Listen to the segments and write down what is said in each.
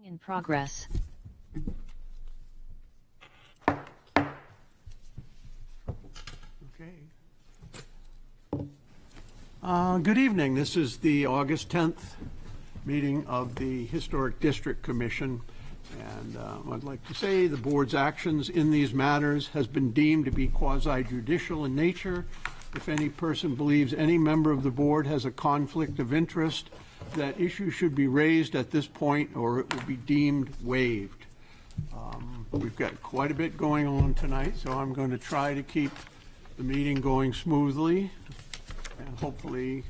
In progress. Okay. Good evening. This is the August 10th meeting of the Historic District Commission. And I'd like to say the board's actions in these matters has been deemed to be quasi-judicial in nature. If any person believes any member of the board has a conflict of interest, that issue should be raised at this point or it will be deemed waived. We've got quite a bit going on tonight, so I'm going to try to keep the meeting going smoothly and hopefully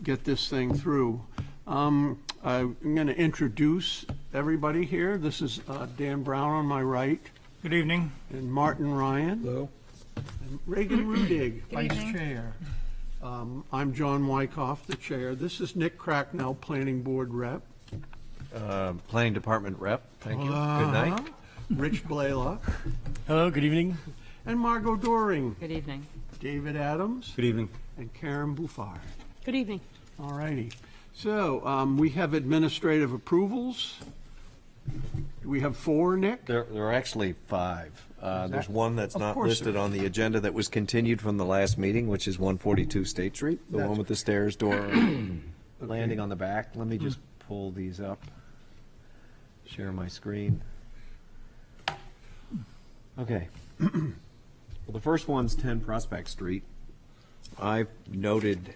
get this thing through. I'm going to introduce everybody here. This is Dan Brown on my right. Good evening. And Martin Ryan. Hello. And Reagan Rudig, Vice evening. Chair. I'm John Wyckoff, the Chair. This is Nick Cracknell, Planning Board Rep. Planning Department Rep, thank you. Good night. Rich Blaylock. Hello, good evening. And Margot Doring. Good evening. David Adams. Good evening. And Karen Buffard. Good evening. All righty. So we have administrative approvals. Do we have 4, Nick? There are actually 5. There's one that's Of not course listed there on the agenda that was continued from the last meeting, which is 142 State Street, the That's- one with the stairs, door, landing on the back. Let me just pull these up, share my screen. Okay. Well, the first one's 10 Prospect Street. I've noted,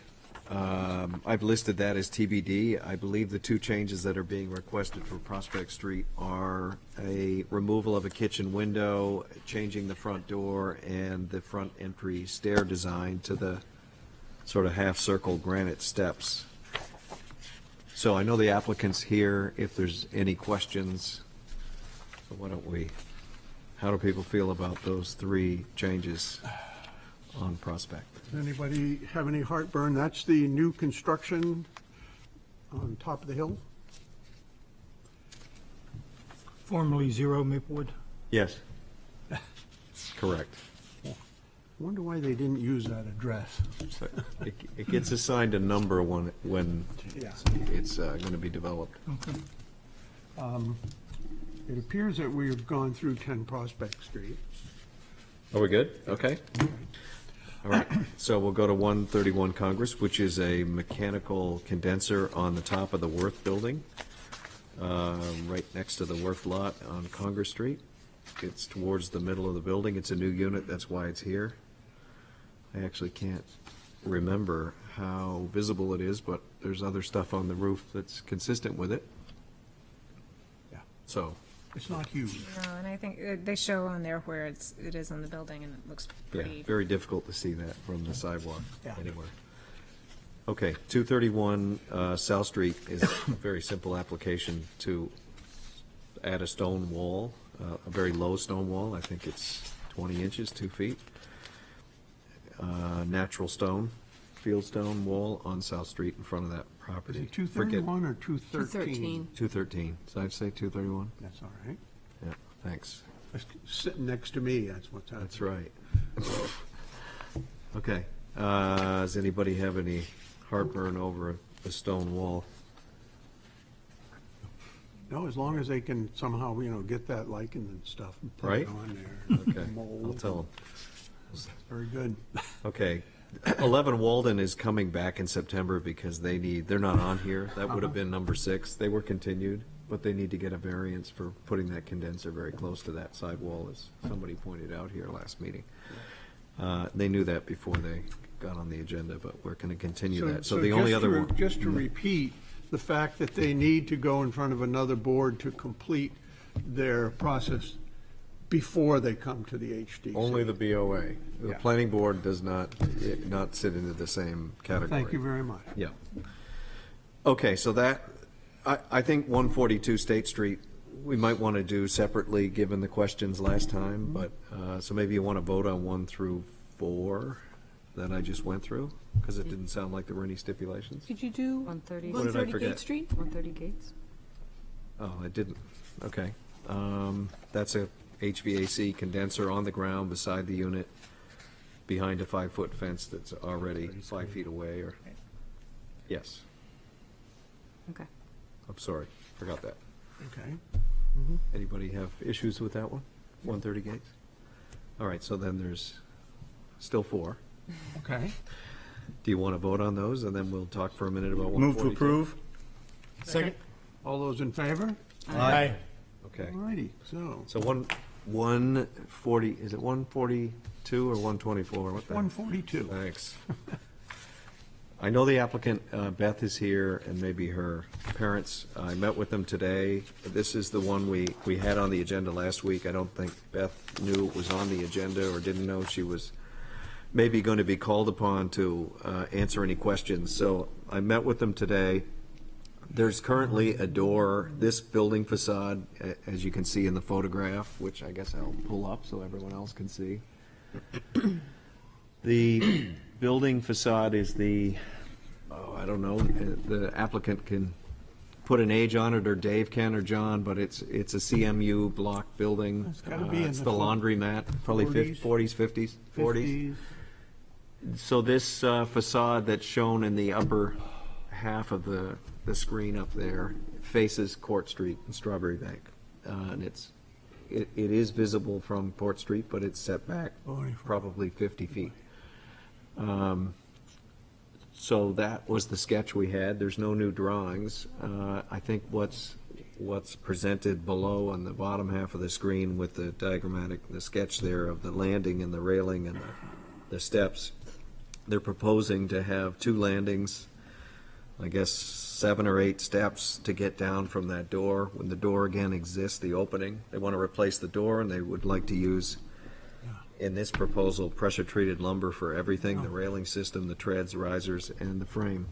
I've listed that as TBD. I believe the 2 changes that are being requested for Prospect Street are a removal of a kitchen window, changing the front door, and the front entry stair design to the sort of half-circle granite steps. So I know the applicant's here if there's any questions. So why don't we, how do people feel about those 3 changes on Prospect? Does anybody have any heartburn? That's the new construction on top of the hill. Formerly 0 Maplewood. Yes. Correct. I wonder why they didn't use that address. It gets assigned a number when Yeah. it's going to be developed. Okay. It appears that we've gone through 10 Prospect Street. Are we good? Okay. All right. So we'll go to 131 Congress, which is a mechanical condenser on the top of the Worth building, right next to the Worth lot on Congress Street. It's towards the middle of the building. It's a new unit. That's why it's here. I actually can't remember how visible it is, but there's other stuff on the roof that's consistent with it. Yeah. So, It's not huge. No, and I think they show on there where it is on the building, and it looks yeah, pretty. very difficult to see that from the sidewalk Yeah. anywhere. Okay, 231 South Street is a very simple application to add a stone wall, a very low stone wall. I think it's 20 inches, 2 feet. Natural stone, field stone wall on South Street in front of that Is property. it 231 or 213? 213. Did I say 231? That's all right. Yeah, thanks. It's sitting next to me, that's what's happening. That's right. Okay. Does anybody have any heartburn over a stone wall? No, as long as they can somehow, get that lichen and stuff and put Right. it on there. Okay, Mold. I'll tell them. Very good. Okay. 11 Walden is coming back in September because they're not on here. That would have been number 6. They were continued, but they need to get a variance for putting that condenser very close to that sidewall, as somebody pointed out here last meeting. They knew that before they got on the agenda, but we're going to continue that. So the only just other to- one. Just to repeat, the fact that they need to go in front of another board to complete their process before they come to the HDC. Only the BOA. The Yeah. planning board does not sit into the same category. Thank you very much. Yeah. Okay, so that, I think 142 State Street, we might want to do separately, given the questions last time, but, so maybe you want to vote on 1 through 4 that I just went through, because it didn't sound like there were any stipulations. Did you do 130. What did I 130 forget? Gate Street? 130 Gates. Oh, I didn't. Okay. That's a HVAC condenser on the ground beside the unit, behind a 5-foot fence that's already 5 feet away, or, yes. Okay. I'm sorry, forgot that. Okay. Anybody have issues with that one? 130 Gates? All right, so then there's still 4. Okay. Do you want to vote on those, and then we'll talk for a minute about Move 142? to approve. Second. All those in favor? Aye. Okay. All righty, so So 140, is it 142 or 124? What the? 142. Thanks. I know the applicant, Beth is here, and maybe her parents. I met with them today. This is the one we had on the agenda last week. I don't think Beth knew it was on the agenda or didn't know she was maybe going to be called upon to answer any questions. So I met with them today. There's currently a door, this building facade, as you can see in the photograph, which I guess I'll pull up so everyone else can see. The building facade is I don't know, the applicant can put an age on it, or Dave can, or John, but it's a CMU block building. It's gotta be in It's the the laundromat, probably 40s. 40s, 50s, 40s. 50s. So this facade that's shown in the upper half of the screen up there faces Court Street and Strawberry Bank. And it is visible from Court Street, but it's set back 44. probably 50 feet. So that was the sketch we had. There's no new drawings. I think what's presented below on the bottom half of the screen with the the sketch there of the landing and the railing and the steps, they're proposing to have 2 landings, I guess 7 or 8 steps to get down from that door. When the door again exists, the opening, they want to replace the door, and they would like to use, in this proposal, pressure-treated lumber for everything, the railing system, the treads, risers, and the frame.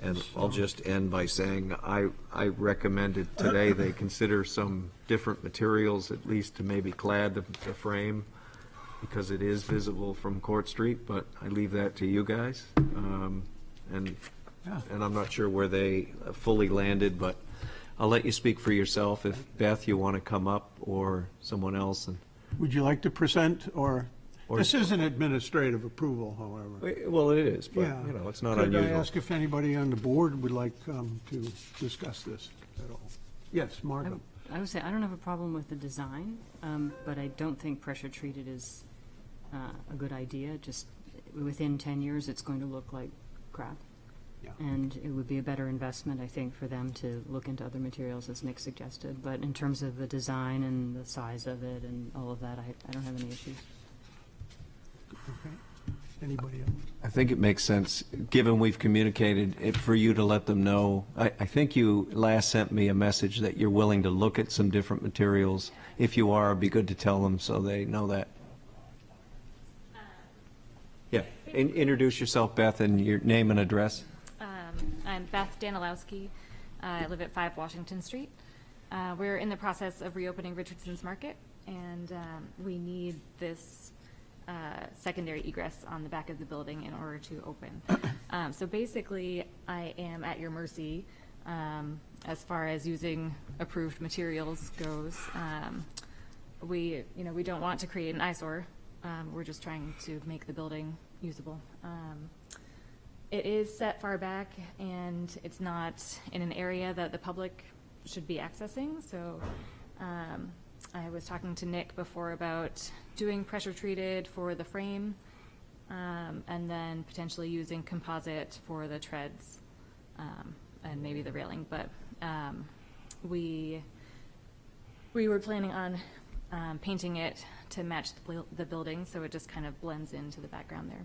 And I'll just end by saying, I recommended today they consider some different materials, at least to maybe clad the frame, because it is visible from Court Street, but I leave that to you guys. And I'm not sure where they fully landed, but I'll let you speak for yourself. If, Beth, you want to come up, or someone else. And Would you like to present, or, Or- this is an administrative approval, however. Well, it is, but, Yeah. it's not Could I unusual. ask if anybody on the board would like to discuss this at all? Yes, Margot. I would say, I don't have a problem with the design, but I don't think pressure treated is a good idea. Just within 10 years, it's going to look like crap. Yeah. And it would be a better investment, I think, for them to look into other materials, as Nick suggested. But in terms of the design and the size of it and all of that, I don't have any issues. Okay. Anybody else? I think it makes sense, given we've communicated it, for you to let them know. I think you last sent me a message that you're willing to look at some different materials. If you are, it'd be good to tell them so they know that. Yeah, introduce yourself, Beth, and your name and address. I'm Beth Danilowski. I live at 5 Washington Street. We're in the process of reopening Richardson's Market, and we need this secondary egress on the back of the building in order to open. So basically, I am at your mercy as far as using approved materials goes. We don't want to create an eyesore. We're just trying to make the building usable. It is set far back, and it's not in an area that the public should be accessing. So I was talking to Nick before about doing pressure treated for the frame, and then potentially using composite for the treads and maybe the railing. But we were planning on painting it to match the building, so it just kind of blends into the background there.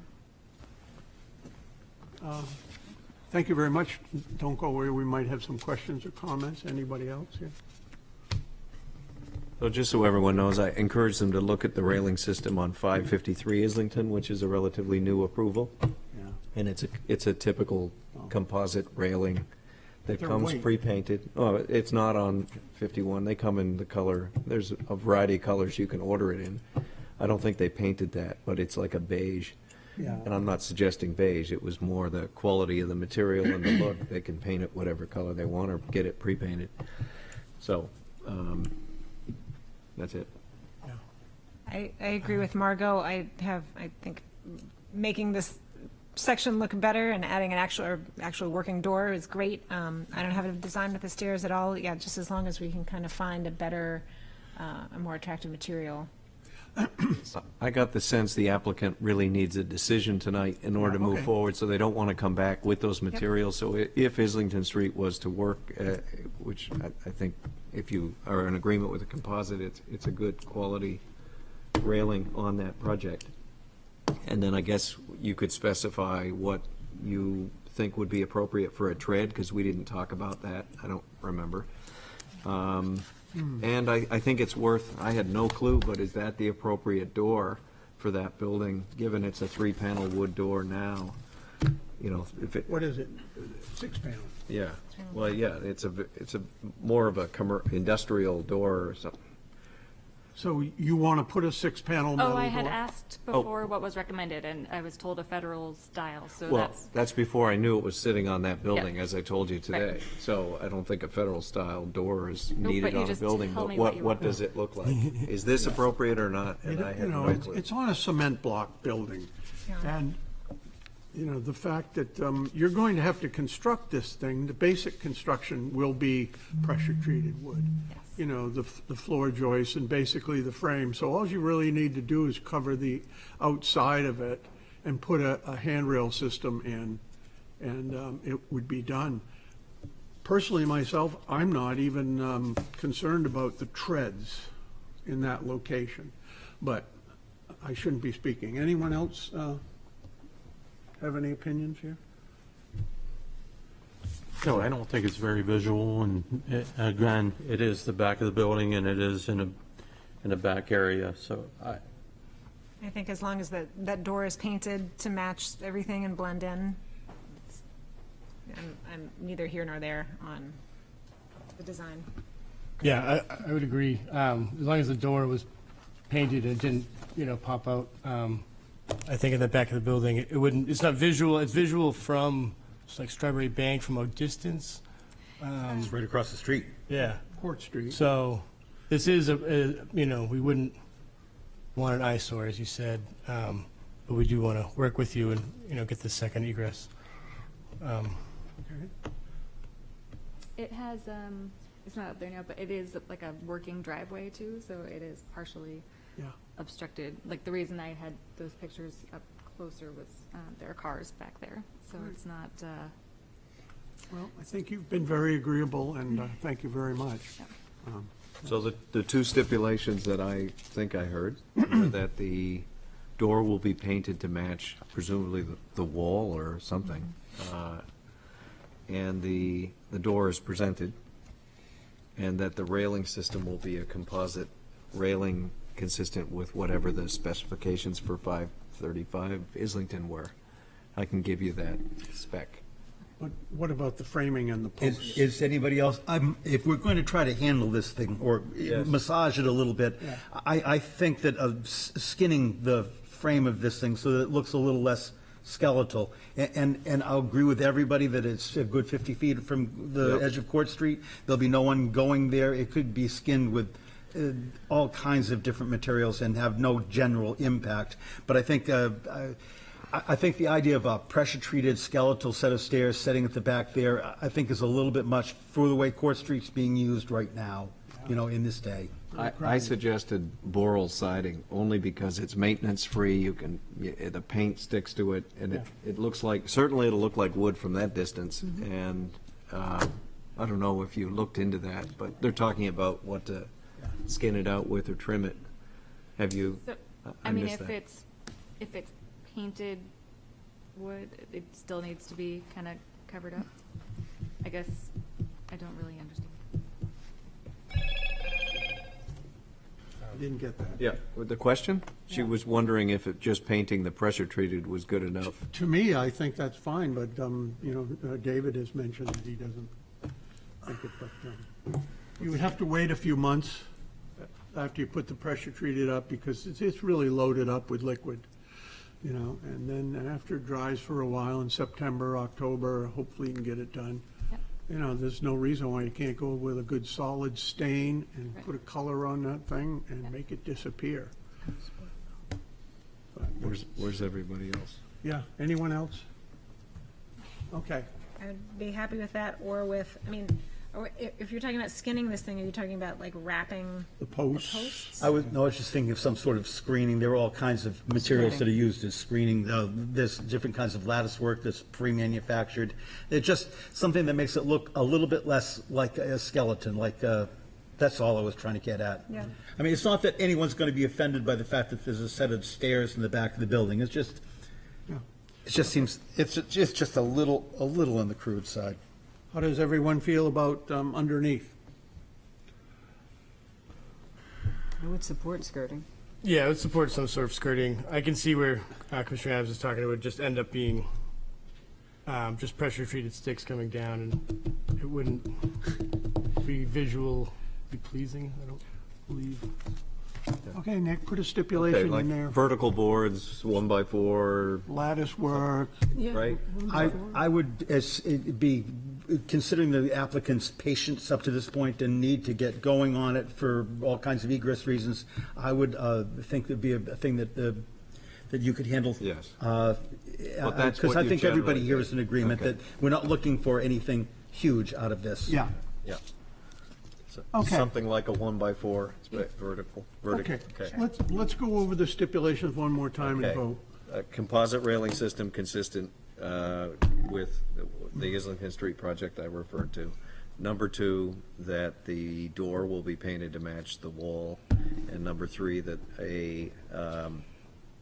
Thank you very much. Don't go away. We might have some questions or comments. Anybody else? Yeah. So just so everyone knows, I encourage them to look at the railing system on 553 Islington, which is a relatively new approval. Yeah. And it's a typical composite railing that They're comes white. pre-painted. Oh, it's not on 51. They come in the color. There's a variety of colors you can order it in. I don't think they painted that, but it's like a beige. Yeah. And I'm not suggesting beige. It was more the quality of the material and the look. They can paint it whatever color they want or get it pre-painted. So, that's it. I agree with Margot. I think making this section look better, and adding an actual working door is great. I don't have a design with the stairs at all. Yeah, just as long as we can kind of find a better, a more attractive material. I got the sense the applicant really needs a decision tonight in order to move okay. forward, so they don't want to come back with those materials. So if Islington Street was to work, which I think if you are in agreement with the composite, it's a good quality railing on that project. And then I guess you could specify what you think would be appropriate for a tread, because we didn't talk about that. I don't remember. And I think it's worth, I had no clue, but is that the appropriate door for that building, given it's a 3-panel wood door now? You know, if it, What is it? 6-panel? yeah, well, yeah, it's a more of a industrial door or something. So you want to put a 6-panel metal Oh, door? I had asked before what was recommended, and I was told a federal style, so Well, that's, that's before I knew it was sitting on that building, Yeah. as I told you today. Right. So I don't think a federal style door is Nope, needed but you on a just building. tell But me what you what want. does it look like? Is this appropriate or not? And I You had know, no it's clue. it's on a cement block building. Yeah. And, you know, the fact that you're going to have to construct this thing, the basic construction will be pressure-treated wood. Yes. You know, the floor joists and basically the frame. So all you really need to do is cover the outside of it and put a handrail system in, and it would be done. Personally, myself, I'm not even concerned about the treads in that location, but I shouldn't be speaking. Anyone else have any opinions here? No, I don't think it's very visual, and again, it is the back of the building, and it is in a back area, so I think as long as that door is painted to match everything and blend in, I'm neither here nor there on the design. Yeah, I would agree. As long as the door was painted and didn't, pop out, I think in the back of the building, it wouldn't, it's not visual, it's visual from, it's like Strawberry Bank from a distance. It's right across the street. Yeah, Court Street. so this is we wouldn't want an eyesore, as you said, but we do want to work with you and, get the second egress. it has, it's not up there now, but it is like a working driveway too, so it is partially Yeah. obstructed. Like the reason I had those pictures up closer was there are cars back there, so it's not, Well, I think you've been very agreeable, and thank you very much. So the two stipulations that I think I heard were that the door will be painted to match presumably the wall or something. And the door is presented, and that the railing system will be a composite railing consistent with whatever the specifications for 535 Islington were. I can give you that spec. But what about the framing and the posts? Is anybody else, if we're going to try to handle this thing or Yes. massage it a little bit, Yeah. I think that skinning the frame of this thing so that it looks a little less skeletal, and I'll agree with everybody that it's a good 50 feet from the Yep. edge of Court Street. There'll be no one going there. It could be skinned with all kinds of different materials and have no general impact. But I think I think the idea of a pressure-treated skeletal set of stairs setting at the back there, I think is a little bit much for the way Court Street's being used right now, in this day. I suggested boral siding only because it's maintenance-free. You can, the paint sticks to it, and it looks like, certainly it'll look like wood from that distance. And I don't know if you looked into that, but they're talking about what to skin it out with or trim it. Have you? so, I I mean, missed that. if it's painted wood, it still needs to be kind of covered up. I guess I don't really understand. I didn't get that. Yeah, with the question? She was wondering if it just painting the pressure-treated was good enough. To me, I think that's fine, but, David has mentioned that he doesn't think it, but you would have to wait a few months after you put the pressure treated up, because it's really loaded up with liquid, and then after it dries for a while in September, October, hopefully you can get it done. Yep. There's no reason why you can't go with a good solid stain and Right. put a color on that thing and make it disappear. Where's everybody else? Yeah, anyone else? Okay. I would be happy with that, or with, I mean, or if you're talking about skinning this thing, are you talking about like wrapping The posts. posts? I was just thinking of some sort of screening. There are all kinds of materials that are used as screening. There's different kinds of lattice work that's pre-manufactured. It's just something that makes it look a little bit less like a skeleton, that's all I was trying to get at. Yeah. I mean, it's not that anyone's going to be offended by the fact that there's a set of stairs in the back of the building. It's just, Yeah. it just seems, it's just a little on the crude side. How does everyone feel about underneath? I would support skirting. Yeah, I would support some sort of skirting. I can see where Commissioner Adams is talking. It would just end up being just pressure-treated sticks coming down, and it wouldn't be pleasing, I don't believe. Okay, Nick, put a Okay, stipulation like in there. vertical boards, 1x4, Lattice work. right? I would, as it be, considering the applicant's patience up to this point and need to get going on it for all kinds of egress reasons, I would think there'd be a thing that you could handle. Yes. Because that's what I you think everybody generally here do. is in agreement Okay. that we're not looking for anything huge out of this. Yeah, Yeah. So Okay. Something like a 1x4, vertical. okay. Let's go over the stipulations one more time and Okay. vote. A composite railing system consistent with the Islington Street project I referred to. Number 2, that the door will be painted to match the wall. And number 3, that a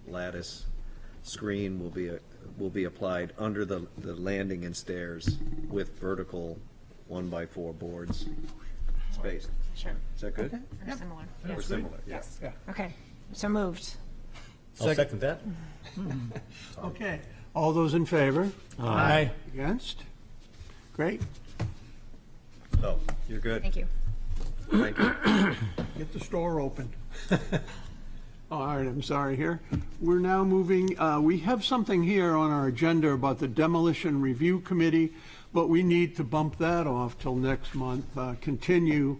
lattice screen will be applied under the landing and stairs with vertical 1x4 boards spaced. Sure, Is that good? or similar. Or Yes. similar, yeah. Yes. Okay, so moved. I'll second that. Okay, all those in favor? Aye. Against? Great. Oh, you're good. Thank you. Thank you. Get the store open. All right, I'm sorry here. We're now moving, we have something here on our agenda about the Demolition Review Committee, but we need to bump that off till next month, continue,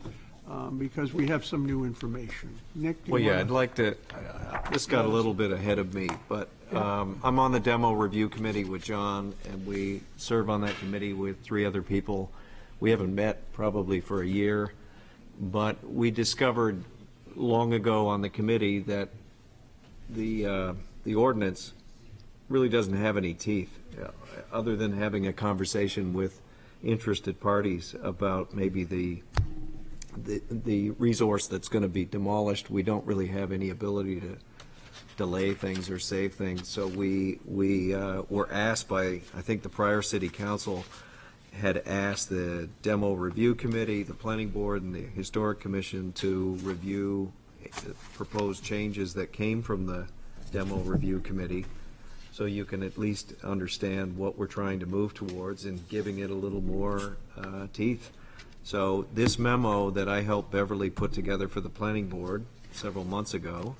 because we have some new information. Nick, do you Well, yeah, wanna- I'd like to, this got a little bit ahead of me, but I'm on the demo review committee with John, and we serve on that committee with 3 other people. We haven't met probably for a year, but we discovered long ago on the committee that the ordinance really doesn't have any teeth, other than having a conversation with interested parties about maybe the resource that's going to be demolished. We don't really have any ability to delay things or save things. So we were asked by, I think the prior city council had asked the demo review committee, the planning board, and the historic commission to review proposed changes that came from the demo review committee, so you can at least understand what we're trying to move towards and giving it a little more teeth. So this memo that I helped Beverly put together for the planning board several months ago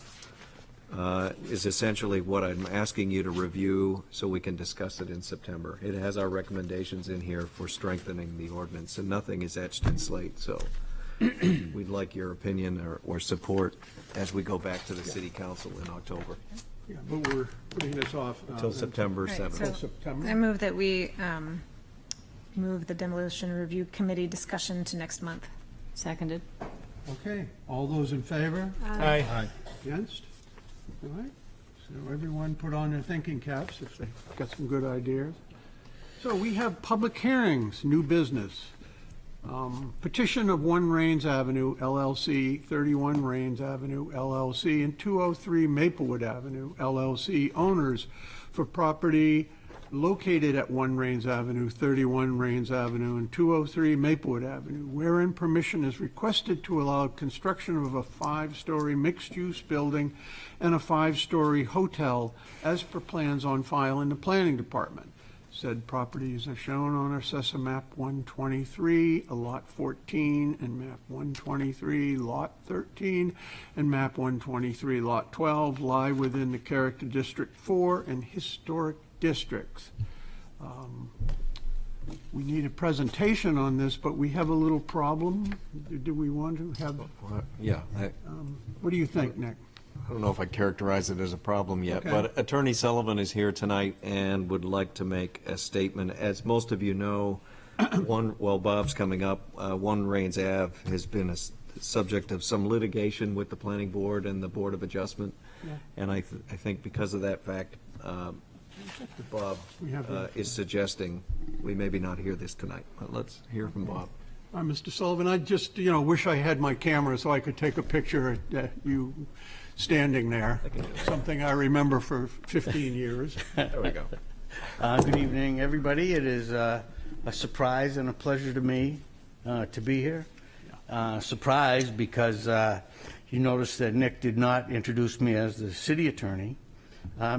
is essentially what I'm asking you to review so we can discuss it in September. It has our recommendations in here for strengthening the ordinance, and nothing is etched in slate, so we'd like your opinion or support as we go back to the city council in October, Yeah, but we're putting this off. until September Right, 7th. so- I September. move that we move the Demolition Review Committee discussion to next month. Seconded. Okay, all those in favor? Aye. Against? All right, so everyone put on their thinking caps if they got some good ideas. So we have public hearings, new business. Petition of 1 Rains Avenue LLC, 31 Rains Avenue LLC, and 203 Maplewood Avenue LLC owners for property located at 1 Rains Avenue, 31 Rains Avenue, and 203 Maplewood Avenue, wherein permission is requested to allow construction of a 5-story mixed-use building and a 5-story hotel as per plans on file in the planning department. Said properties are shown on Assessor Map 123, Lot 14, and Map 123, Lot 13, and Map 123, Lot 12, lie within the Character District 4 and Historic Districts. We need a presentation on this, but we have a little problem. Do we want to have, Yeah, what do you think, Nick? I don't know if I'd characterize it as a problem yet, Okay. but Attorney Sullivan is here tonight and would like to make a statement. As most of you know, Bob's coming up, 1 Rains Ave has been a subject of some litigation with the planning board and the Board of Adjustment. And I think because of that fact, Bob We have is suggesting we maybe not hear this tonight. But let's hear from Bob. Mr. Sullivan, I just, wish I had my camera so I could take a picture of you standing there. Something I remember for 15 years. There we go. Good evening, everybody. It is a surprise and a pleasure to me to be here. Surprised because you notice that Nick did not introduce me as the city attorney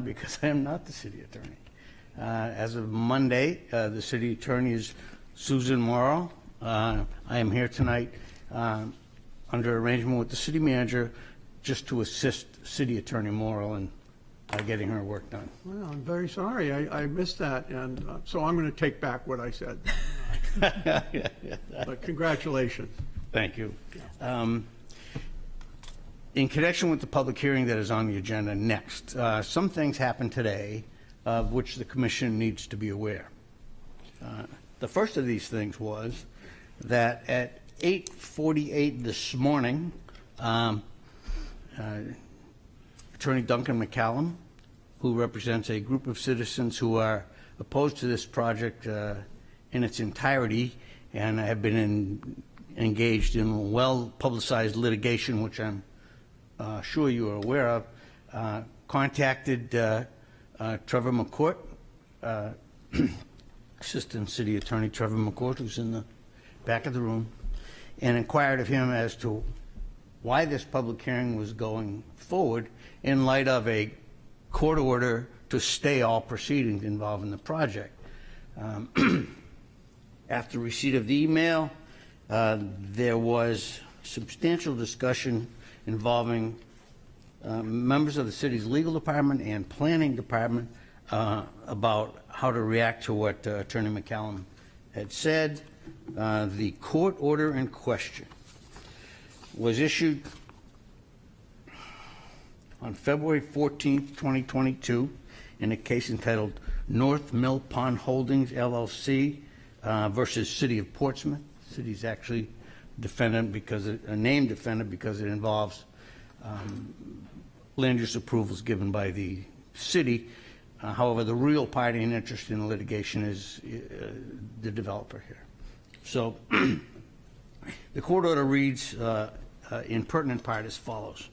because I am not the city attorney. As of Monday, the city attorney is Susan Morrow. I am here tonight under arrangement with the city manager just to assist City Attorney Morrow in getting her work done. Well, I'm very sorry. I missed that, and so I'm going to take back what I said. But congratulations. Thank you. In connection with the public hearing that is on the agenda next, some things happened today of which the commission needs to be aware. The first of these things was that at 8:48 this morning, Attorney Duncan McCallum, who represents a group of citizens who are opposed to this project in its entirety and have been engaged in well-publicized litigation, which I'm sure you are aware of, contacted Trevor McCourt, Assistant City Attorney Trevor McCourt, who's in the back of the room, and inquired of him as to why this public hearing was going forward in light of a court order to stay all proceedings involving the project. After receipt of the email, there was substantial discussion involving members of the city's legal department and planning department about how to react to what Attorney McCallum had said. The court order in question was issued on February 14th, 2022, in a case entitled North Mill Pond Holdings, LLC versus City of Portsmouth. The city's actually defendant because a named defendant because it involves land use approvals given by the city. However, the real party in interest in the litigation is the developer here. So the court order reads in pertinent part as follows.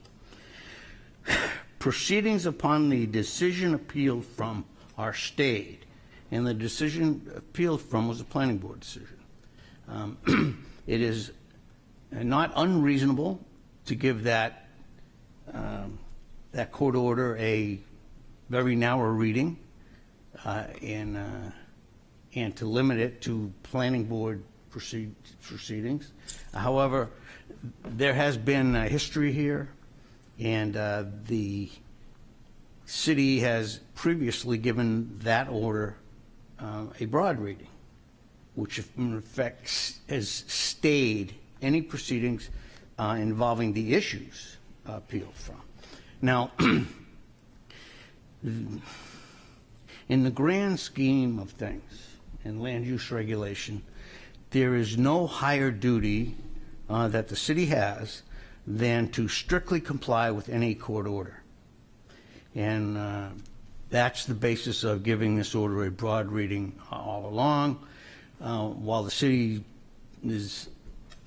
Proceedings upon the decision appealed from are stayed, and the decision appealed from was a planning board decision. It is not unreasonable to give that court order a very narrow reading and to limit it to planning board proceedings. However, there has been a history here, and the city has previously given that order a broad reading, which in effect has stayed any proceedings involving the issues appealed from. Now, in the grand scheme of things in land use regulation, there is no higher duty that the city has than to strictly comply with any court order. And that's the basis of giving this order a broad reading all along, while the city is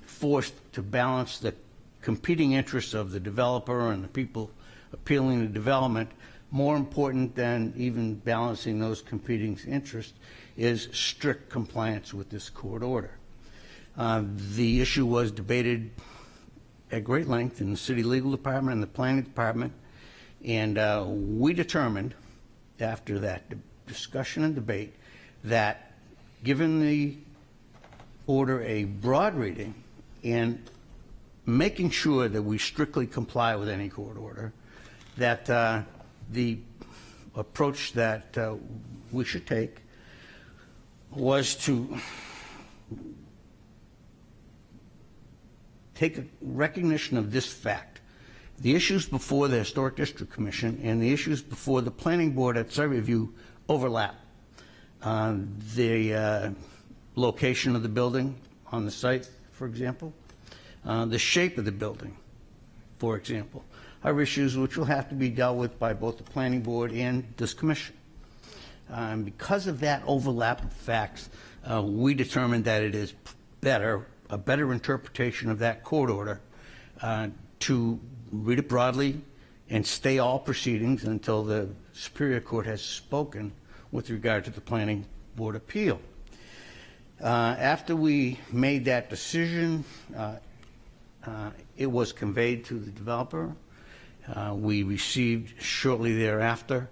forced to balance the competing interests of the developer and the people appealing the development. More important than even balancing those competing interests is strict compliance with this court order. The issue was debated at great length in the city legal department and the planning department, and we determined after that discussion and debate that given the order a broad reading and making sure that we strictly comply with any court order, that the approach that we should take was to take a recognition of this fact, the issues before the Historic District Commission and the issues before the Planning Board at site review overlap. The location of the building on the site, for example, the shape of the building, for example, are issues which will have to be dealt with by both the Planning Board and this Commission. Because of that overlap of facts, we determined that it is a better interpretation of that court order to read it broadly and stay all proceedings until the Superior Court has spoken with regard to the Planning Board appeal. After we made that decision, it was conveyed to the developer. We received shortly thereafter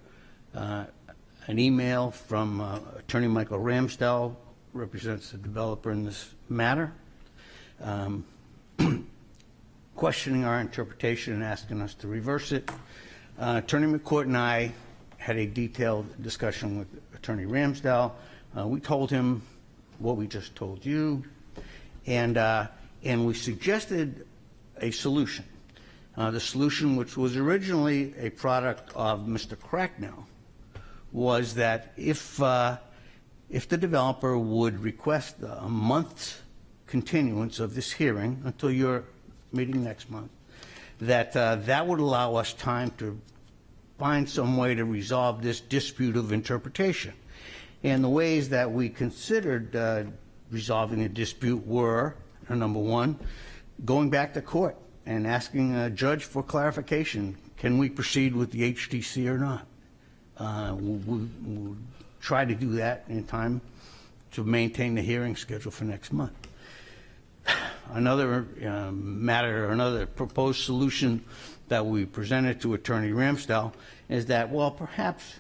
an email from Attorney Michael Ramsdell, who represents the developer in this matter, questioning our interpretation and asking us to reverse it. Attorney McCourt and I had a detailed discussion with Attorney Ramsdell. We told him what we just told you, and we suggested a solution. The solution, which was originally a product of Mr. Cracknell, was that if the developer would request a month's continuance of this hearing until your meeting next month, that would allow us time to find some way to resolve this dispute of interpretation. And the ways that we considered resolving the dispute were, number one, going back to court and asking a judge for clarification. Can we proceed with the HDC or not? We'll try to do that in time to maintain the hearing schedule for next month. Another matter, another proposed solution that we presented to Attorney Ramsdell is that, well, perhaps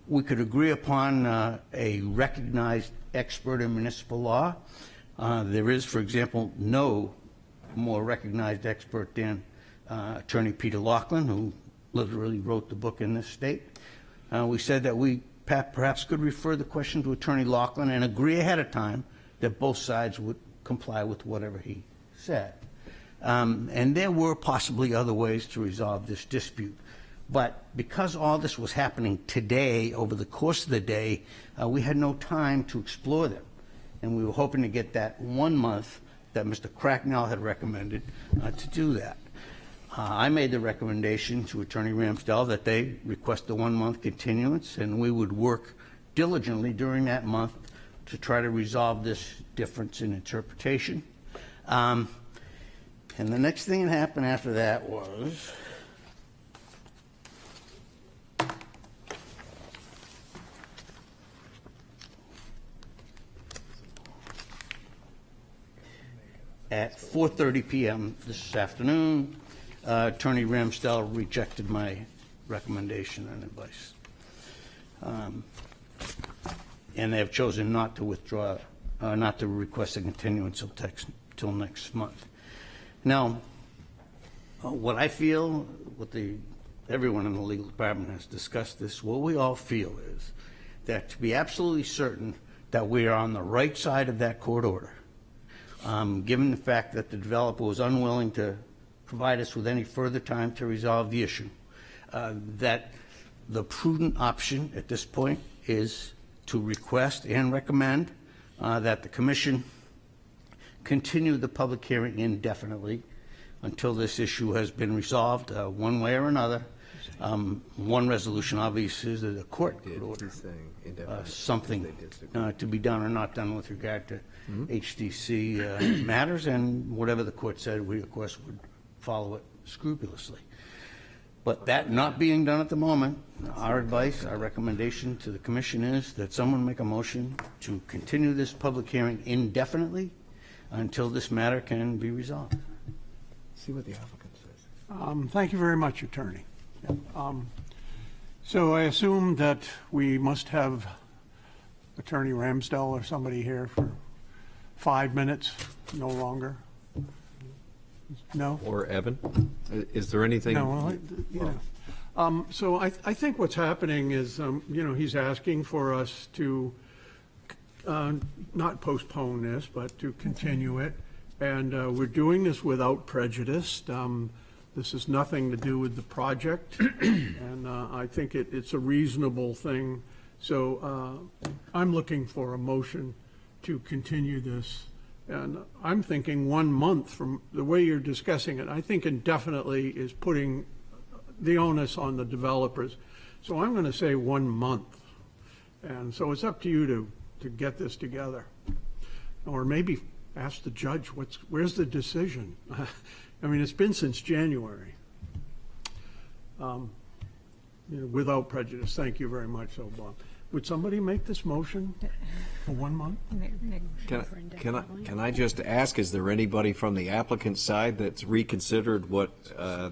we could agree upon a recognized expert in municipal law. There is, for example, no more recognized expert than Attorney Peter Laughlin, who literally wrote the book in this state. We said that we perhaps could refer the question to Attorney Laughlin and agree ahead of time that both sides would comply with whatever he said. And there were possibly other ways to resolve this dispute. But because all this was happening today, over the course of the day, we had no time to explore them. And we were hoping to get that 1 month that Mr. Cracknell had recommended to do that. I made the recommendation to Attorney Ramsdell that they request a 1 month continuance, and we would work diligently during that month to try to resolve this difference in interpretation. And the next thing that happened after that was at 4:30 p.m. this afternoon, Attorney Ramsdell rejected my recommendation and advice. And they have chosen not to withdraw, not to request a continuance until next month. Now, what I feel, everyone in the legal department has discussed this, what we all feel is that to be absolutely certain that we are on the right side of that court order, given the fact that the developer was unwilling to provide us with any further time to resolve the issue, that the prudent option at this point is to request and recommend that the Commission continue the public hearing indefinitely until this issue has been resolved one way or another. One resolution, obviously, is that the court could order something to be done or not done with regard to HDC matters, and whatever the court said, we, of course, would follow it scrupulously. But that not being done at the moment, our advice, our recommendation to the Commission is that someone make a motion to continue this public hearing indefinitely until this matter can be resolved. See what the applicant says. Thank you very much, Attorney. So I assume that we must have Attorney Ramsdell or somebody here for 5 minutes, no longer? No? Or Evan? Is there anything? No, well, you know. So I think what's happening is, he's asking for us to not postpone this, but to continue it. And we're doing this without prejudice. This has nothing to do with the project, and I think it's a reasonable thing. So I'm looking for a motion to continue this. And I'm thinking 1 month from the way you're discussing it. I think indefinitely is putting the onus on the developers. So I'm going to say 1 month. And so it's up to you to get this together. Or maybe ask the judge, where's the decision? I mean, it's been since January. Without prejudice. Thank you very much, so Bob. Would somebody make this motion for 1 month? Can I just ask, is there anybody from the applicant side that's reconsidered what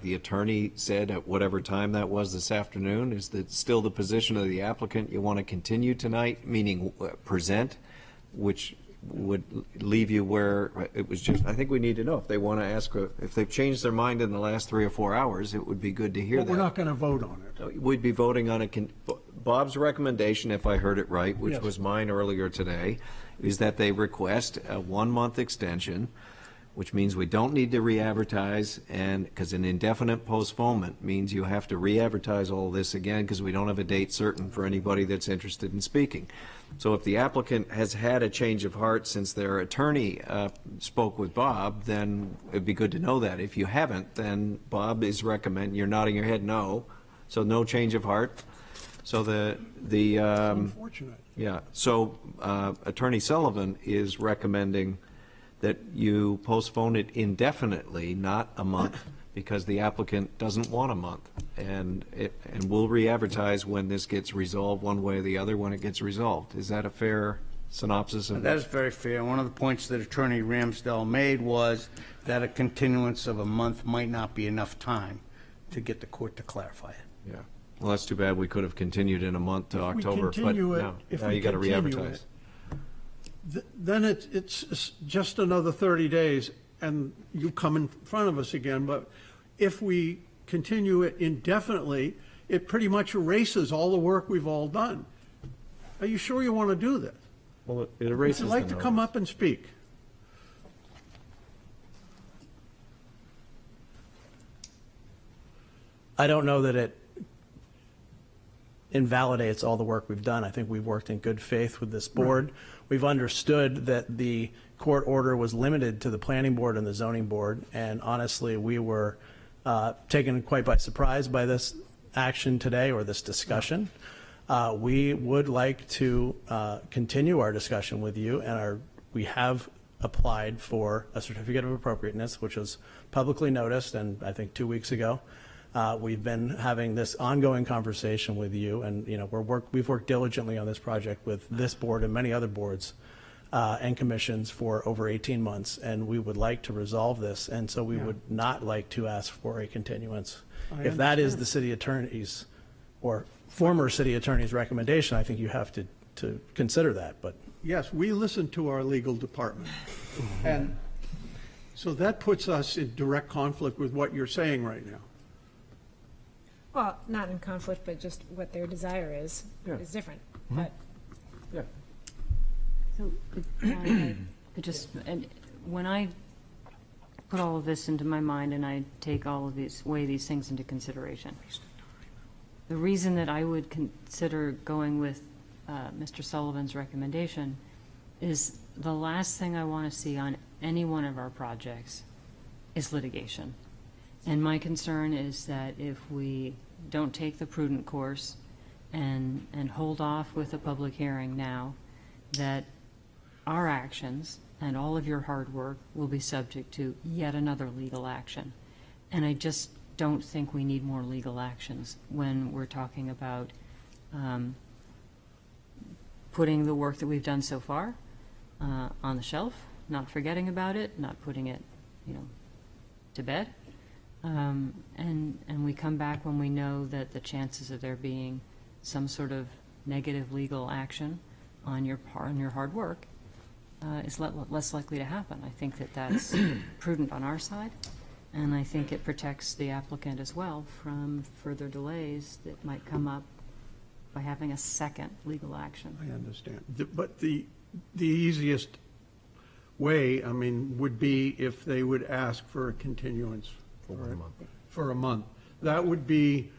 the attorney said at whatever time that was this afternoon? Is that still the position of the applicant you want to continue tonight, meaning present, which would leave you where it was just, I think we need to know if they want to ask, if they've changed their mind in the last 3 or 4 hours, it would be good to hear But that. we're not going to vote on it. We'd be voting on Bob's recommendation, if I heard it right, which Yes. was mine earlier today, is that they request a 1-month extension, which means we don't need to re-advertise, and, because an indefinite postponement means you have to re-advertise all this again, because we don't have a date certain for anybody that's interested in speaking. So if the applicant has had a change of heart since their attorney spoke with Bob, then it'd be good to know that. If you haven't, then Bob is recommending, you're nodding your head no, so no change of heart. So Unfortunate. yeah, so Attorney Sullivan is recommending that you postpone it indefinitely, not a month, because the applicant doesn't want a month. And we'll re-advertise when this gets resolved one way or the other when it gets resolved. Is that a fair synopsis of That is very fair. One of the points that Attorney Ramsdell made was that a continuance of a month might not be enough time to get the court to clarify it. Yeah. Well, that's too bad. We could have continued in a month to October, but continue it- no, if now we you got to continue re-advertise. Then it's just another 30 days, and you come in front of us again. But if we continue it indefinitely, it pretty much erases all the work we've all done. Are you sure you want to do this? Well, it Would erases you the like to come notice. up and speak? I don't know that it invalidates all the work we've done. I think we've worked in good faith with this board. We've understood that the court order was limited to the planning board and the zoning board, and honestly, we were taken quite by surprise by this action today or this discussion. We would like to continue our discussion with you, and we have applied for a certificate of appropriateness, which was publicly noticed, and I think 2 weeks ago. We've been having this ongoing conversation with you, and we've worked diligently on this project with this board and many other boards and commissions for over 18 months, and we would like to resolve this, and so we would not like to ask for a continuance. If that is the city attorney's or former city attorney's recommendation, I think you have to consider that, but. Yes, we listen to our legal department. And so that puts us in direct conflict with what you're saying right now. Well, not in conflict, but just what their desire is different. But So, I just, and when I put all of this into my mind and I take all of these, weigh these things into consideration, the reason that I would consider going with Mr. Sullivan's recommendation is the last thing I want to see on any one of our projects is litigation. And my concern is that if we don't take the prudent course and hold off with a public hearing now, that our actions and all of your hard work will be subject to yet another legal action. And I just don't think we need more legal actions when we're talking about putting the work that we've done so far on the shelf, not forgetting about it, not putting it, to bed. And we come back when we know that the chances of there being some sort of negative legal action on your hard work is less likely to happen. I think that that's prudent on our side, and I think it protects the applicant as well from further delays that might come up by having a second legal action. I understand. But the easiest way, would be if they would ask for a continuance for a month. That would be,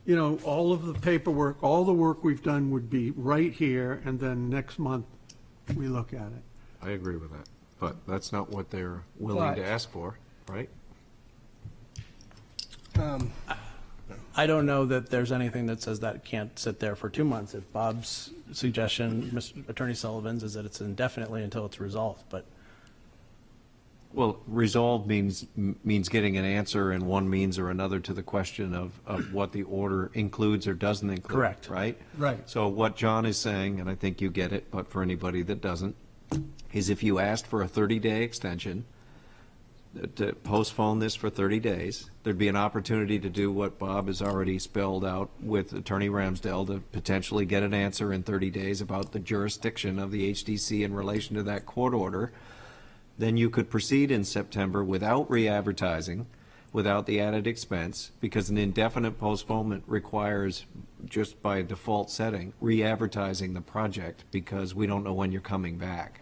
you know, all of the paperwork, all the work we've done would be right here, and then next month, we look at it. I agree with that, but that's not what they're willing to But- ask for, right? I don't know that there's anything that says that can't sit there for 2 months. If Bob's suggestion, Mr. Attorney Sullivan's, is that it's indefinitely until it's resolved, but Well, resolve means getting an answer in one means or another to the question of what the order includes or doesn't include. Correct. Right? Right. So what John is saying, and I think you get it, but for anybody that doesn't, is if you asked for a 30-day extension, to postpone this for 30 days, there'd be an opportunity to do what Bob has already spelled out with Attorney Ramsdale to potentially get an answer in 30 days about the jurisdiction of the HDC in relation to that court order. Then you could proceed in September without re-advertising, without the added expense, because an indefinite postponement requires, just by default setting, re-advertising the project because we don't know when you're coming back.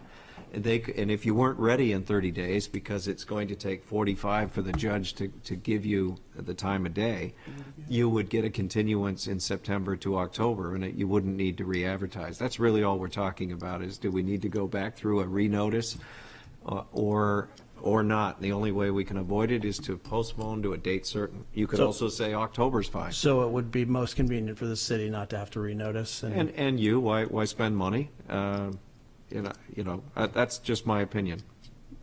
And if you weren't ready in 30 days, because it's going to take 45 for the judge to give you the time of day, you would get a continuance in September to October, and you wouldn't need to re-advertise. That's really all we're talking about, is do we need to go back through a renotice or not? The only way we can avoid it is to postpone to a date certain. You could So- also say October's fine. so it would be most convenient for the city not to have to renotice. And you, why spend money? That's just my opinion.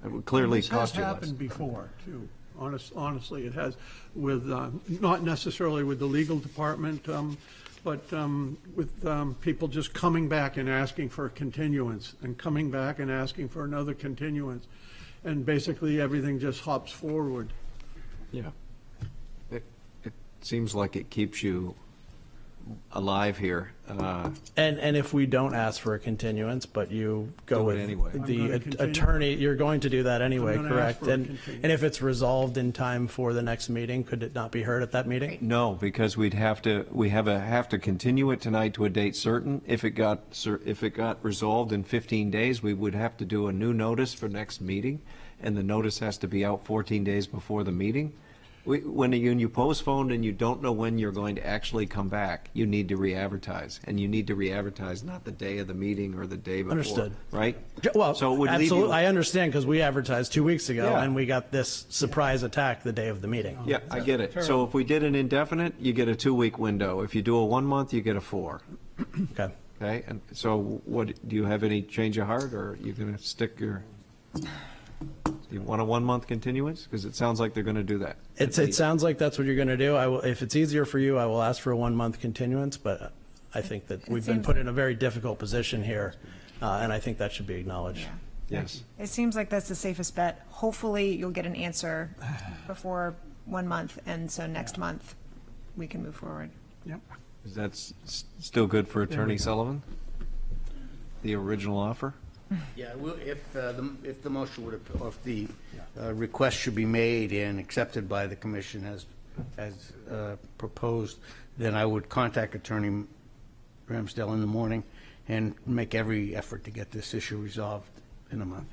It would clearly This has cost you less. happened before, too. Honestly, it has, with, not necessarily with the legal department, but with people just coming back and asking for a continuance, and coming back and asking for another continuance, and basically everything just hops forward. Yeah. It seems like it keeps you alive here. And if we don't ask for a continuance, but you go Do it with anyway. I'm the gonna continue. attorney, you're going to do that anyway, gonna ask correct? for a And continuance. if it's resolved in time for the next meeting, could it not be heard at that meeting? No, because we have to continue it tonight to a date certain. If it got resolved in 15 days, we would have to do a new notice for next meeting, and the notice has to be out 14 days before the meeting. When you postponed and you don't know when you're going to actually come back, you need to re-advertise, and you need to re-advertise not the day of the meeting or the day before. Understood. Right? Well, So it would leave you- absolutely, I understand, because we advertised 2 weeks ago, Yeah. and we got this surprise attack the day of the meeting. Yeah, I get it. So if we did an indefinite, you get a 2-week window. If you do a 1 month, you get a 4. Okay. Okay, and so do you have any change of heart, or are you going to stick your, you want a 1 month continuance? Because it sounds like they're going to do that. It sounds like that's what you're going to do. If it's easier for you, I will ask for a 1 month continuance, but I think that we've been seems put in a very difficult position here, and I think that should be acknowledged. Yes. It seems like that's the safest bet. Hopefully, you'll get an answer before 1 month, and so next month, we can move forward. Yep. Is that still good for Attorney Sullivan? The original offer? Yeah, if the motion would, or if the request should be made and accepted by the commission as proposed, then I would contact Attorney Ramsdale in the morning and make every effort to get this issue resolved in a month.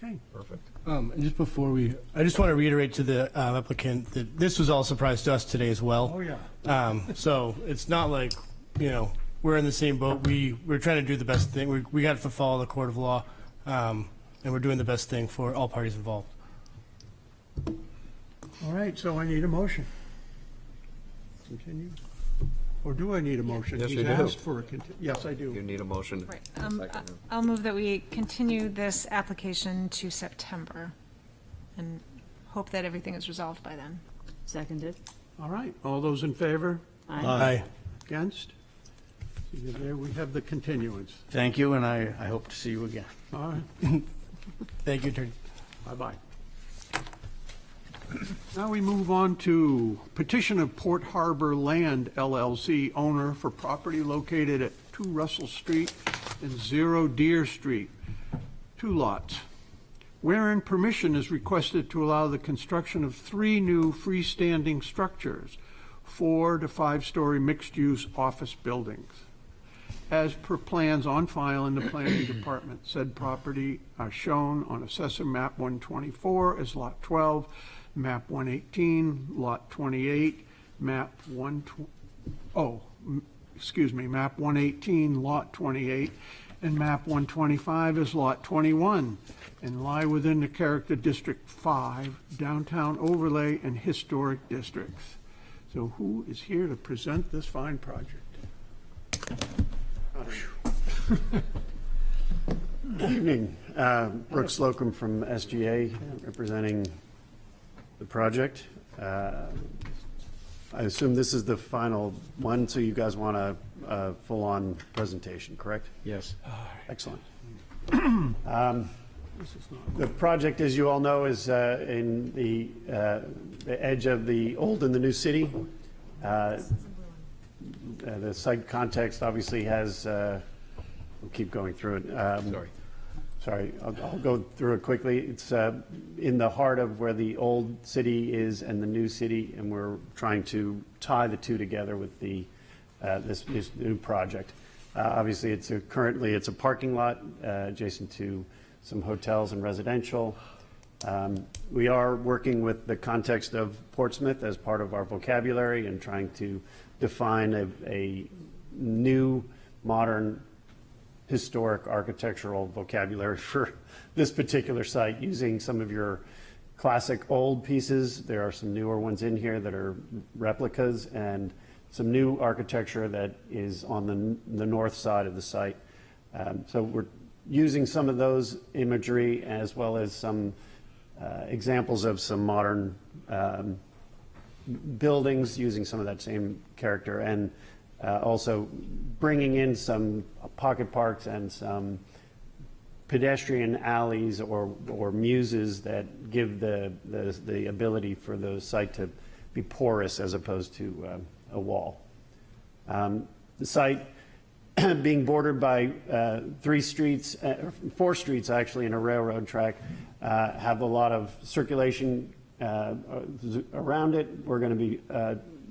Okay. Perfect. And just before I just want to reiterate to the applicant that this was all a surprise to us today as well. Oh, yeah. So it's not like, we're in the same boat. We're trying to do the best thing. We got to follow the court of law, and we're doing the best thing for all parties involved. All right, so I need a motion. Continue? Or do I need a motion? Yes, you He's do. asked for a yes, I You do. need a motion. Right. Second. I'll move that we continue this application to September, and hope that everything is resolved by then. Seconded. All right, all those in favor? Aye. Against? See, there we have the continuance. Thank you, and I hope to see you again. All right, Thank you, Attorney. bye-bye. Now we move on to petition of Port Harbor Land LLC, owner for property located at 2 Russell Street and 0 Deer Street, 2 lots, wherein permission is requested to allow the construction of 3 new freestanding structures, 4 to 5-story mixed-use office buildings. as per plans on file in the planning department. Said property are shown on Assessor Map 124 as Lot 12, Map 118, Lot 28, Map 118, Lot 28, and Map 125 is Lot 21, and lie within the Character District 5, Downtown Overlay and Historic Districts. So who is here to present this fine project? Good evening. Brooks Slocum from SGA, representing the project. I assume this is the final one, so you guys want a full-on presentation, correct? Yes. Excellent. The project, as you all know, is in the edge of the old and the new city. The site context obviously has, we'll keep going through it. Sorry, I'll go through it quickly. It's in the heart of where the old city is and the new city, and we're trying to tie the two together with the this new project. Obviously, currently it's a parking lot adjacent to some hotels and residential. We are working with the context of Portsmouth as part of our vocabulary and trying to define a new, modern, historic architectural vocabulary for this particular site, using some of your classic old pieces. There are some newer ones in here that are replicas, and some new architecture that is on the north side of the site. So we're using some of those imagery as well as some examples of some modern buildings using some of that same character, and also bringing in some pocket parks and some pedestrian alleys or muses that give the ability for the site to be porous as opposed to a wall. The site being bordered by 4 streets actually, and a railroad track, have a lot of circulation around it. We're going to be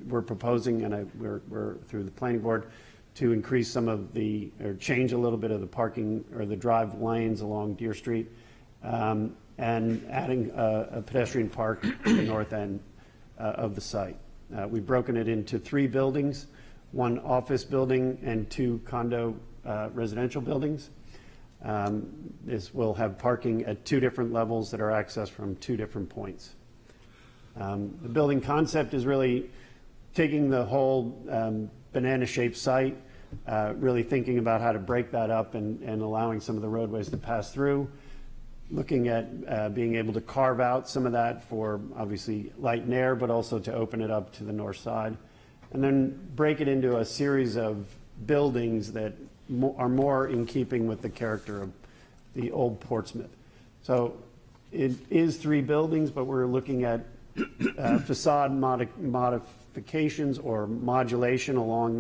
we're proposing, and we're through the planning board, to increase some of or change a little bit of the parking or the drive lanes along Deer Street, and adding a pedestrian park at the north end of the site. We've broken it into 3 buildings, 1 office building and 2 condo residential buildings. This will have parking at 2 different levels that are accessed from 2 different points. The building concept is really taking the whole banana-shaped site, really thinking about how to break that up and allowing some of the roadways to pass through, looking at being able to carve out some of that for obviously light and air, but also to open it up to the north side, and then break it into a series of buildings that are more in keeping with the character of the old Portsmouth. So it is 3 buildings, but we're looking at facade modifications or modulation along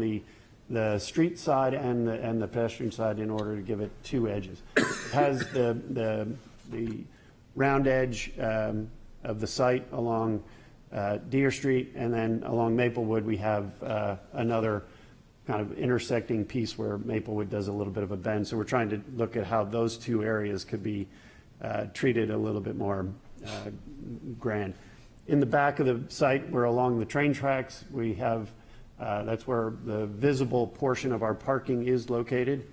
the street side and the pedestrian side in order to give it 2 edges. It has the round edge of the site along Deer Street, and then along Maplewood we have another kind of intersecting piece where Maplewood does a little bit of a bend. So we're trying to look at how those 2 areas could be treated a little bit more grand. In the back of the site, we're along the train tracks. We have, that's where the visible portion of our parking is located.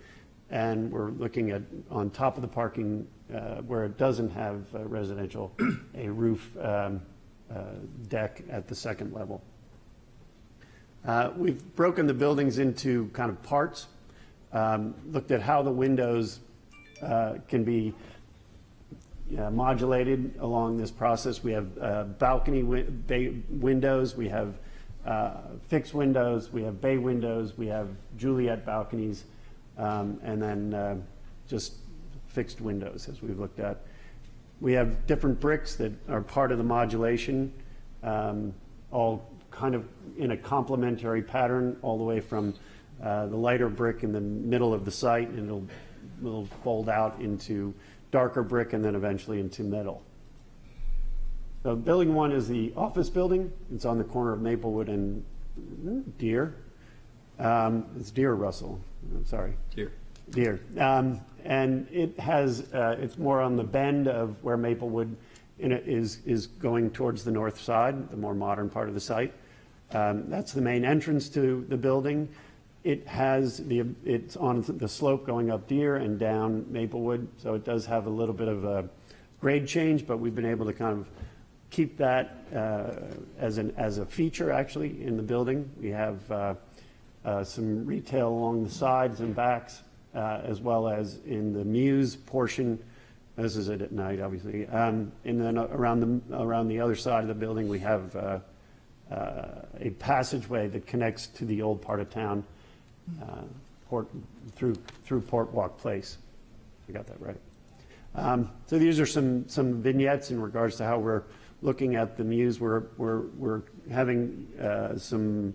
And we're looking at, on top of the parking, where it doesn't have residential, a roof deck at the 2nd level. We've broken the buildings into kind of parts, looked at how the windows can be modulated along this process. We have balcony windows, we have fixed windows, we have bay windows, we have Juliet balconies, and then just fixed windows as we've looked at. We have different bricks that are part of the modulation, all kind of in a complementary pattern, all the way from the lighter brick in the middle of the site, and it'll fold out into darker brick and then eventually into metal. So building 1 is the office building. It's on the corner of Maplewood and Deer. It's Deer Russell, I'm sorry. Here. Deer. And it has, it's more on the bend of where Maplewood is going towards the north side, the more modern part of the site. That's the main entrance to the building. It has it's on the slope going up Deer and down Maplewood, so it does have a little bit of a grade change, but we've been able to kind of keep that as a feature actually in the building. We have some retail along the sides and backs, as well as in the Muse portion. This is it at night, obviously. And then around the other side of the building, we have a passageway that connects to the old part of town, through Port Walk Place. I got that right. So these are some vignettes in regards to how we're looking at the Muse. We're having some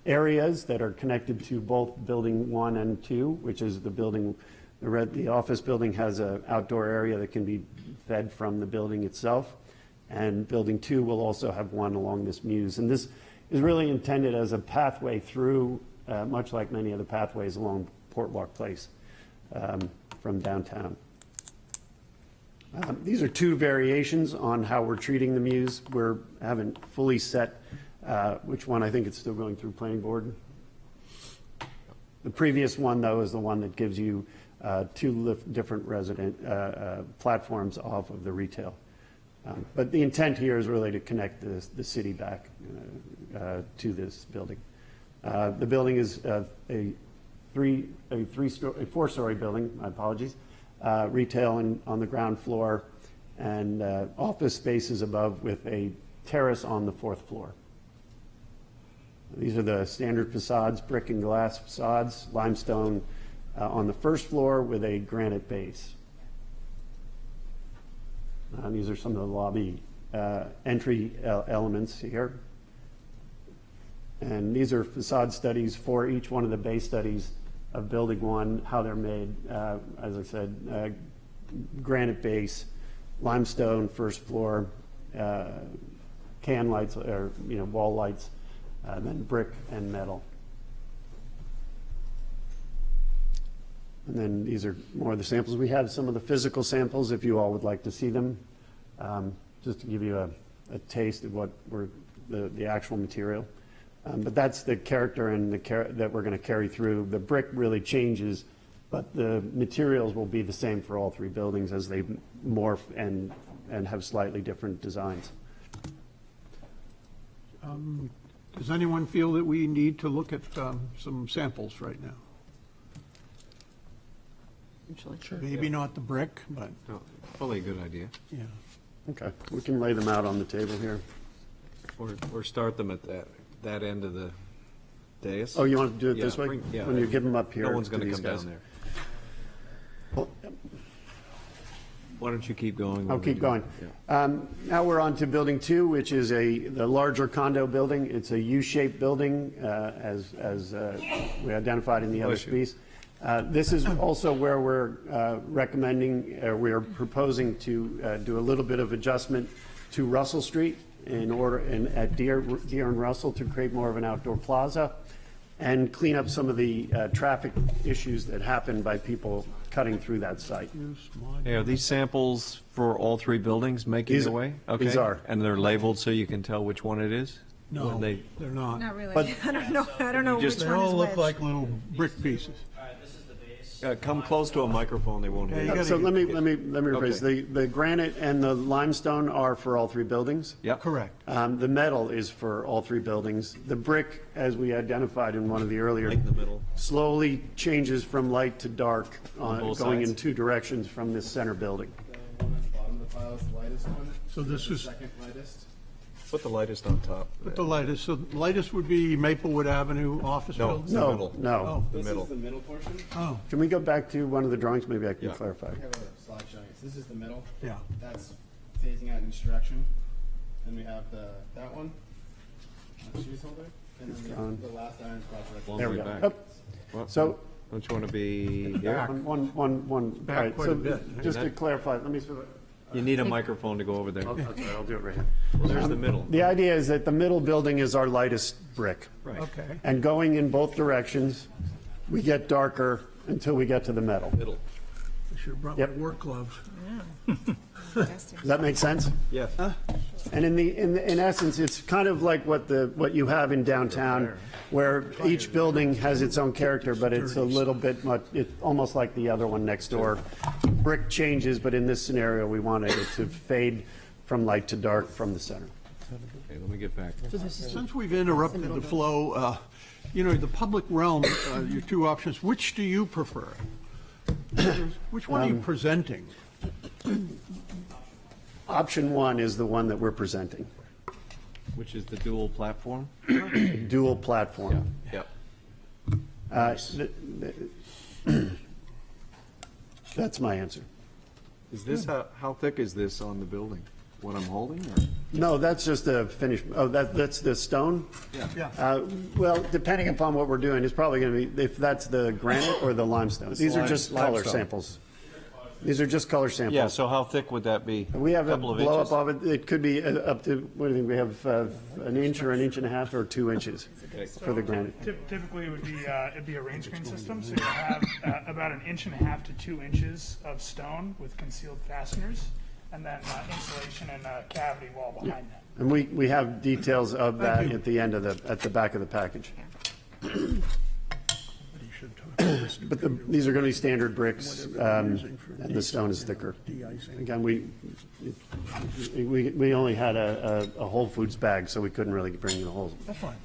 areas that are connected to both Building 1 and 2, which is the building, the office building has an outdoor area that can be fed from the building itself. And Building 2 will also have one along this Muse. And this is really intended as a pathway through, much like many of the pathways along Port Walk Place from downtown. These are two variations on how we're treating the Muse. We haven't fully set which one. I think it's still going through planning board. The previous one, though, is the one that gives you two different resident platforms off of the retail. But the intent here is really to connect the city back to this building. The building is a four-story building. My apologies. Retail on the ground floor, and office spaces above with a terrace on the fourth floor. These are the standard facades, brick and glass facades, limestone on the first floor with a granite base. These are some of the lobby entry elements here. And these are facade studies for each one of the base studies of Building 1, how they're made. As I said, granite base, limestone first floor, can lights, or wall lights, then brick and metal. And then these are more of the samples. We have some of the physical samples if you all would like to see them, just to give you a taste of what the actual material. But that's the character and that we're going to carry through. The brick really changes, but the materials will be the same for all three buildings as they morph and have slightly different designs. Does anyone feel that we need to look at some samples right now? Usually. Maybe not the brick, but, No, probably a good idea. yeah. Okay, we can lay them out on the table here. Or start them at that end of the dais. Oh, you want to do it this Yeah, way? yeah. When you give them up here? No one's going to these come guys? down there. Why don't you keep going? I'll keep going. Now we're on to Building 2, which is the larger condo building. It's a U-shaped building, as we identified in the other piece. This is also where we're we're proposing to do a little bit of adjustment to Russell Street at Deer and Russell to create more of an outdoor plaza and clean up some of the traffic issues that happen by people cutting through that site. Hey, are these samples for all three buildings making These- their way? Okay. these are. And they're labeled so you can tell which one it is? No, When they- they're not. Not really. But- I don't know which just- one They all is look which. like little brick pieces. Come close to a microphone, they won't Yeah, hear you you. gotta So get- let me rephrase. Okay. The granite and the limestone are for all three buildings. Yep. Correct. The metal is for all three buildings. The brick, as we identified in one of the earlier, Light in the middle. slowly changes from light to dark, both going sides? in two directions from this center building. The one at the bottom of the pile is the lightest one. So this is, Second lightest. Put the lightest on top. but the lightest, so the lightest would be Maplewood Avenue office No, building? it's the No, middle. no. Oh, The This middle. is the middle portion. oh, Can we go back to one of the drawings? Maybe I can Yeah. clarify. We have a slide showing us. This is the middle. yeah. That's phasing out in each direction. Then we have that one, shoes holder, and then gone. the last iron project. Long There we way go. back. Up. Well, So, Don't you want to be here? Back. one. Back All right, quite so a bit. just to clarify, let me, You need a microphone to go over there. I'll do it right here. There's the middle. The idea is that the middle building is our lightest brick. Right. Okay. And going in both directions, we get darker until we get to the metal. Middle. I should have brought my Yep. work gloves. Does that make sense? Yes. And in essence, it's kind of like what you have in downtown, where each building has its own character, but it's a little bit it's almost like the other one next door. Brick changes, but in this scenario, we wanted it to fade from light to dark from the center. Okay, let me get back. Since we've interrupted the flow, the public realm, your two options, which do you prefer? Which one are you presenting? Option one is the one that we're presenting, Which is the dual platform? dual platform. Yep. That's my answer. Is this, how thick is this on the building? What I'm holding, or? No, that's just a finish, that's the stone? Yeah. Well, depending upon what we're doing, it's probably going to be, if that's the granite or the limestone. These are just color limestone. samples. These are just color samples. Yeah, so how thick would that be? We have a Couple of blow inches? up of it. It could be up to, what do you think, we have an inch or an inch and a half or 2 inches for the granite. Typically, it would be, it'd be a rain screen system, so you have about an inch and a half to 2 inches of stone with concealed fasteners, and then insulation and a cavity wall behind that. And we have details of that at the end of at the back of the package. But these are going to be standard bricks, and the stone is thicker. Again, we only had a Whole Foods bag, so we couldn't really bring the whole. That's fine.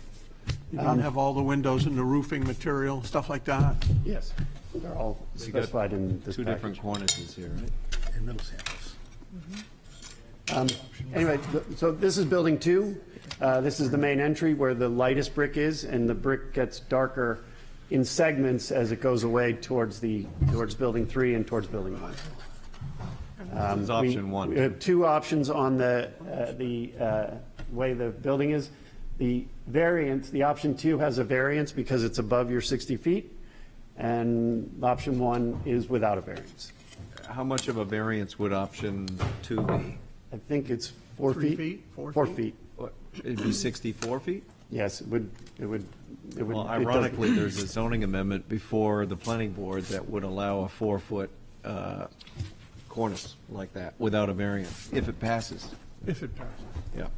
You don't have all the windows and the roofing material, stuff like that? Yes, they're all You got specified in this Two different package. cornices here, right? And middle samples. Anyway, so this is building 2. This is the main entry where the lightest brick is, and the brick gets darker in segments as it goes away towards building 3 and towards building 1. This is option one. We have 2 options on the way the building is. The variance, the option 2 has a variance because it's above your 60 feet, and option 1 is without a variance. How much of a variance would option 2 be? I think it's 4 3 feet. feet? 4 4 feet? feet. What, it'd be 64 feet? Yes, it would. Well, it doesn't- ironically, there's a zoning amendment before the planning board that would allow a 4-foot cornice like that without a variance, if it passes. If it passes. Yeah.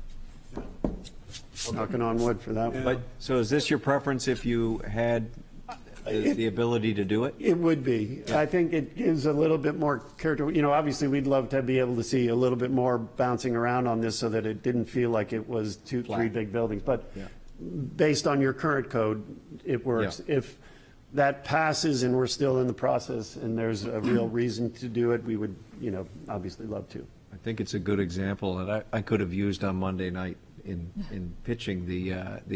Knocking on wood for that one. But, so is this your preference if you had the ability to do it? It would be. I think it gives a little bit more character. Obviously, we'd love to be able to see a little bit more bouncing around on this so that it didn't feel like it was 2, 3 big buildings. But Yeah. based on your current code, it works. Yeah. If that passes and we're still in the process and there's a real reason to do it, we would, obviously love to. I think it's a good example that I could have used on Monday night in pitching the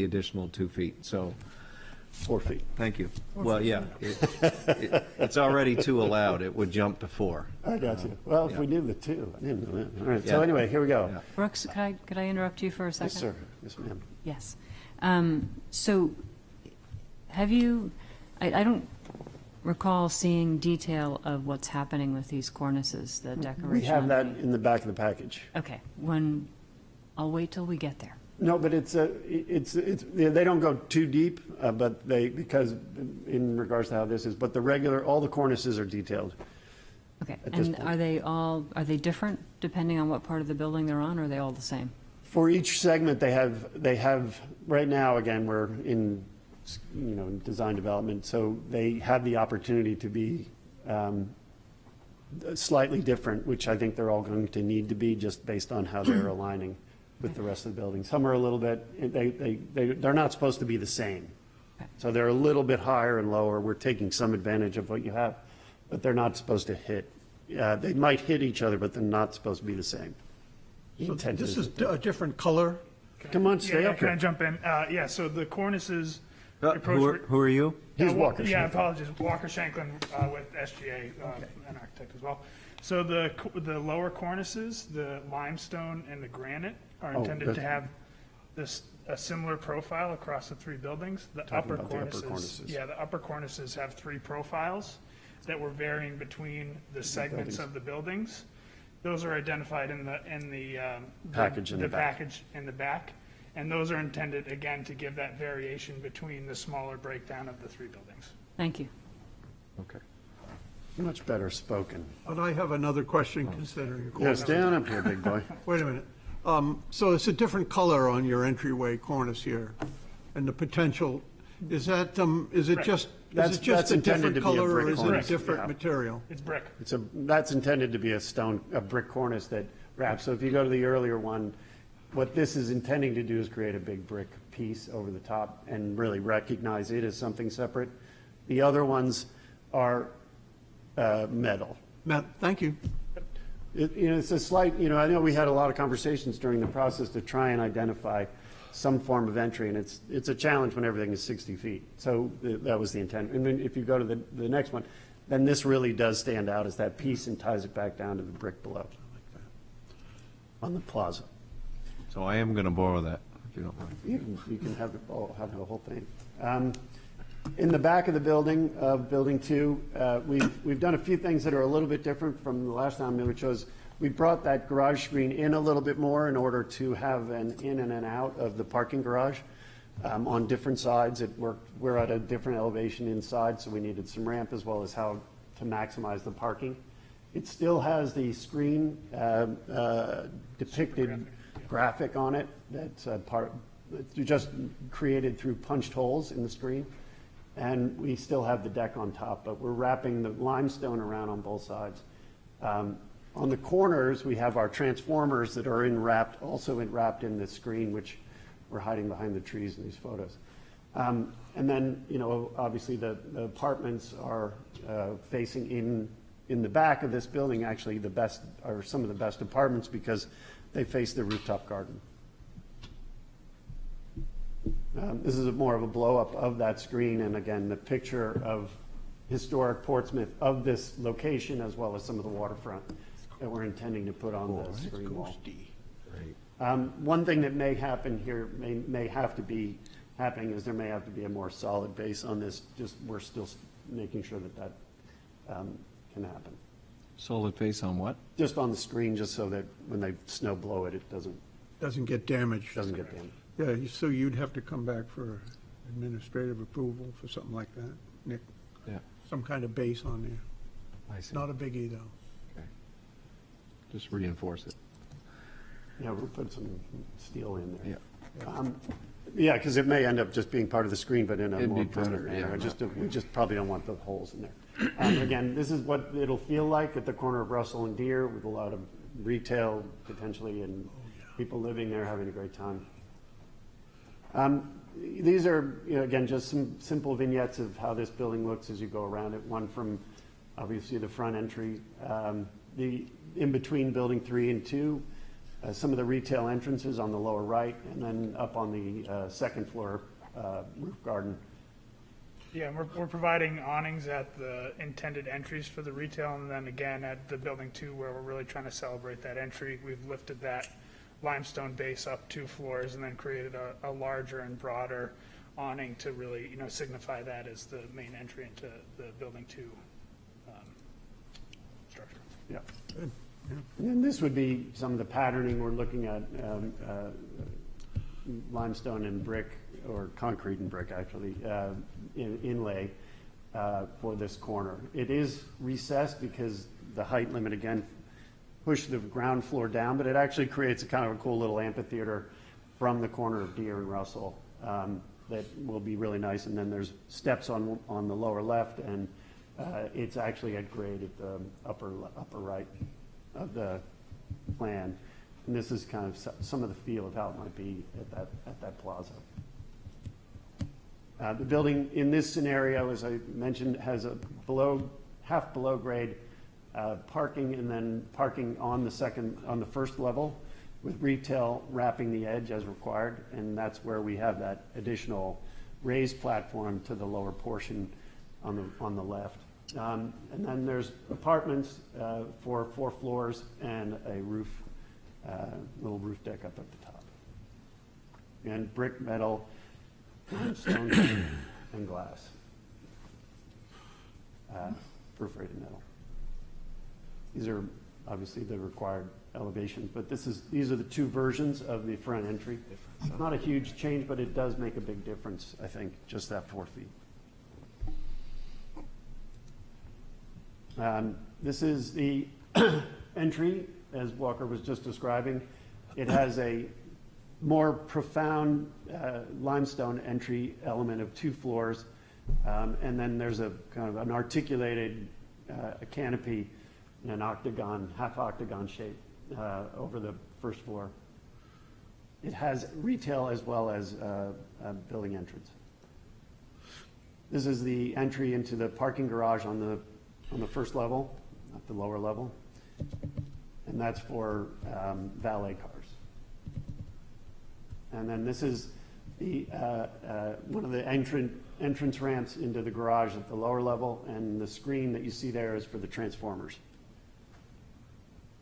additional 2 feet, so. 4 feet. Thank you. Well, yeah, it's already 2 allowed. It would jump to 4. I got you. Well, if yeah. we did the 2, I didn't know that. All right, so Yeah. anyway, here we go. Yeah. Brooks, could I interrupt you for a second? Yes, sir. Yes, ma'am. Yes. So have you, I don't recall seeing detail of what's happening with these cornices, the decoration. We have that in the back of the package. Okay, I'll wait till we get there. No, but it's they don't go too deep, but because in regards to how this is, but all the cornices are detailed. Okay, At this and point. are they different depending on what part of the building they're on, or are they all the same? For each segment, they have, right now, again, we're in, design development, so they have the opportunity to be slightly different, which I think they're all going to need to be just based on how they're aligning with the rest of the building. Some are a little bit, they're not supposed to be the same. So they're a little bit higher and lower. We're taking some advantage of what you have, but they're not supposed to hit. They might hit each other, but they're not supposed to be the same. The So intent this is- is a different color? Come on, stay up Can I here. jump in? Yeah, so the cornices. Who are you? He's Walker Yeah, Shanklin. apologies. Walker Shanklin with SGA, an architect as well. So the lower cornices, the limestone and the granite, are Oh, intended to that's- have a similar profile across the 3 buildings. The Talking upper about the upper cornices, cornices. yeah, the upper cornices have 3 profiles that were varying between the segments buildings. of the buildings. Those are identified in the Package in the back. package in the back, and those are intended, again, to give that variation between the smaller breakdown of the three buildings. Thank you. Okay. Much better spoken. But I have another question considering. Yes, down up here, big boy. Wait a minute. So it's a different color on your entryway cornice here, and the potential, is that, is it just, That's a intended different to be a color, or brick is it a cornice, different yeah. material? It's brick. That's intended to be a brick cornice that wraps. So if you go to the earlier one, what this is intending to do is create a big brick piece over the top and really recognize it as something separate. The other ones are metal. Matt, thank you. It's a slight, I know we had a lot of conversations during the process to try and identify some form of entry, and it's a challenge when everything is 60 feet. So that was the intent. And then if you go to the next one, then this really does stand out as that piece and ties it back down to the brick below on the plaza. So I am going to borrow that, if you don't mind. You can have the whole thing. In the back of the building, Building 2, we've done a few things that are a little bit different from the last time, which was we brought that garage screen in a little bit more in order to have an in and an out of the parking garage on different sides. We're at a different elevation inside, so we needed some ramp as well as how to maximize the parking. It still has the screen depicted graphic on it that's just created through punched holes in the screen. And we still have the deck on top, but we're wrapping the limestone around on both sides. On the corners, we have our transformers that are also wrapped in the screen, which we're hiding behind the trees in these photos. And then, obviously the apartments are facing in the back of this building, actually some of the best apartments because they face the rooftop garden. This is more of a blow-up of that screen, and again, the picture of historic Portsmouth of this location, as well as some of the waterfront that we're intending to put on the screen wall. One thing that may happen here, may have to be happening, is there may have to be a more solid base on this. We're still making sure that can happen. Solid face on what? Just on the screen, just so that when they snow blow it, it Doesn't get damaged. doesn't get damaged. Yeah, so you'd have to come back for administrative approval for something like that, Nick? Yeah, Some kind of base on there. I see. Not a biggie, though. Okay. Just reinforce it. Yeah, we'll put some steel in there. Yeah. Yeah, because it may end up just being part of the screen, but in a It'd more be better, permanent manner. yeah. We just probably don't want the holes in there. Again, this is what it'll feel like at the corner of Russell and Deer, with a lot of retail potentially, and people living there having a great time. These are, again, just some simple vignettes of how this building looks as you go around it. One from, obviously, the front entry, in between Building 3 and 2, some of the retail entrances on the lower right, and then up on the second floor roof garden. Yeah, and we're providing awnings at the intended entries for the retail, and then again at the Building 2, where we're really trying to celebrate that entry. We've lifted that limestone base up 2 floors and then created a larger and broader awning to really, signify that as the main entry into the Building 2 structure. Yeah. And then this would be some of the patterning. We're looking at limestone and brick, or concrete and brick, actually, inlay for this corner. It is recessed because the height limit, again, pushed the ground floor down, but it actually creates a kind of a cool little amphitheater from the corner of Deer and Russell that will be really nice. And then there's steps on the lower left, and it's actually at grade at the upper right of the plan. And this is kind of some of the feel of how it might be at that plaza. The building in this scenario, as I mentioned, has a half below grade parking, and then parking on the first level with retail wrapping the edge as required. And that's where we have that additional raised platform to the lower portion on the left. And then there's apartments for 4 floors and a little roof deck up at the top. And brick, metal, stone, and glass. Perforated metal. These are obviously the required elevation. But these are the two versions of the front entry. It's not a huge change, but it does make a big difference, I think, just that 4 feet. This is the entry, as Walker was just describing. It has a more profound limestone entry element of 2 floors, and then there's a kind of an articulated canopy in an octagon, half octagon shape over the first floor. It has retail as well as a building entrance. This is the entry into the parking garage on the first level, at the lower level, and that's for valet cars. And then this is the one of the entrance ramps into the garage at the lower level, and the screen that you see there is for the transformers.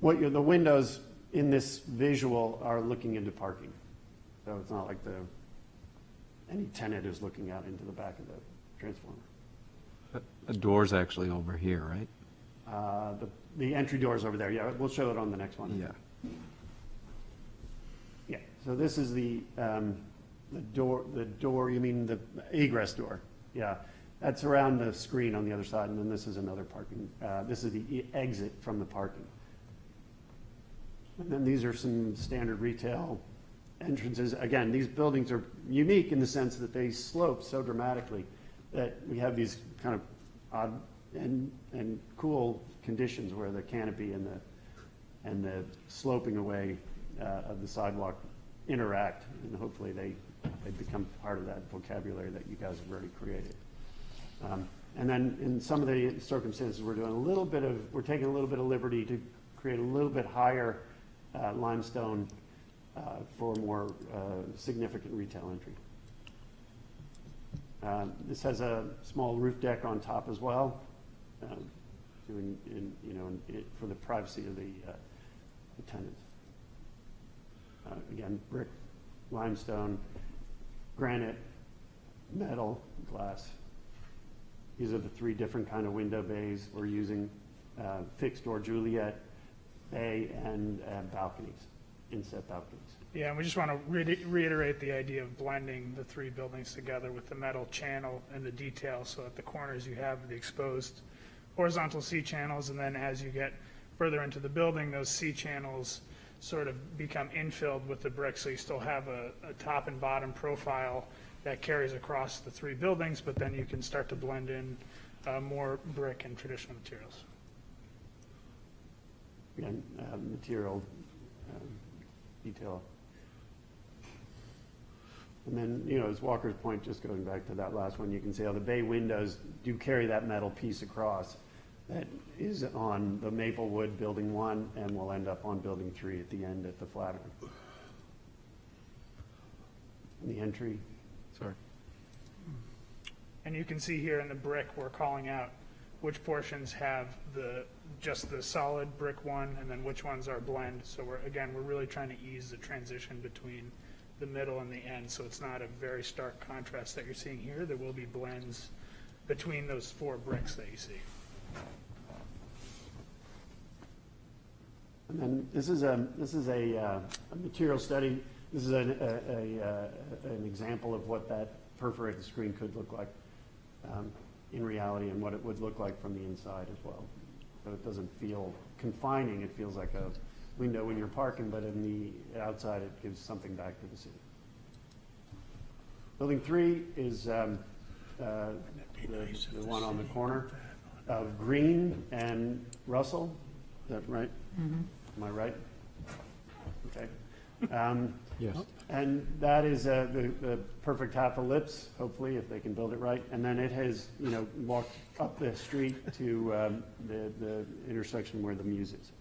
The windows in this visual are looking into parking, so it's not like any tenant is looking out into the back of the transformer. The door's actually over here, right? The entry door is over there. Yeah, we'll show it on the next one. Yeah. Yeah. So this is the door. The door. You mean the egress door? Yeah. That's around the screen on the other side, and then this is another parking. This is the exit from the parking. And then these are some standard retail entrances. Again, these buildings are unique in the sense that they slope so dramatically that we have these kind of odd and cool conditions where the canopy and the sloping away of the sidewalk interact, and hopefully they become part of that vocabulary that you guys have already created. And then in some of the circumstances, we're taking a little bit of liberty to create a little bit higher limestone for more significant retail entry. This has a small roof deck on top as well, for the privacy of the tenants. Again, brick, limestone, granite, metal, glass. These are the 3 different kind of window bays we're using: fixed or Juliet bay and balconies, inset balconies. Yeah, and we just want to reiterate the idea of blending the 3 buildings together with the metal channel and the detail, so at the corners you have the exposed horizontal C channels, and then as you get further into the building, those C channels sort of become infilled with the brick, so you still have a top and bottom profile that carries across the 3 buildings, but then you can start to blend in more brick and traditional materials. Again, material detail. And then, as Walker's point, just going back to that last one, you can see how the bay windows do carry that metal piece across that is on the Maplewood Building 1 and will end up on Building 3 at the end at the Flatiron. The entry. Sorry. And you can see here in the brick, we're calling out which portions have just the solid brick one, and then which ones are blend. So we're really trying to ease the transition between the middle and the end, so it's not a very stark contrast that you're seeing here. There will be blends between those 4 bricks that you see. And then this is a material study. This is an example of what that perforated screen could look like in reality, and what it would look like from the inside as well. So it doesn't feel confining. It feels like a window when you're parking, but in the outside it gives something back to the city. Building 3 is the one on the corner of Green and Russell. Is that right? Mm-hmm. Am I right? Okay. Yes. And that is the perfect half ellipse, hopefully, if they can build it right. And then it has, walked up the street to the intersection where the Muse is,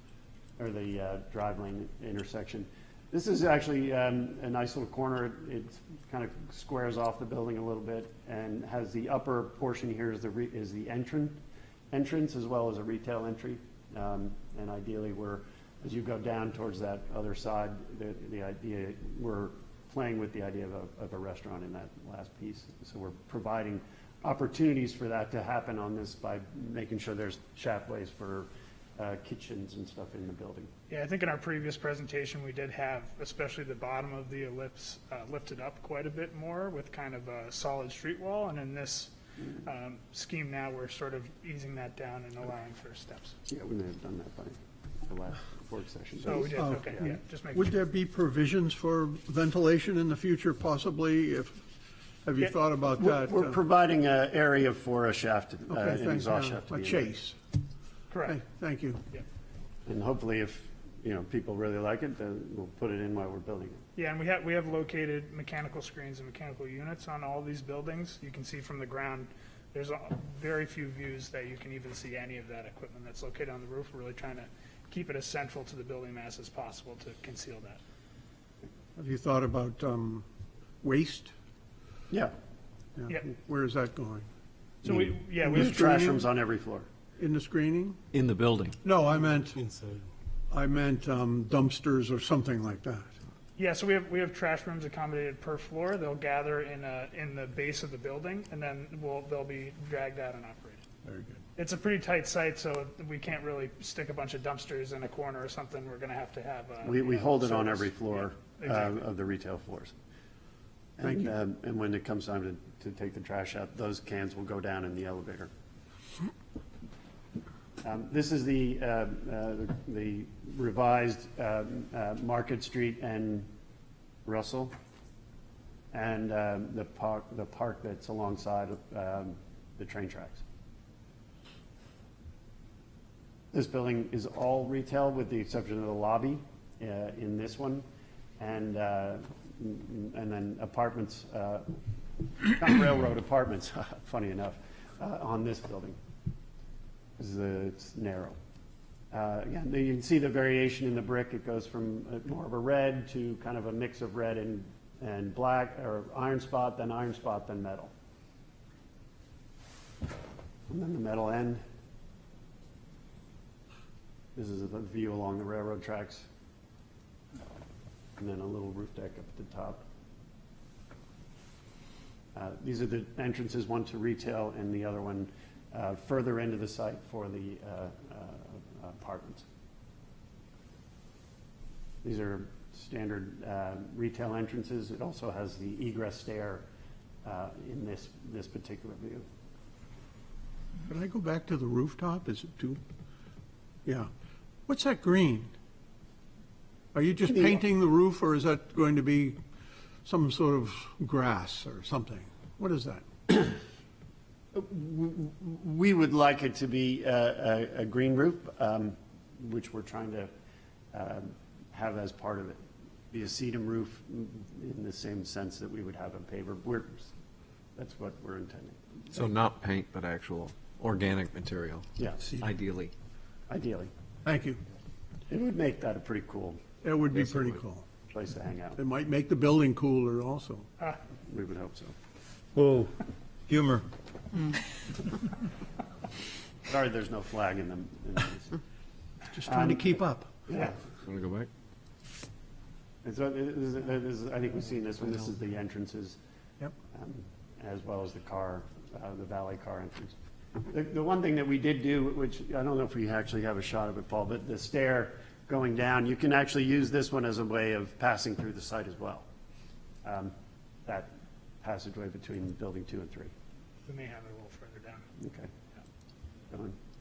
or the drive lane intersection. This is actually a nice little corner. It kind of squares off the building a little bit and has the upper portion here is the entrance as well as a retail entry. And ideally, as you go down towards that other side, the idea, we're playing with the idea of a restaurant in that last piece. So we're providing opportunities for that to happen on this by making sure there's shaftways for kitchens and stuff in the building. Yeah, I think in our previous presentation, we did have, especially the bottom of the ellipse, lifted up quite a bit more with kind of a solid street wall. And in this scheme now, we're sort of easing that down and allowing for steps. Yeah, we may have done that by the last work session. So we did, okay, yeah, just making Would sure. there be provisions for ventilation in the future possibly? Have you Yeah. thought about that? We're providing an area for a shaft, Okay, an thanks. exhaust shaft to A be in there. chase. Correct. Okay, thank you. And hopefully if, people really like it, then we'll put it in while we're building it. Yeah, and we have located mechanical screens and mechanical units on all these buildings. You can see from the ground, there's very few views that you can even see any of that equipment that's located on the roof. We're really trying to keep it as central to the building mass as possible to conceal that. Have you thought about waste? Yeah. Yeah. Where is that going? So we There's have trash rooms on every floor. In the screening? In the building. No, I meant Inside. dumpsters or something like that. Yeah, so we have trash rooms accommodated per floor. They'll gather in the base of the building, and then they'll be dragged out and operated. Very good. It's a pretty tight site, so we can't really stick a bunch of dumpsters in a corner or something. We're going to have to have. We hold it on service. every floor Yeah, exactly. of the retail floors. Thank And, you. And when it comes time to take the trash out, those cans will go down in the elevator. This is the revised Market Street and Russell, and the park that's alongside of the train tracks. This building is all retail with the exception of the lobby in this one, and then apartments, not railroad apartments, funny enough, on this building. It's narrow. Again, you can see the variation in the brick. It goes from more of a red to kind of a mix of red and black, or iron spot, then metal. And then the metal end. This is the view along the railroad tracks. And then a little roof deck up at the top. These are the entrances, one to retail and the other one further into the site for the apartments. These are standard retail entrances. It also has the egress stair in this particular view. Can I go back to the rooftop? Is it too? Yeah. What's that green? Are you just painting the roof, or is that going to be some sort of grass or something? What is that? We would like it to be a green roof, which we're trying to have as part of it. Be a sedum roof in the same sense that we would have a paver. That's what we're intending. So not paint, but actual organic material, Yeah, ideally. ideally. Thank you. It would make that a pretty cool That would be Yes, it pretty would. cool. place to hang out. It might make the building cooler also. We would hope so. Whoa, humor. Sorry, there's no flag in them. Just trying to keep up. Yeah. Want to go back? And so I think we've seen this one. This is the entrances. Yep. As well as the valet car entrance. The one thing that we did do, which I don't know if we actually have a shot of it, Paul, but the stair going down, you can actually use this one as a way of passing through the site as well. That passageway between building 2 and 3. We may have it a little further down. Okay.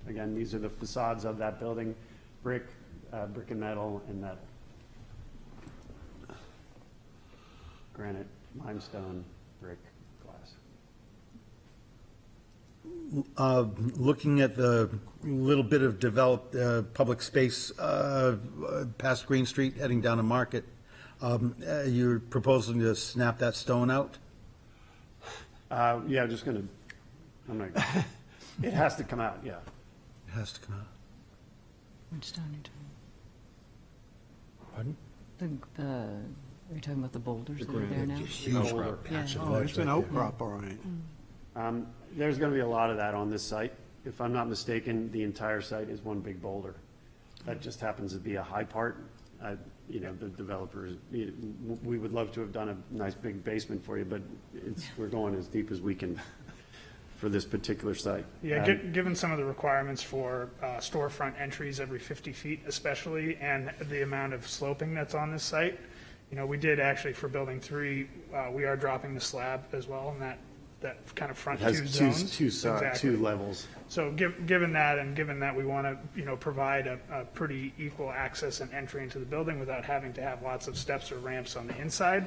Again, these are the facades of that building, brick and metal, and metal. Granite, limestone, brick, glass. Looking at the little bit of developed public space past Green Street heading down to Market, you're proposing to snap that stone out? Yeah, it has to come out, yeah. It has to come out. Which stone are you Pardon? talking? Are you talking about the boulders that are there now? Huge Boulder. patch of Oh, ledge it's an right there. outcrop, all right. There's going to be a lot of that on this site. If I'm not mistaken, the entire site is one big boulder. That just happens to be a high part. The developers, we would love to have done a nice big basement for you, but we're going as deep as we can for this particular site. Yeah, given some of the requirements for storefront entries every 50 feet especially, and the amount of sloping that's on this site, you know, we did actually for building 3, we are dropping the slab as well, and that kind of front It has two two, zones. Exactly. 2 levels. So given that, and given that we want to, you know, provide a pretty equal access and entry into the building without having to have lots of steps or ramps on the inside,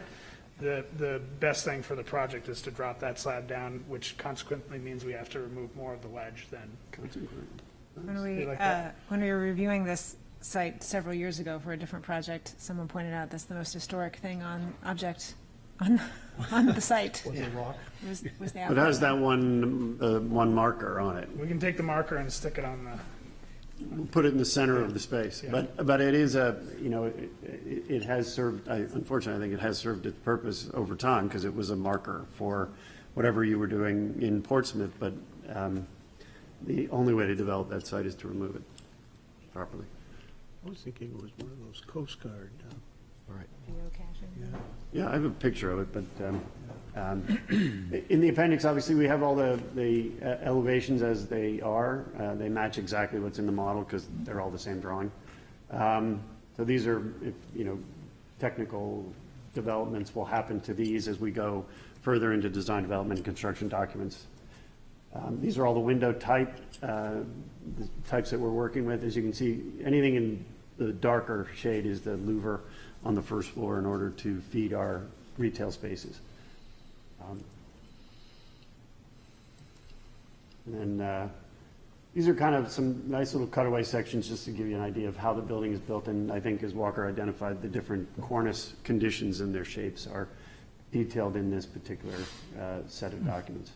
the best thing for the project is to drop that slab down, which consequently means we have to remove more of the ledge than. When we were reviewing this site several years ago for a different project, someone pointed out that's the most historic thing on the site. Was it rock? Was the It outline. has that one marker on it. We can take the marker and stick it on the. We'll put it in the center of the space. Yeah. But it is it has served, unfortunately, I think it has served its purpose over time because it was a marker for whatever you were doing in Portsmouth. But the only way to develop that site is to remove it properly. I was thinking it was one of those Coast Guard. Geocaching. Yeah, I have a picture of it, but in the appendix, obviously, we have all the elevations as they are. They match exactly what's in the model because they're all the same drawing. So these are, technical developments will happen to these as we go further into design development and construction documents. These are all the window the types that we're working with. As you can see, anything in the darker shade is the louver on the first floor in order to feed our retail spaces. And then these are kind of some nice little cutaway sections just to give you an idea of how the building is built. And I think as Walker identified, the different cornice conditions and their shapes are detailed in this particular set of documents.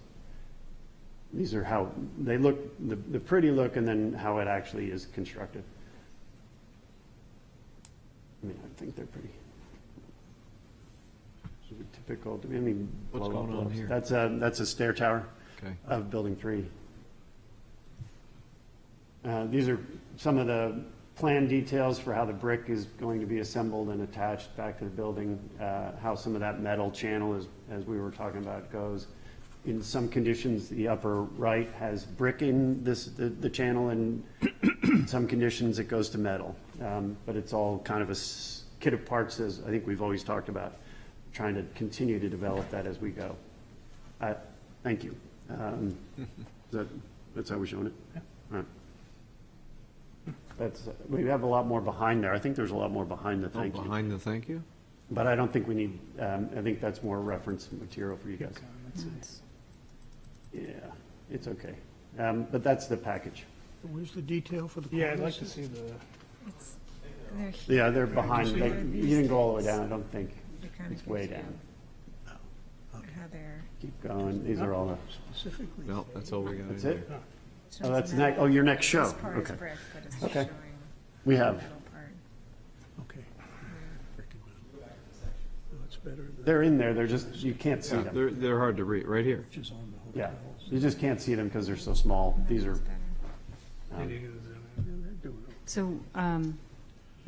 These are how they look, the pretty look, and then how it actually is constructed. I mean, I think they're pretty typical. What's going on here? That's a stair tower of Building 3. These are some of the plan details for how the brick is going to be assembled and attached back to the building, how some of that metal channel, as we were talking about, goes. In some conditions, the upper right has brick in the channel, and in some conditions it goes to metal. But it's all kind of a kit of parts, as I think we've always talked about, trying to continue to develop that as we go. Thank you. That's how we're showing it? Yeah. All right. We have a lot more behind there. I think there's a lot more behind the thank you. Behind the thank you? But I don't think we need, I think that's more reference material for you guys. Yeah, it's okay. But that's the package. Where's the detail for the? Yeah, I'd like to see the. They're here. Yeah, they're behind. They're You didn't go all the way down, I don't think. kind of It's way gives you down. How they're. Keep going. These are all Specifically. No, that's all we got. that's it? So Oh, it's that's metal. your next show. This part is Okay. brick, but it's Okay. showing We the have, metal part. Okay. That's better than. they're in there, they're just, you can't see Yeah, them. they're hard to read, right here. Yeah, you just can't see them because they're so small. These are, So,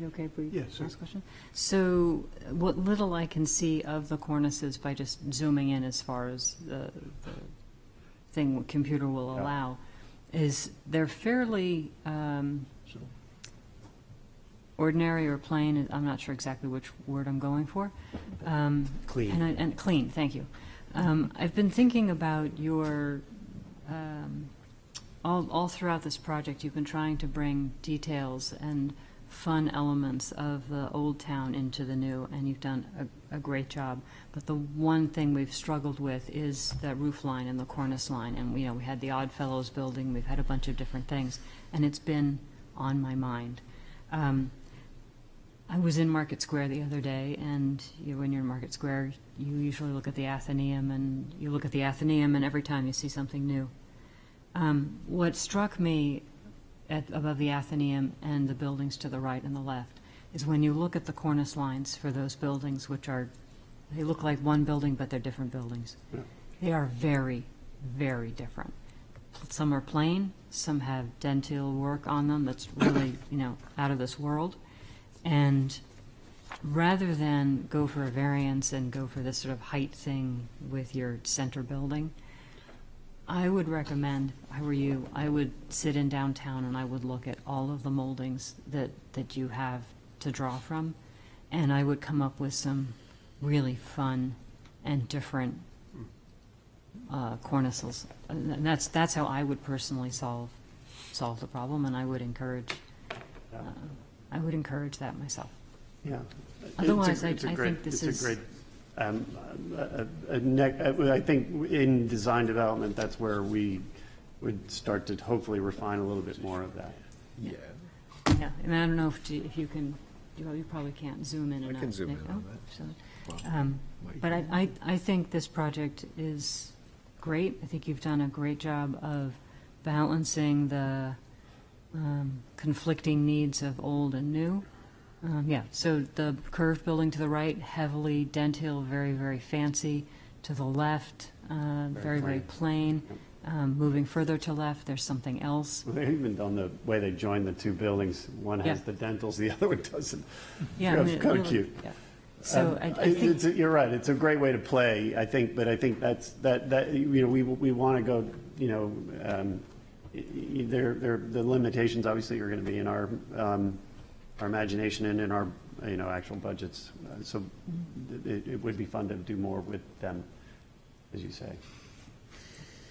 you okay, please? Yes, sir. Last question? So, what little I can see of the cornices by just zooming in as far as the thing what computer will Yeah. allow, is they're fairly ordinary or plain. I'm not sure exactly which word I'm going for. Clean. And clean, thank you. I've been thinking about your, all throughout this project, you've been trying to bring details and fun elements of the old town into the new, and you've done a great job. But the one thing we've struggled with is the roof line and the cornice line. And, we had the Odd Fellows building, we've had a bunch of different things, and it's been on my mind. I was in Market Square the other day, and when you're in Market Square, you usually look at the Athenaeum, and every time you see something new. What struck me above the Athenaeum and the buildings to the right and the left is when you look at the cornice lines for those buildings, they look like one building, but they're different buildings. Yeah. They are very, very different. Some are plain, some have dentil work on them that's really, out of this world. And rather than go for a variance and go for this sort of height thing with your center building, I would recommend, if I were you, I would sit in downtown and I would look at all of the moldings that you have to draw from, and I would come up with some really fun and different cornices. And that's how I would personally solve the problem, and I would encourage that myself. Yeah. Otherwise, It's a I great- think this it's is- a great, I think in design development, that's where we would start to hopefully refine a little bit more of that. Yeah, and I don't know if you can, you probably can't zoom in enough. I can zoom in Nick. on Oh, that. so, But I think this project is great. I think you've done a great job of balancing the conflicting needs of old and new. Yeah, so the curved building to the right, heavily dentil, very, very fancy. To the left, very, very plain. Moving further to left, there's something else. Well, they've even done the way they join the two buildings. One has Yeah. the dentals, the other one doesn't. Yeah, I mean, It's kind a of little- cute. yeah. So I think, You're right, it's a great way to play, I think, but I think that, you know, we want to go, you know, the limitations obviously are going to be in our imagination and in our, you know, actual budgets. So it would be fun to do more with them, as you say.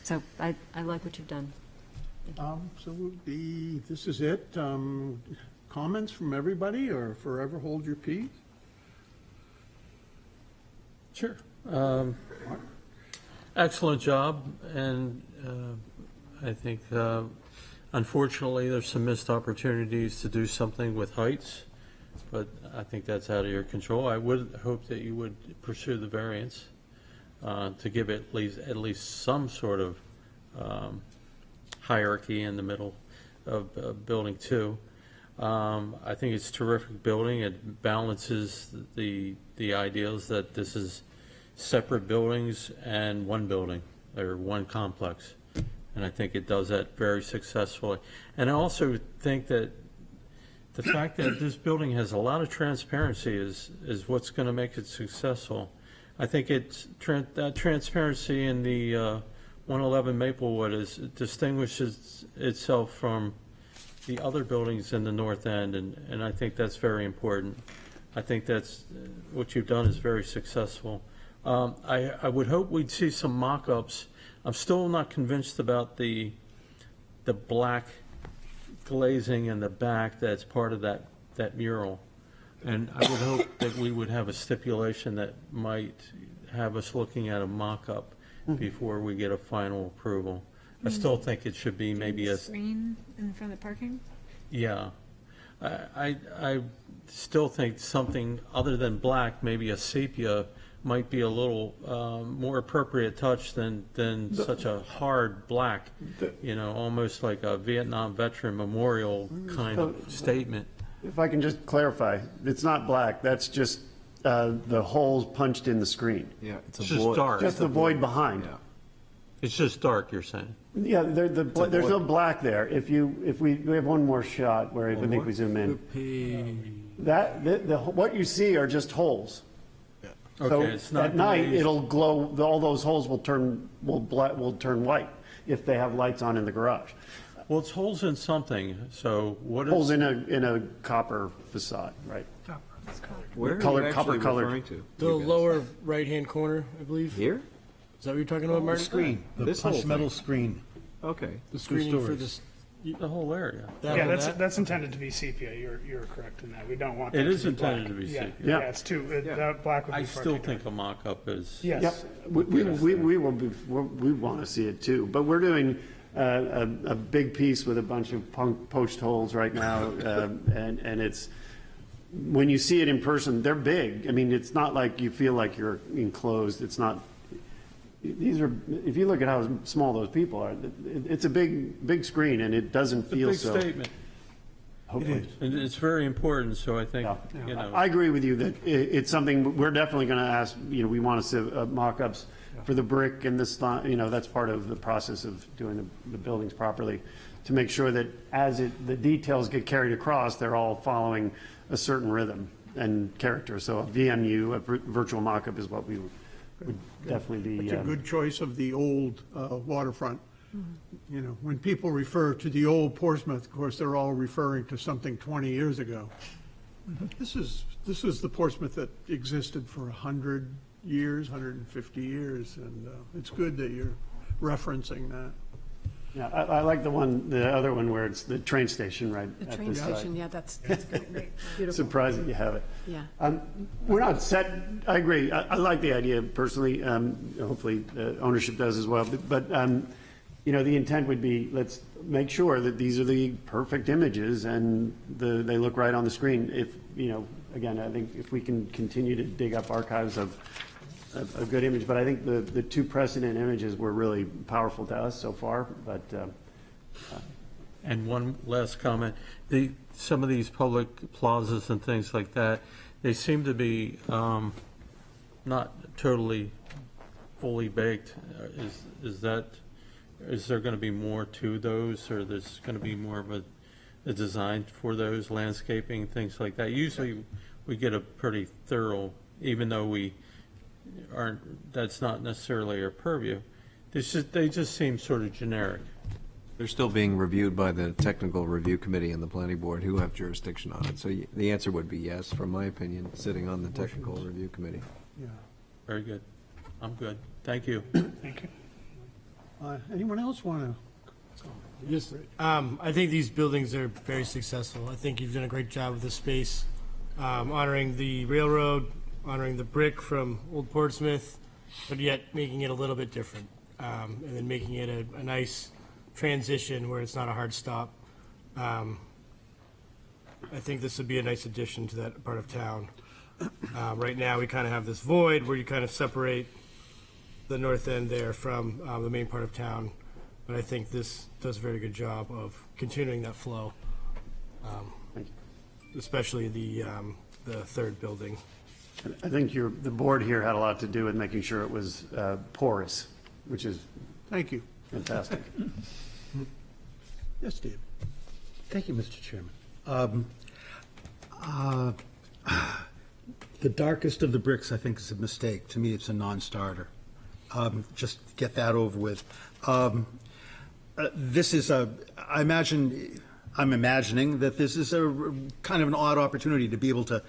so I like what you've done. This is it. Comments from everybody, or forever hold your peace? Sure. Excellent job, and I think unfortunately there's some missed opportunities to do something with heights, but I think that's out of your control. I would hope that you would pursue the variance to give it at least some sort of hierarchy in the middle of building 2. I think it's a terrific building. It balances the ideals that this is separate buildings and one building, or one complex. And I think it does that very successfully. And I also think that the fact that this building has a lot of transparency is what's going to make it successful. I think it's that transparency in the 111 Maplewood distinguishes itself from the other buildings in the north end, and I think that's very important. I think that's what you've done is very successful. I would hope we'd see some mock-ups. I'm still not convinced about the black glazing in the back that's part of that mural. And I would hope that we would have a stipulation that might have us looking at a mock-up before we get a final approval. I still think it should be maybe a... Screen in front of the parking? Yeah. I still think something other than black, maybe a sepia, might be a little more appropriate touch than such a hard black, you know, almost like a Vietnam veteran memorial kind of statement. If I can just clarify, it's not black, that's just the holes punched in the screen. Yeah, it's It's just dark. Just the void behind. Yeah. It's just dark, you're saying? Yeah, there's no black there. If we have one more shot where I think we zoom in. What you see are just holes. So Okay, it's not at night, glazed. it'll glow, all those holes will turn white if they have lights on in the garage. Well, it's holes in something, so what is... Holes in a copper facade, right? Where are Colored- you actually copper-colored. referring to? The you guys? lower right-hand corner, I believe. Here? Is that what you're talking about, Martin? Screen, the This whole punched metal thing. screen. Okay. The screening for stories. this. The whole area. Yeah, that- that's intended to be sepia. You're correct in that. We don't want It that is to be black. intended to be Yeah, sepia. Yeah. Yeah, it's too, that black would be I far still too think dark. a mock-up is... Yep, Yes. we want to see it too, but we're doing a big piece with a bunch of poached holes right now, and it's, when you see it in person, they're big. I mean, it's not like you feel like you're enclosed, it's not, these are, if you look at how small those people are, it's a big screen, and it doesn't It's a feel big so. statement. Hopefully. And it's very important, so I think, Yeah. you know... I agree with you that it's something, we're definitely going to ask, you know, we want to see mock-ups for the brick and this, you know, that's part of the process of doing the buildings properly, to make sure that as the details get carried across, they're all following a certain rhythm and character. So a VMU, a virtual mock-up, is what we would definitely be. It's a good choice of the old waterfront You know, when people refer to the old Portsmouth, of course, they're all referring to something 20 years ago. This is the Portsmouth that existed for 100 years, 150 years, and it's good that you're referencing that. Yeah, I like the other one where it's the train station right The at train the site. station, yeah, that's great, beautiful. Surprised that you have it. Yeah. We're not set, I agree, I like the idea personally, hopefully ownership does as well, but, you know, the intent would be, let's make sure that these are the perfect images and they look right on the screen. If, you know, again, I think if we can continue to dig up archives of a good image, but I think the two precedent images were really powerful to us so far, but And one last comment, some of these public plazas and things like that, they seem to be not totally fully baked. Is there going to be more to those, or there's going to be more of a design for those, landscaping, things like that? Usually, we get a pretty thorough, even though we aren't, that's not necessarily our purview. They just seem sort of generic. They're still being reviewed by the Technical Review Committee and the Planning Board, who have jurisdiction on it. So the answer would be yes, from my opinion, sitting on the Technical Review Committee. Yeah. Very good. I'm good. Thank you. Thank you. Anyone else want to? Yes, I think these buildings are very successful. I think you've done a great job with the space, honoring the railroad, honoring the brick from Old Portsmouth, but yet making it a little bit different, and then making it a nice transition where it's not a hard stop. I think this would be a nice addition to that part of town. Right now, we kind of have this void where you kind of separate the north end there from the main part of town, but I think this does a very good job of continuing that flow, especially the third building. I think the board here had a lot to do with making sure it was porous, which is Thank you. fantastic. Yes, Dave. Thank you, Mr. Chairman. The darkest of the bricks, I think, is a mistake. To me, it's a non-starter. Just get that over with. This is I'm imagining that this is a kind of an odd opportunity to be able to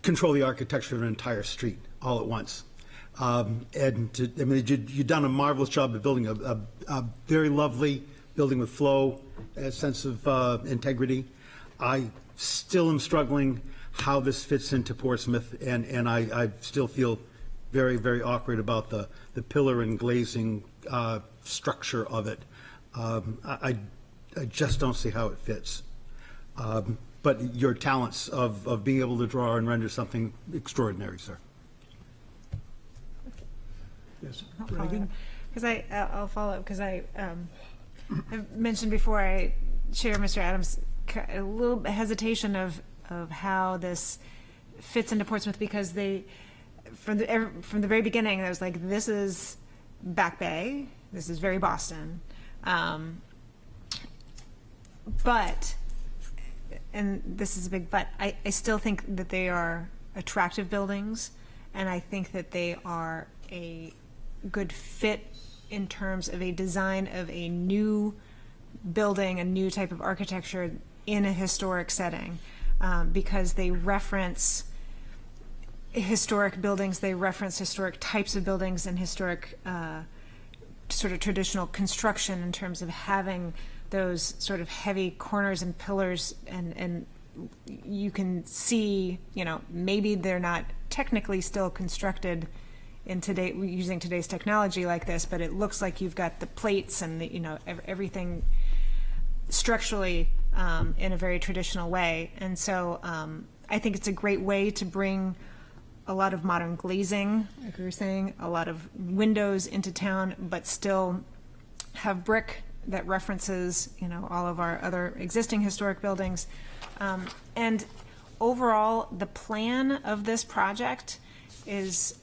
control the architecture of an entire street all at once. You've done a marvelous job of building a very lovely building with flow, a sense of integrity. I still am struggling how this fits into Portsmouth, and I still feel very, very awkward about the pillar and glazing structure of it. I just don't see how it fits. But your talents of being able to draw and render something extraordinary, sir. Yes, I'll follow Reagan? up. Because I'll follow up, because I've mentioned before, I share Mr. Adams' a little hesitation of how this fits into Portsmouth, because from the very beginning, I was like, this is Back Bay, this is very Boston. But, and this is a big but, I still think that they are attractive buildings, and I think that they are a good fit in terms of a design of a new building, a new type of architecture in a historic setting, because they reference historic buildings, they reference historic types of buildings and historic sort of traditional construction in terms of having those sort of heavy corners and pillars, and you can see, maybe they're not technically still constructed in using today's technology like this, but it looks like you've got the plates and everything structurally in a very traditional way. And so I think it's a great way to bring a lot of modern glazing, like we were saying, a lot of windows into town, but still have brick that references, all of our other existing historic buildings. And overall, the plan of this project is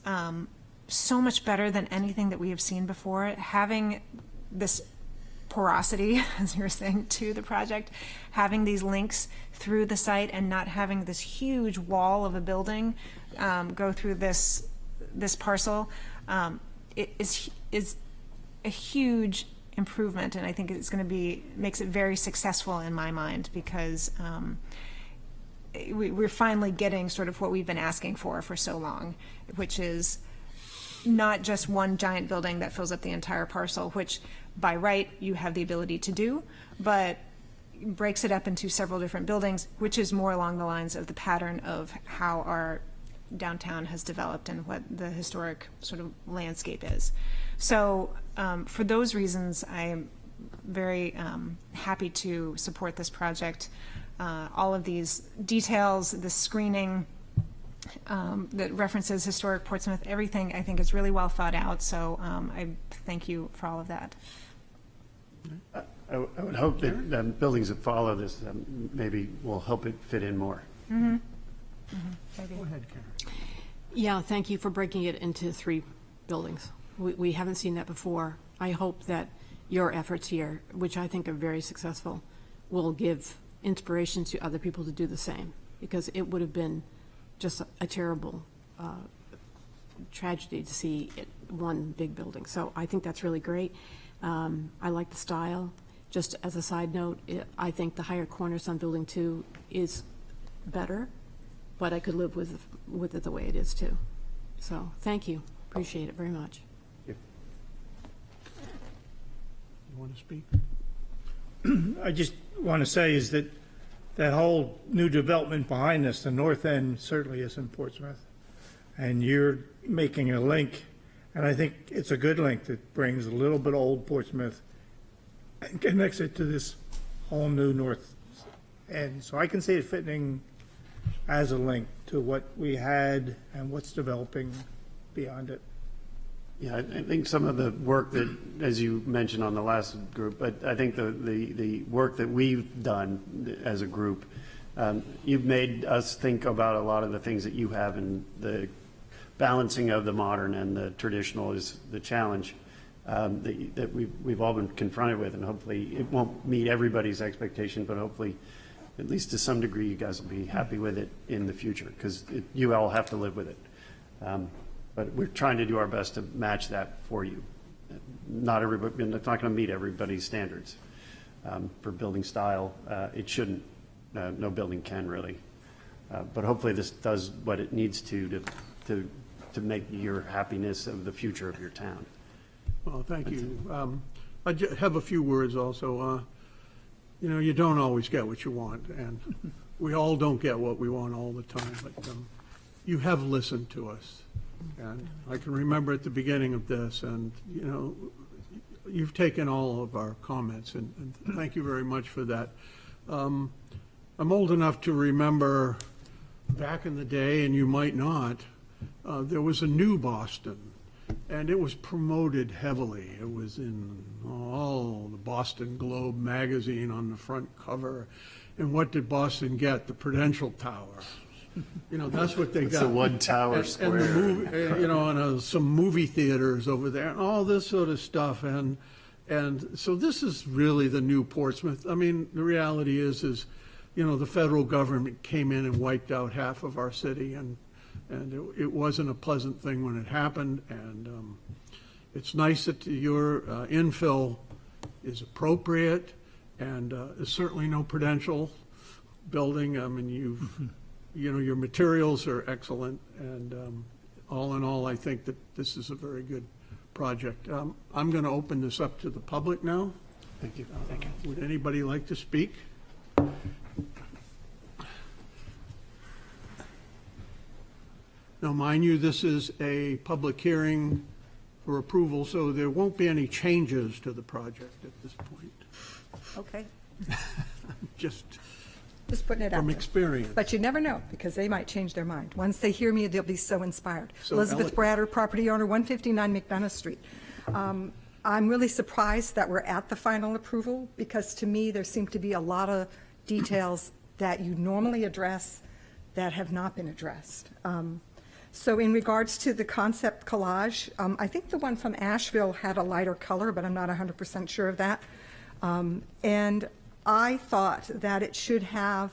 so much better than anything that we have seen before. Having this porosity, as you were saying, to the project, having these links through the site and not having this huge wall of a building go through this parcel, it is a huge improvement, and I think it's going to be, makes it very successful in my mind, because we're finally getting sort of what we've been asking for so long, which is not just one giant building that fills up the entire parcel, which by right you have the ability to do, but breaks it up into several different buildings, which is more along the lines of the pattern of how our downtown has developed and what the historic sort of landscape is. So for those reasons, I'm very happy to support this project. All of these details, the screening that references historic Portsmouth, everything I think is really well thought out. So I thank you for all of that. I would hope that buildings that follow this maybe will help it fit in more. Mm-hmm. Go ahead, Karen. Yeah, thank you for breaking it into 3 buildings. We haven't seen that before. I hope that your efforts here, which I think are very successful, will give inspiration to other people to do the same, because it would have been just a terrible tragedy to see one big building. So I think that's really great. I like the style. Just as a side note, I think the higher cornice on building 2 is better, but I could live with it the way it is too. So thank you. Appreciate it very much. You want to speak? I just want to say is that that whole new development behind us, the north end certainly is in Portsmouth. And you're making a link, and I think it's a good link that brings a little bit of old Portsmouth and connects it to this whole new north end. So I can see it fitting as a link to what we had and what's developing beyond it. Yeah, I think some of the work that, as you mentioned on the last group, but I think the work that we've done as a group, you've made us think about a lot of the things that you have, and the balancing of the modern and the traditional is the challenge that we've all been confronted with, and hopefully it won't meet everybody's expectation, but hopefully at least to some degree you guys will be happy with it in the future, because you all have to live with it. But we're trying to do our best to match that for you. Not everybody, it's not going to meet everybody's standards. For building style, it shouldn't. No building can really. But hopefully this does what it needs to make your happiness of the future of your town. Well, thank you. I have a few words also. You know, you don't always get what you want, and we all don't get what we want all the time, but you have listened to us. And I can remember at the beginning of this, and, you know, you've taken all of our comments, and thank you very much for that. I'm old enough to remember back in the day, and you might not, there was a new Boston, and it was promoted heavily. It was in the Boston Globe magazine on the front cover. And what did Boston get? The Prudential Tower. You know, that's what they got. It's a one tower square. And the movie, you know, and some movie theaters over there, and all this sort of stuff. And so this is really the new Portsmouth. I mean, the reality is, you know, the federal government came in and wiped out half of our city, and it wasn't a pleasant thing when it happened. And it's nice that your infill is appropriate, and there's certainly no Prudential building. I mean, you know, your materials are excellent, and all in all, I think that this is a very good project. I'm going to open this up to the public now. Thank you. Thank you. Would anybody like to speak? Now, mind you, this is a public hearing for approval, so there won't be any changes to the project at this point. Okay. Just putting it out from there. experience. But you never know, because they might change their mind. Once they hear me, they'll be so inspired. So Elizabeth Bradder, property owner, 159 McDonough Street. I'm really surprised that we're at the final approval, because to me, there seem to be a lot of details that you normally address that have not been addressed. So in regards to the concept collage, I think the one from Asheville had a lighter color, but I'm not 100% sure of that. And I thought that it should have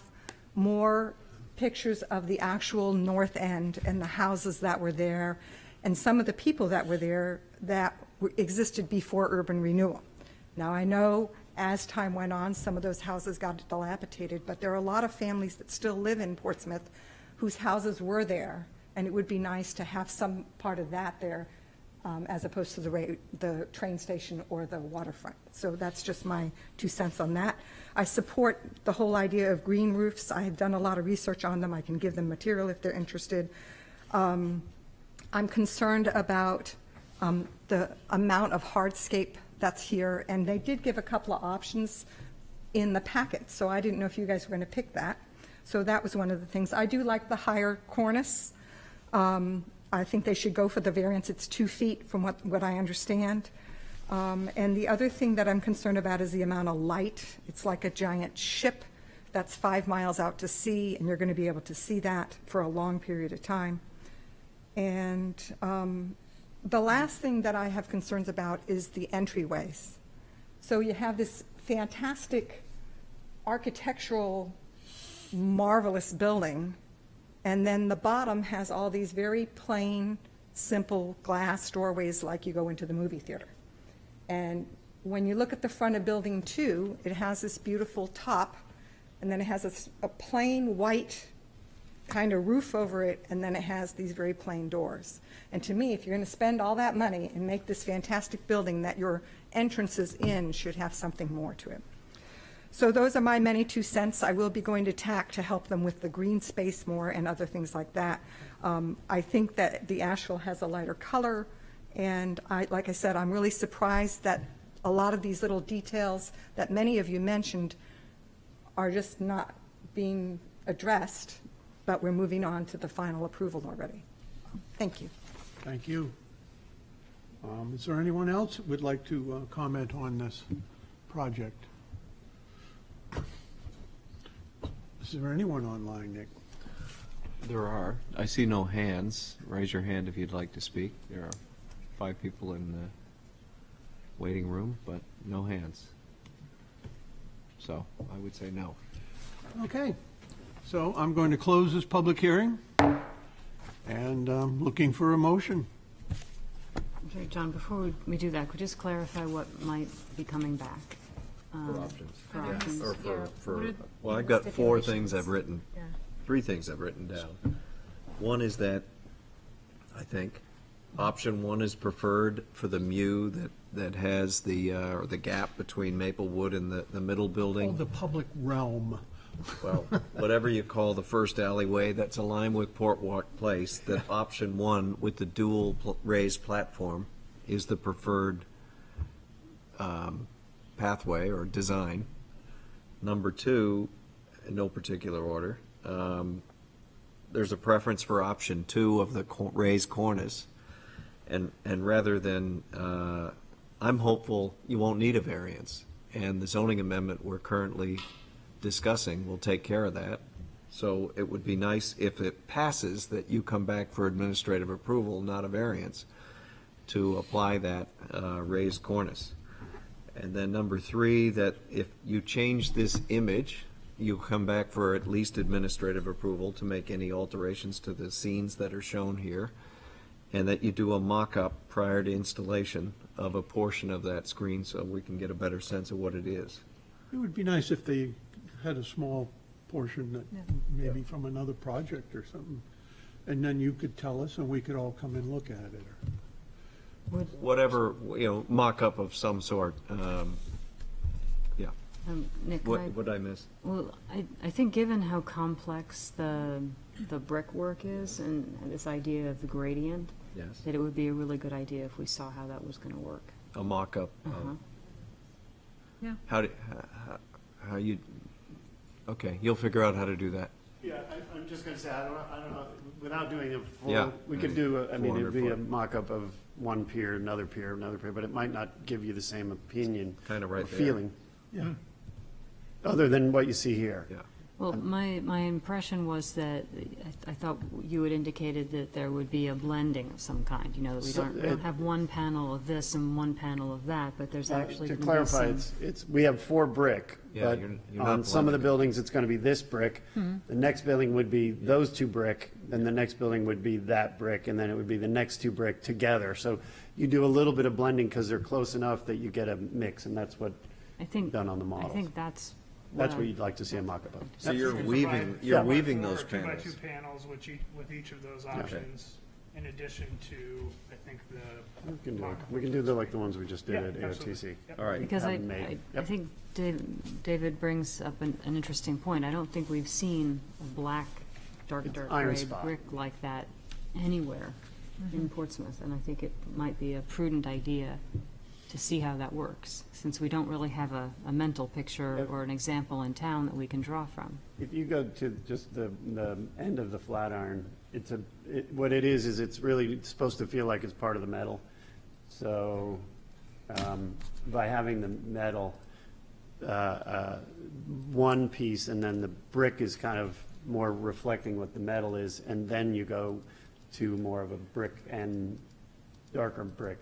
more pictures of the actual north end and the houses that were there, and some of the people that were there that existed before urban renewal. Now, I know as time went on, some of those houses got dilapidated, but there are a lot of families that still live in Portsmouth whose houses were there, and it would be nice to have some part of that there as opposed to the train station or the waterfront. So that's just my 2 cents on that. I support the whole idea of green roofs. I have done a lot of research on them. I can give them material if they're interested. I'm concerned about the amount of hardscape that's here, and they did give a couple of options in the packet, so I didn't know if you guys were going to pick that. So that was one of the things. I do like the higher cornice. I think they should go for the variance. It's 2 feet from what I understand. And the other thing that I'm concerned about is the amount of light. It's like a giant ship that's 5 miles out to sea, and you're going to be able to see that for a long period of time. And the last thing that I have concerns about is the entryways. So you have this fantastic architectural, marvelous building, and then the bottom has all these very plain, simple glass doorways like you go into the movie theater. And when you look at the front of Building 2, it has this beautiful top, and then it has a plain white kind of roof over it, and then it has these very plain doors. And to me, if you're going to spend all that money and make this fantastic building, that your entrances in should have something more to it. So those are my many 2 cents. I will be going to TAC to help them with the green space more and other things like that. I think that the Asheville has a lighter color, and like I said, I'm really surprised that a lot of these little details that many of you mentioned are just not being addressed, but we're moving on to the final approval already. Thank you. Thank you. Is there anyone else who would like to comment on this project? Is there anyone online, Nick? There are. I see no hands. Raise your hand if you'd like to speak. There are 5 people in the waiting room, but no hands. So I would say no. Okay. So I'm going to close this public hearing, and looking for a motion. I'm sorry, John, before we do that, could you just clarify what might be coming back? For options. For options. Or well, I've got 4 things I've written, 3 things I've written down. One is that, I think, option 1 is preferred for the MU that has or the gap between Maplewood and the middle building. Oh, the public realm. Well, whatever you call the first alleyway that's aligned with Portwalk Place, that option 1 with the dual raised platform is the preferred pathway or design. Number 2, in no particular order, there's a preference for option 2 of the raised cornice. And rather than, I'm hopeful you won't need a variance. And the zoning amendment we're currently discussing will take care of that. So it would be nice if it passes that you come back for administrative approval, not a variance, to apply that raised cornice. And then number 3, that if you change this image, you come back for at least administrative approval to make any alterations to the scenes that are shown here, and that you do a mock-up prior to installation of a portion of that screen so we can get a better sense of what it is. It would be nice if they had a small portion that maybe from another project or something, and then you could tell us and we could all come and look at it. Whatever, mock-up of some sort. Yeah. Nick, What did I miss? Well, I think given how complex the brickwork is and this idea of the gradient, Yes. that it would be a really good idea if we saw how that was going to work. A mock-up. Yeah. How you, okay, you'll figure out how to do that. Yeah, I'm just going to say, I don't know, without doing a full, Yeah. we could do, it'd be a 400-foot. mock-up of one pier, another pier, but it might not give you the same opinion. Kind of right or there. feeling, Yeah. other than what you see here. Yeah. Well, my impression was that, I thought you had indicated that there would be a blending of some kind, that we don't have one panel of this and one panel of that, but there's actually To going to be clarify, some. we have 4 brick, Yeah, but you're not on some of the blending. buildings, it's going to be this brick. The next building would be those 2 brick, then the next building would be that brick, and then it would be the next two brick together. So you do a little bit of blending because they're close enough that you get a mix, and that's what I think, done on the I models. think that's That's I- what you'd like to see a mock-up of. So you're Provide weaving, Yeah. those two by panels. two panels, with each of those options, in addition to, I think, the. We can do like the ones we just did Yeah, at absolutely. AOTC. Yep. All right. Because Have I, them made. I Yep. think David brings up an interesting point. I don't think we've seen a black, dark iron gray spot. brick like that anywhere in Portsmouth. And I think it might be a prudent idea to see how that works, since we don't really have a mental picture Yep. or an example in town that we can draw from. If you go to just the end of the Flatiron, what it is it's really supposed to feel like it's part of the metal. So by having the metal, one piece, and then the brick is kind of more reflecting what the metal is, and then you go to more of a brick and darker brick.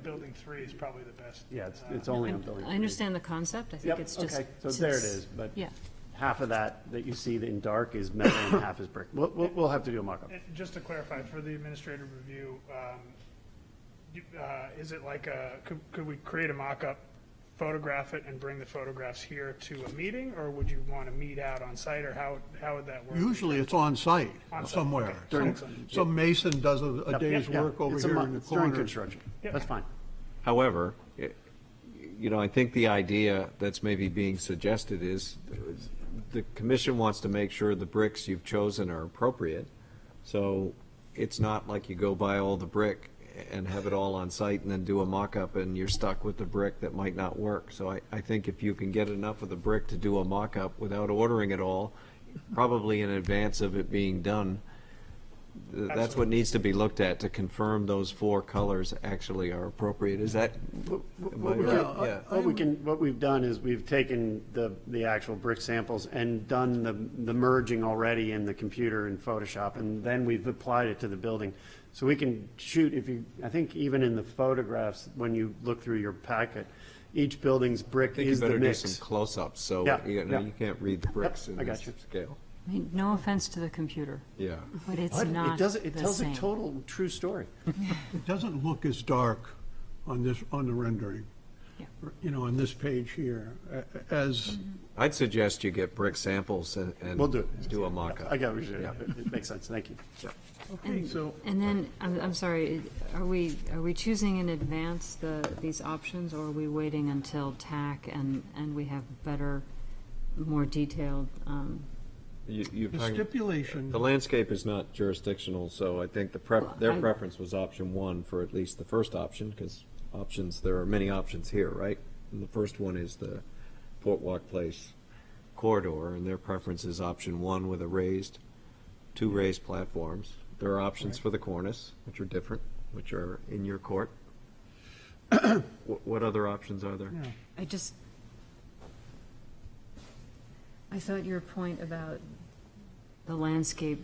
Building 3 is probably the best. Yeah, it's only on building. I understand the concept. I think Yep, it's just. okay, so there it is, but Yeah. half of that you see in dark is metal and half is brick. We'll have to do a mock-up. And just to clarify, for the administrative review, is it like could we create a mock-up, photograph it, and bring the photographs here to a meeting, or would you want to meet out on site, or how would that work? Usually it's on site On site, somewhere. okay. Some mason does a day's Yeah, work over it's a here mo- in the it's during corner. construction. That's fine. However, I think the idea that's maybe being suggested is the commission wants to make sure the bricks you've chosen are appropriate. So it's not like you go buy all the brick and have it all on site and then do a mock-up and you're stuck with the brick that might not work. So I think if you can get enough of the brick to do a mock-up without ordering it all, probably in advance of it being done, that's what needs to be looked at to confirm those four colors actually are appropriate. Is that? What we've done is we've taken the actual brick samples and done the merging already in the computer in Photoshop, and then we've applied it to the building. So we can shoot, I think even in the photographs, when you look through your packet, each building's brick I think you is the better do mix. some close-ups, so Yeah, you yeah. can't read the bricks in I got this you. scale. I mean, no offense to the computer, Yeah. but it's But not it the tells a same. total true story. It doesn't look as dark on the rendering. Yeah. On this page here, as, I'd suggest you get brick samples and We'll do it. do a mock-up. I got what you're saying. Yeah. It makes sense. Thank you. okay, so. And then, I'm sorry, are we choosing in advance these options, or are we waiting until TAC and we have better, more detailed, You're The talking- stipulation, The landscape is not jurisdictional, so I think their preference was option one for at least the first option, because there are many options here, right? And the first one is the Port Walk Place corridor, and their preference is option one with two raised platforms. There are options for the cornice, which are different, which are in your court. What other options are there? I thought your point about the landscape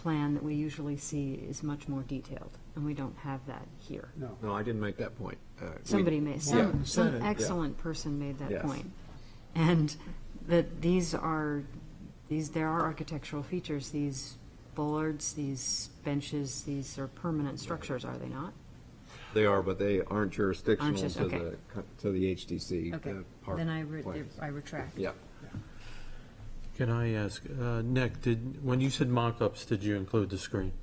plan that we usually see is much more detailed, and we don't have that here. No, I didn't make that point. Somebody made, Yeah. some excellent person made that Yes. point. And that there are architectural features, these bollards, these benches, these are permanent structures, are they not? They are, but they aren't jurisdictional Aren't just- okay. to the HDC. Okay, park then I plans. retract. Yeah. Can I ask, Nick, when you said mock-ups, did you include the screen?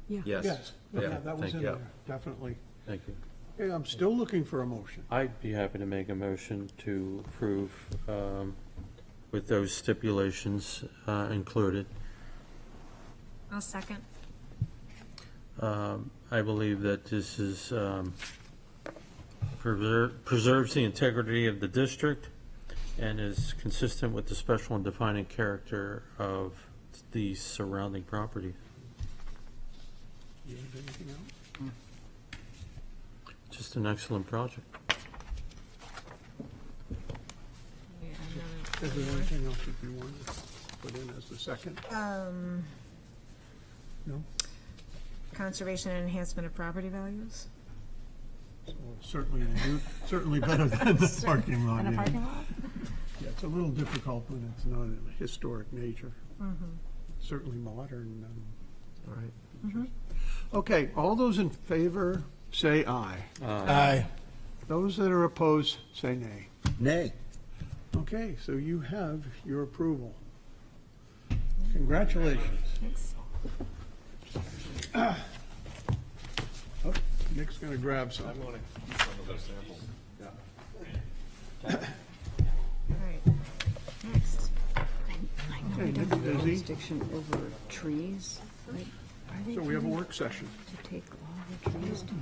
Yes. yes, Yeah, yeah, that was thank in you. there, definitely. Thank you. Okay, I'm still looking for a motion. I'd be happy to make a motion to approve with those stipulations included. I'll second. I believe that this is preserves the integrity of the district and is consistent with the special and defining character of the surrounding property. You have anything else? Just an excellent project. Is there anything else that you want to put in as the second? No? Conservation and enhancement of property values? So certainly better than the parking lot. And a yeah. parking lot? Yeah, it's a little difficult when it's not a historic nature. Certainly modern, All right. Okay, all those in favor, say aye. Aye. Those that are opposed, say nay. Nay. Okay, so you have your approval. Congratulations. Oh, Nick's going to grab some. All right, next. Okay, Nick's busy. Jurisdiction over trees, right? Are they So we have a trying work session. to take all the trees to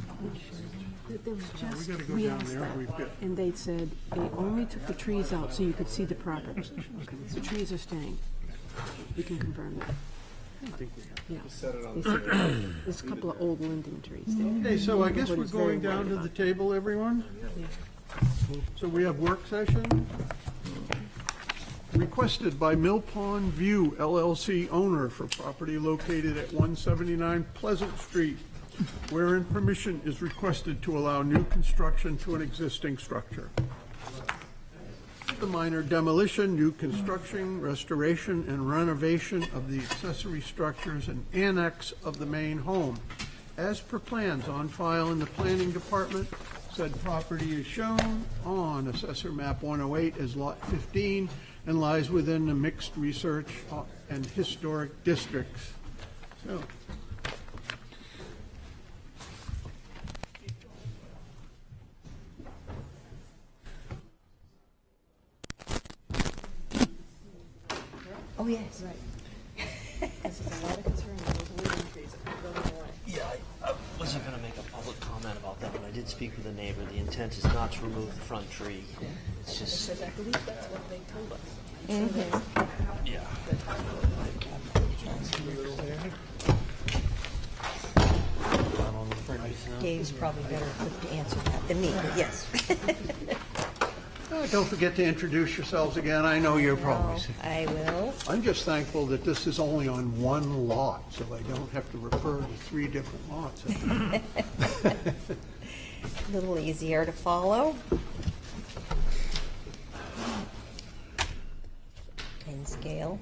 We got to go down there. We've got, And they said they only took the trees out so you could see the property. The trees are staying. We can confirm that. I think we have. Yeah. They said there's a couple of old linden trees there. Okay, so I guess we're Everybody's very going down worried to the about table, everyone? So we have work session. Requested by Mill Pond View LLC owner for property located at 179 Pleasant Street, wherein permission is requested to allow new construction to an existing structure. The minor demolition, new construction, restoration, and renovation of the accessory structures and annex of the main home. As per plans on file in the planning department, said property is shown on Assessor Map 108 as Lot 15 and lies within the mixed research and historic districts. So, Oh, yes. Right. This is a lot of concern about those living trees that are going away. Yeah, I wasn't gonna make a public comment about that, but I did speak with a neighbor. The intent is not to remove the front tree. It's just, I believe that's what they told us. yeah. Dave's probably better equipped to answer that than me, but yes. don't forget to introduce yourselves again. I know you're probably. I will. I'm just thankful that this is only on one lot, so I don't have to refer to 3 different lots. A little easier to follow. In scale.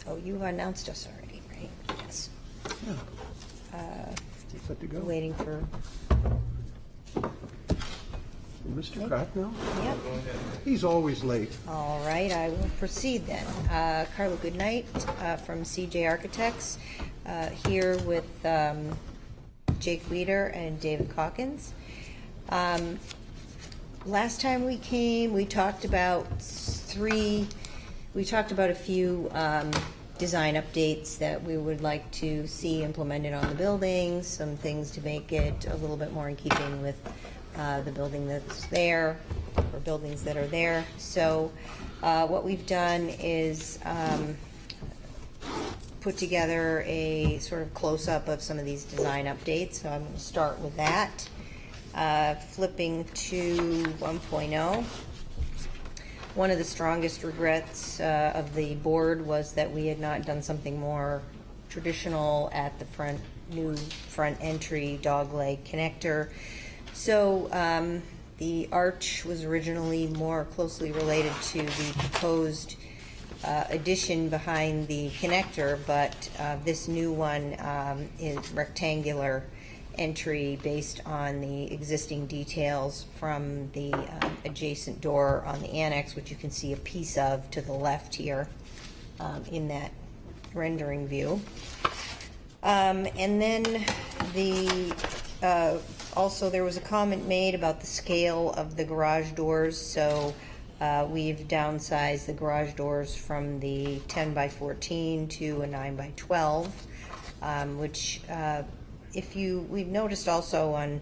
Oh, you announced us already, right? Yes. Set to go. Waiting for. Mr. Cracknell? Yep. He's always late. All right, I will proceed then. Carla Goodnight from CJ Architects, here with Jake Weeder and David Calkins. Last time we came, we talked about a few design updates that we would like to see implemented on the buildings, some things to make it a little bit more in keeping with the building that's there, or buildings that are there. So what we've done is put together a sort of close-up of some of these design updates. So I'm going to start with that. Flipping to 1.0. One of the strongest regrets of the board was that we had not done something more traditional at the new front entry dogleg connector. So the arch was originally more closely related to the proposed addition behind the connector, but this new one is rectangular entry based on the existing details from the adjacent door on the annex, which you can see a piece of to the left here in that rendering view. And then also there was a comment made about the scale of the garage doors. So we've downsized the garage doors from the 10 by 14 to a 9 by 12, which we've noticed also on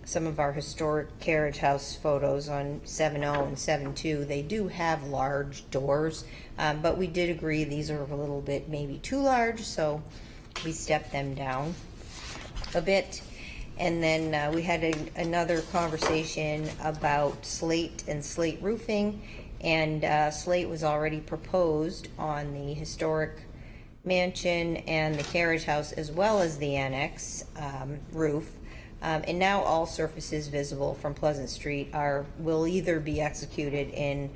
some of our historic carriage house photos on 7.0 and 7.2, they do have large doors, but we did agree these are a little bit maybe too large, so we stepped them down a bit. And then we had another conversation about slate and slate roofing, and slate was already proposed on the historic mansion and the carriage house as well as the annex roof. And now all surfaces visible from Pleasant Street will either be executed in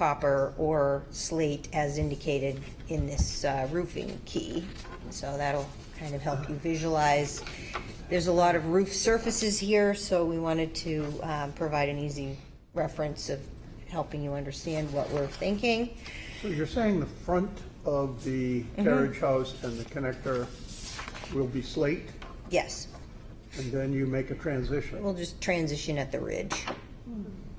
copper or slate as indicated in this roofing key. So that'll kind of help you visualize. There's a lot of roof surfaces here, so we wanted to provide an easy reference of helping you understand what we're thinking. So you're saying the front of the carriage house and the connector will be slate, Yes, and then you make a transition? we'll just transition at the ridge.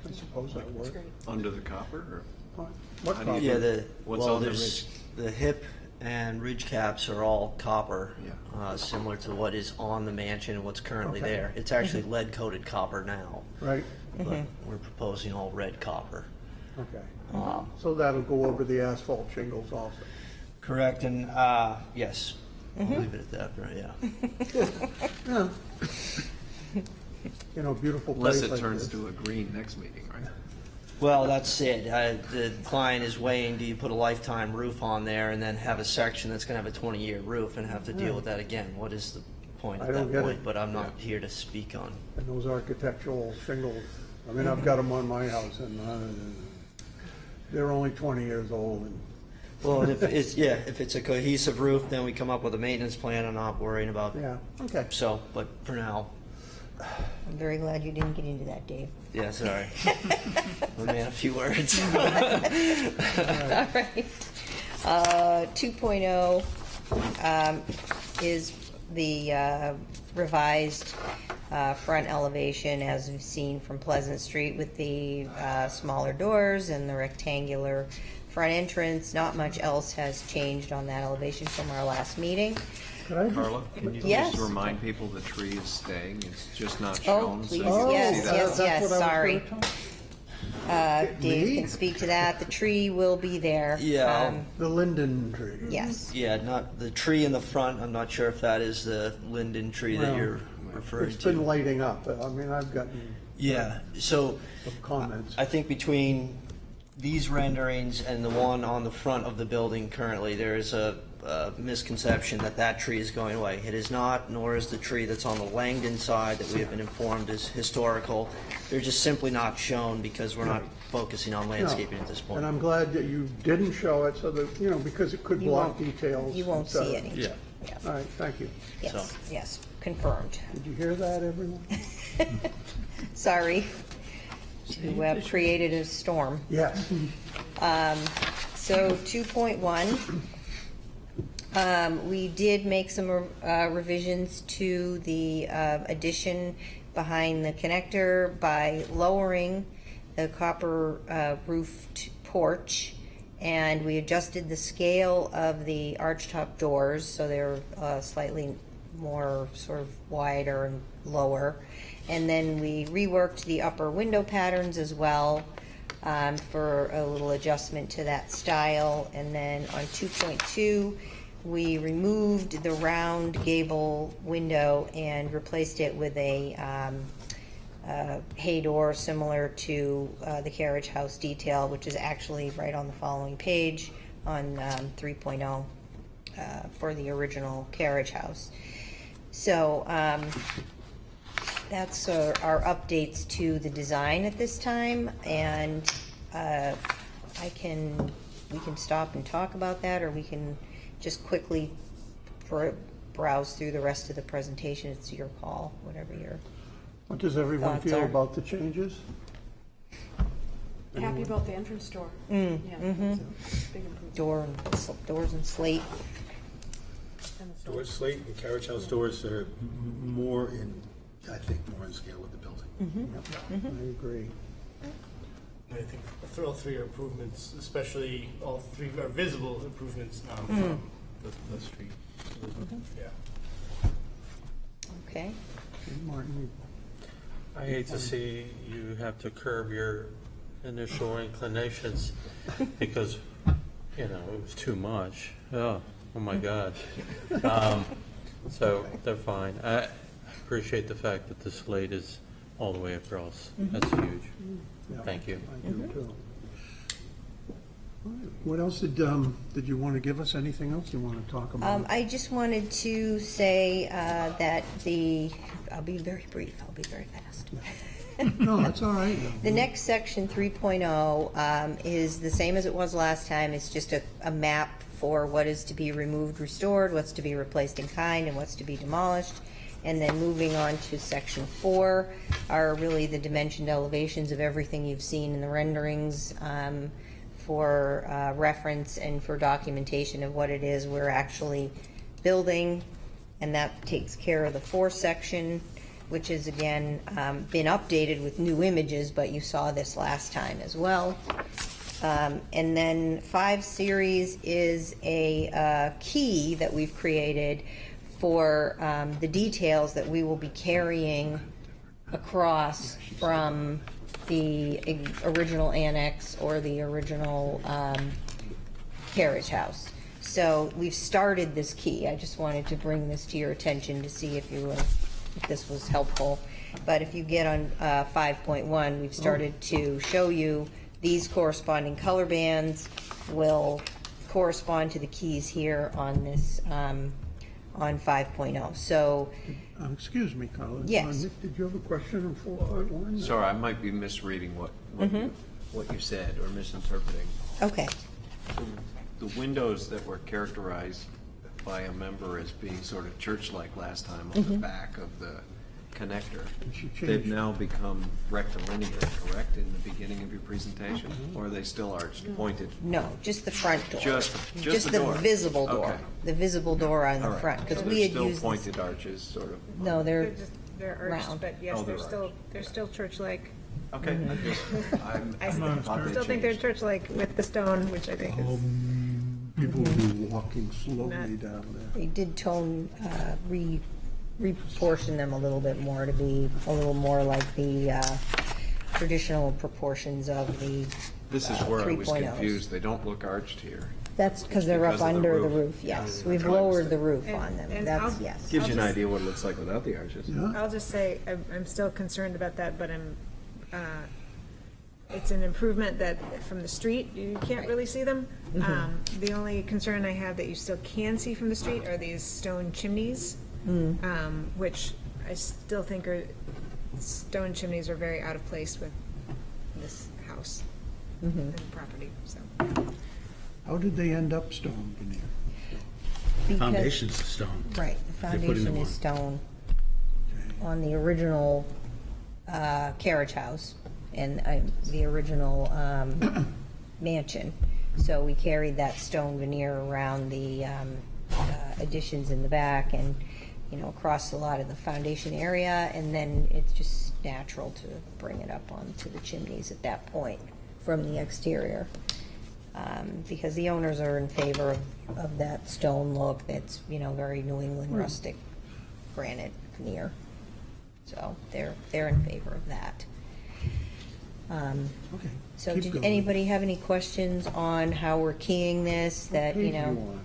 I suppose that works. Under the copper, or? What How do you- copper? Yeah, What's well, on the there's, the hip and ridge caps are all copper, similar to what is on the mansion and what's currently Okay. there. It's actually lead-coated copper now, Right, but we're proposing all red copper. okay. So that'll go over the asphalt shingles also? Correct, and, yes, I'll leave it at that, right, yeah. Yeah. You know, beautiful place Unless it like turns this. to a green next meeting, right? Well, that's it. The client is weighing, do you put a lifetime roof on there and then have a section that's gonna have a 20-year roof and have to deal with that again? What is the point I at don't that get point? it. But I'm not here to speak on. And those architectural shingles, I mean, I've got them on my house, and they're only 20 years old, and Well, and if it's, yeah, if it's a cohesive roof, then we come up with a maintenance plan. I'm not worrying about. yeah, okay. So, but for now, I'm very glad you didn't get into that, Dave. yeah, sorry. A man, a few words. All right. 2.0 is the revised front elevation as we've seen from Pleasant Street with the smaller doors and the rectangular front entrance. Not much else has changed on that elevation from our last meeting. Could I just, Carla, can you Yes. just remind people the tree is staying? It's just not Oh, shown, so please, you can yes, see that. yes, that's yes, what I was sorry. gonna talk- Dave Me? can speak to that. The tree will be there. Yeah. the linden tree. Yes. Yeah, not the tree in the front. I'm not sure if that is the linden tree that Well, you're referring It's to. been lighting up. I mean, I've gotten Yeah. So some comments. I think between these renderings and the one on the front of the building currently, there is a misconception that that tree is going away. It is not, nor is the tree that's on the Langdon side that we have been informed is historical. They're just simply not shown because we're not focusing on landscaping at this point. And I'm glad that you didn't show it so that, you know, because it could You block won't- details. You won't et cetera. see any. Yeah. Yeah. All right, thank you. Yes, So. yes, confirmed. Did you hear that, everyone? Sorry to have created a storm. Yes. So 2.1, we did make some revisions to the addition behind the connector by lowering the copper roofed porch, and we adjusted the scale of the archtop doors so they're slightly more sort of wider and lower. And then we reworked the upper window patterns as well for a little adjustment to that style. And then on 2.2, we removed the round gable window and replaced it with a hay door similar to the carriage house detail, which is actually right on the following page on 3.0 for the original carriage house. So that's our updates to the design at this time, and we can stop and talk about that, or we can just quickly browse through the rest of the presentation. It's your call, whatever your What does everyone Thoughts feel are? about the changes? Happy about the entrance door. Mm, Yeah, mhm. that's a big improvement. doors and slate. Doors, slate, and carriage house doors are more in, I think, more in scale with the building. I agree. I think all three are improvements, especially all three are visible improvements from the street. Yeah. Okay. Martin, I hate to see you have to curb your initial inclinations because, you know, it was too much. Oh my God. So they're fine. I appreciate the fact that the slate is all the way across. That's huge. yeah, Thank you. I do too. All right, what else did you want to give us? Anything else you want to talk about? I just wanted to say that I'll be very brief, I'll be very fast. No, that's all right. The next section, 3.0, is the same as it was last time. It's just a map for what is to be removed, restored, what's to be replaced in kind, and what's to be demolished. And then moving on to section 4 are really the dimensioned elevations of everything you've seen in the renderings, for reference and for documentation of what it is we're actually building. And that takes care of the 4 section, which is again been updated with new images, but you saw this last time as well. And then 5 series is a key that we've created for the details that we will be carrying across from the original annex or the original carriage house. So we've started this key. I just wanted to bring this to your attention to see if this was helpful. But if you get on 5.1, we've started to show you these corresponding color bands will correspond to the keys here on this on 5.0. So, Excuse me, Colin. Yes. Nick, did you have a question on 4.1? Sorry, I might be misreading what you said or misinterpreting. okay. The windows that were characterized by a member as being sort of church-like last time on the back of the connector, they've now become rectilinear, correct, in the beginning of your presentation? Or are they still arched, pointed? No, just the front door. Just the the door. visible door. Okay. The visible door on All the right. front, because So we they're had still used this. pointed arches, sort of? No, they're They're arched, round. but yes, Oh, they're they're still church-like. Okay, I thought they still think they're changed. church-like with the stone, which I think is. People will be walking slowly down there. They did reportion them a little bit more to be a little more like the traditional proportions of the This is where I was 3.0s. confused. They don't look arched here. That's because they're up Because of the under the roof. roof, yes. Yeah. We've Okay. lowered the roof on And- them, and that's, I'll- yes. Gives you an just- idea what it looks like without the arches. I'll just say, I'm still concerned about that, but it's an improvement that from the street, you can't really see them. The only concern I have that you still can see from the street are these stone chimneys, which I still think stone chimneys are very out of place with this house and property, so. How did they end up stone veneer? Because- Foundation's the stone. Right, the They're putting foundation them is on. stone on the original carriage house and the original mansion. So we carried that stone veneer around the additions in the back and, across a lot of the foundation area, and then it's just natural to bring it up onto the chimneys at that point from the exterior. Because the owners are in favor of that stone look that's, very New England rustic granite veneer. So they're in favor of that. So keep did going. anybody have any questions on how we're keying this, that, Page you on?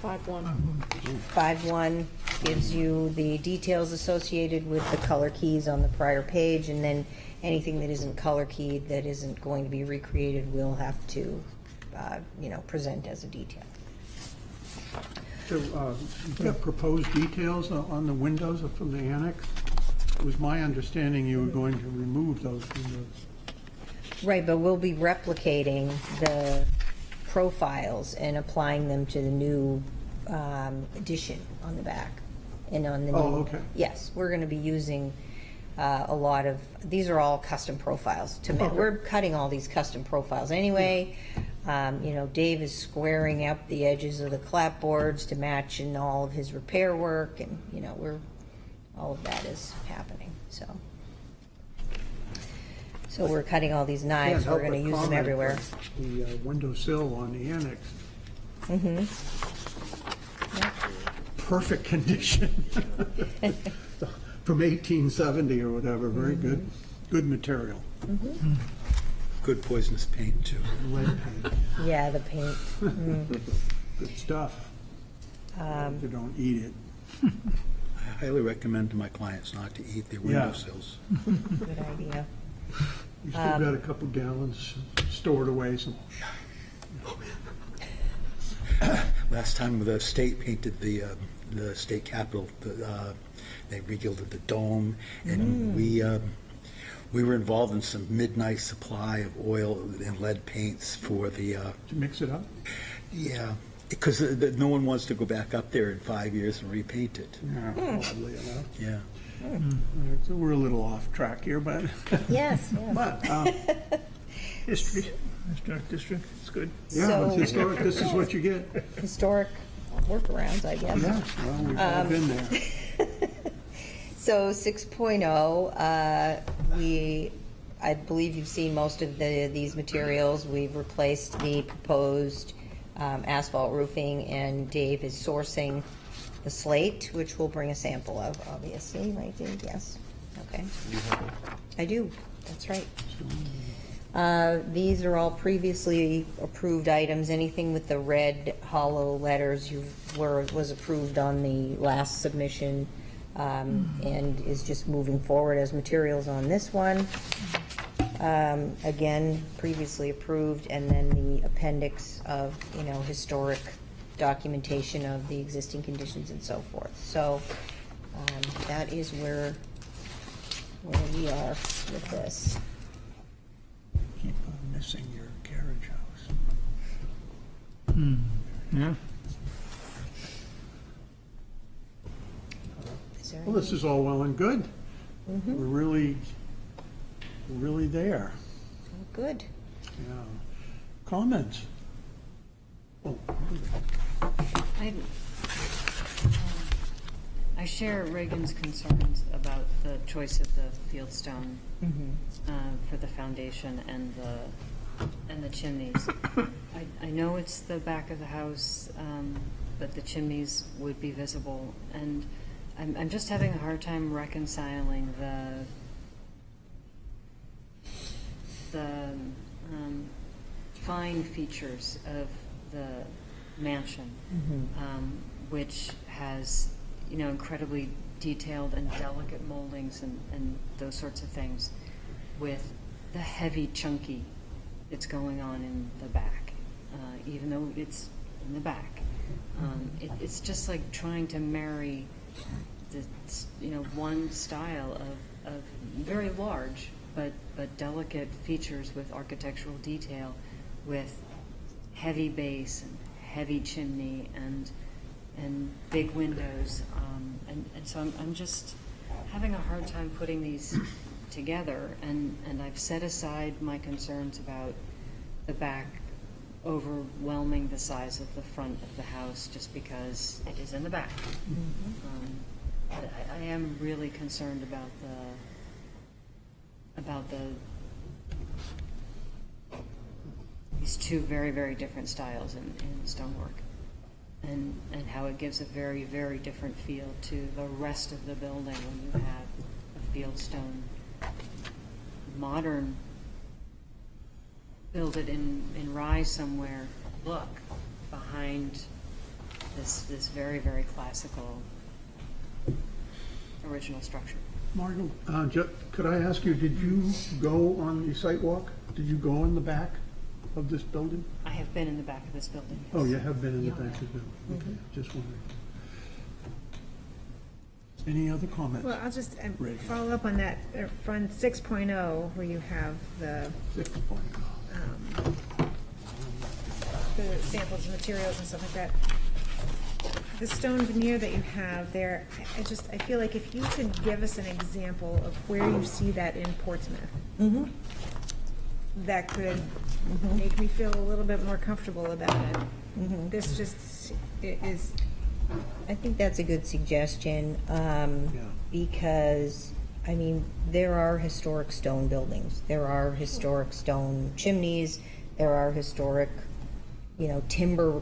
5.1 gives you the details associated with the color keys on the prior page, and then anything that isn't color keyed, that isn't going to be recreated, we'll have to, present as a detail. So, you've got proposed details on the windows from the annex? It was my understanding you were going to remove those windows. Right, but we'll be replicating the profiles and applying them to the new addition on the back and on the new. Oh, okay. Yes, we're going to be using a lot of, these are all custom profiles. We're cutting all these custom profiles anyway. Dave is squaring up the edges of the clapboards to match in all of his repair work, and, all of that is happening, so. So we're cutting all these knives, Can't we're help going to but use them comment everywhere. that The windowsill on the annex, perfect condition. From 1870 or whatever, very good material. Good poisonous paint, too. Lead paint, Yeah, the paint. good stuff. You don't eat it. I highly recommend to my clients not to eat their Yeah. windowsills. Good idea. You still got a couple gallons stored away, so. Last time the state painted the state capitol, they regilded the dome, and We were involved in some midnight supply of oil and lead paints for the, To mix it up? yeah, because no one wants to go back up there in 5 years and repaint it. Oddly enough. Yeah. All right, so we're a little off track here, but. Yes, yes. But, History, historic district, it's good. yeah, So- it's historic, this is what you get. Historic workarounds, I guess. Yes, well, we've all been there. So 6.0, I believe you've seen most of these materials. We've replaced the proposed asphalt roofing, and Dave is sourcing the slate, which we'll bring a sample of, obviously, right, Dave? Yes. Okay. I do, that's right. These are all previously approved items. Anything with the red hollow letters was approved on the last submission, and is just moving forward as materials on this one. Again, previously approved, and then the appendix of, historic documentation of the existing conditions and so forth. So, that is where we are with this. Keep on missing your carriage house. Yeah. Is there Well, this is all well and good. We're really there. Good. Yeah. Comments? Oh, I share Reagan's concerns about the choice of the fieldstone for the foundation and the chimneys. I know it's the back of the house, but the chimneys would be visible, and I'm just having a hard time reconciling the fine features of the mansion, which has, incredibly detailed and delicate moldings and those sorts of things, with the heavy chunky that's going on in the back, even though it's in the back. It's just like trying to marry the, one style of very large but delicate features with architectural detail, with heavy base and heavy chimney and big windows, and so I'm just having a hard time putting these together, and I've set aside my concerns about the back overwhelming the size of the front of the house just because it is in the back. But I am really concerned about these two very, very different styles in stonework, and how it gives a very, very different feel to the rest of the building when you have a fieldstone modern, build it in rye somewhere look behind this very, very classical original structure. Martin, could I ask you, did you go on the site walk? Did you go in the back of this building? I have been in the back of this building. Oh, you have been in the back of the building? Okay, just wondering. Any other comments? Well, I'll just Ready. follow up on that front 6.0, where you have the 6.0. the samples of materials and stuff like that. The stone veneer that you have there, I feel like if you could give us an example of where you see that in Portsmouth, that could make me feel a little bit more comfortable about it. This just is. I think that's a good suggestion, because, there are historic stone buildings. There are historic stone chimneys. There are historic, timber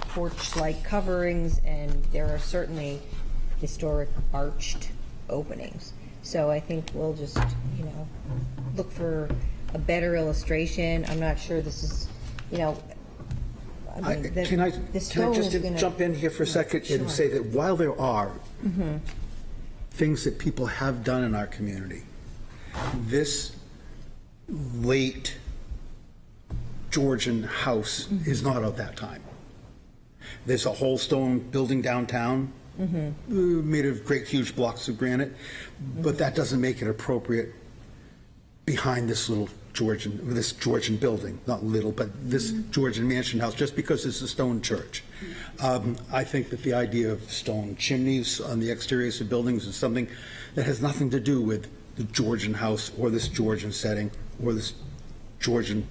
porch-like coverings, and there are certainly historic arched openings. So I think we'll just, look for a better illustration. I'm not sure this is, Can I just jump in here for a second and say that while there are things that people have done in our community, this late Georgian house is not of that time. There's a whole stone building downtown made of great huge blocks of granite, but that doesn't make it appropriate behind this little Georgian building, not little, but this Georgian mansion house, just because it's a stone church. I think that the idea of stone chimneys on the exteriors of buildings is something that has nothing to do with the Georgian house or this Georgian setting or this Georgian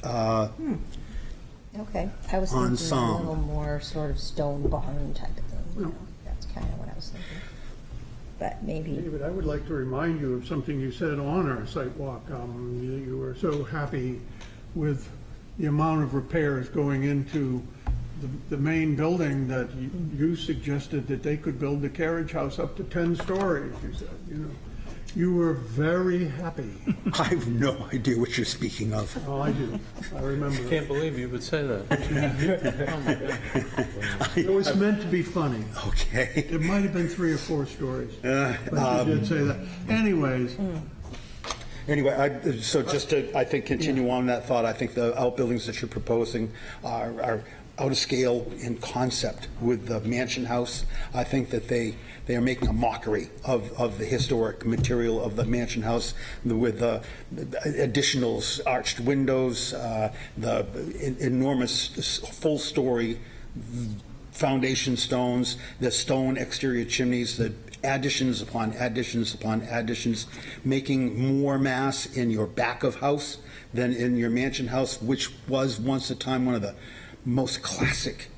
Okay, I was thinking a ensemble. little more sort of stone barn type of thing, you know, that's kind of what I was thinking. But maybe, David, I would like to remind you of something you said on our site walk. You were so happy with the amount of repairs going into the main building that you suggested that they could build the carriage house up to 10 stories, you said, you know. You were very happy. I have no idea what you're speaking of. Oh, I do. I remember. I can't believe you would say that. Oh, my God. It was meant to be funny. Okay. It might have been 3 or 4 stories, but you did say that. Anyways, Anyway, so just to, I think, continue on that thought, I think the outbuildings that you're proposing are out of scale in concept with the mansion house. I think that they are making a mockery of the historic material of the mansion house with additional arched windows, the enormous full-story foundation stones, the stone exterior chimneys, the additions upon additions upon additions, making more mass in your back of house than in your mansion house, which was once a time one of the most classic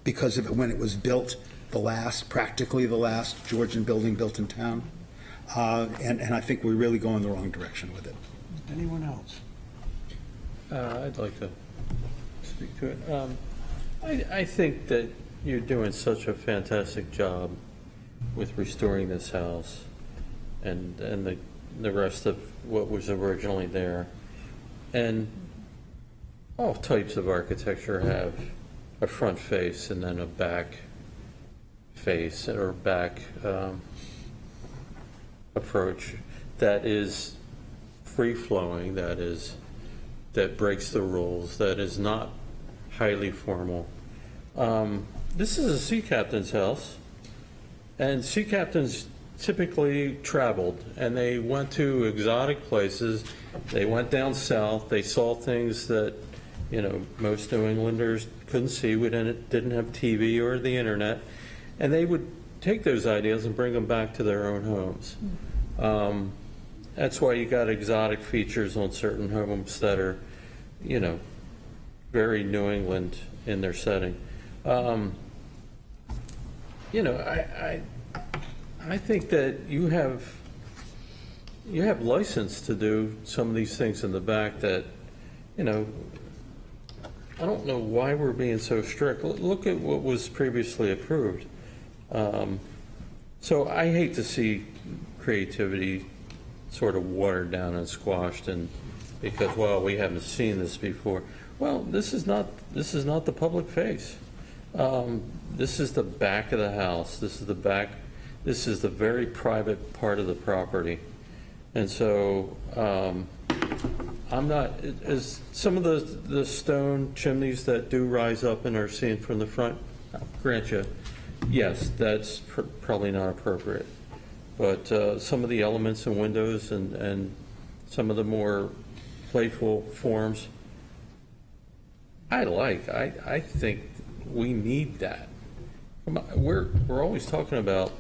because of it when it was built, practically the last Georgian building built in town. And I think we're really going the wrong direction with it. anyone else? I'd like to speak to it. I think that you're doing such a fantastic job with restoring this house and the rest of what was originally there. And all types of architecture have a front face and then a back face or back approach that is free-flowing, that breaks the rules, that is not highly formal. This is a sea captain's house, and sea captains typically traveled, and they went to exotic places. They went down south. They saw things that, you know, most New Englanders couldn't see. We didn't have TV or the internet, and they would take those ideas and bring them back to their own homes. That's why you got exotic features on certain homes that are, you know, very New England in their setting. You know, I think that you have license to do some of these things in the back that, you know, I don't know why we're being so strict. Look at what was previously approved. So I hate to see creativity sort of watered down and squashed, and because, well, we haven't seen this before. Well, this is not the public face. This is the back of the house. This is the very private part of the property. And so I'm not, as some of the stone chimneys that do rise up and are seen from the front, I'll grant you, yes, that's probably not appropriate. But some of the elements and windows and some of the more playful forms, I think we need that. We're always talking about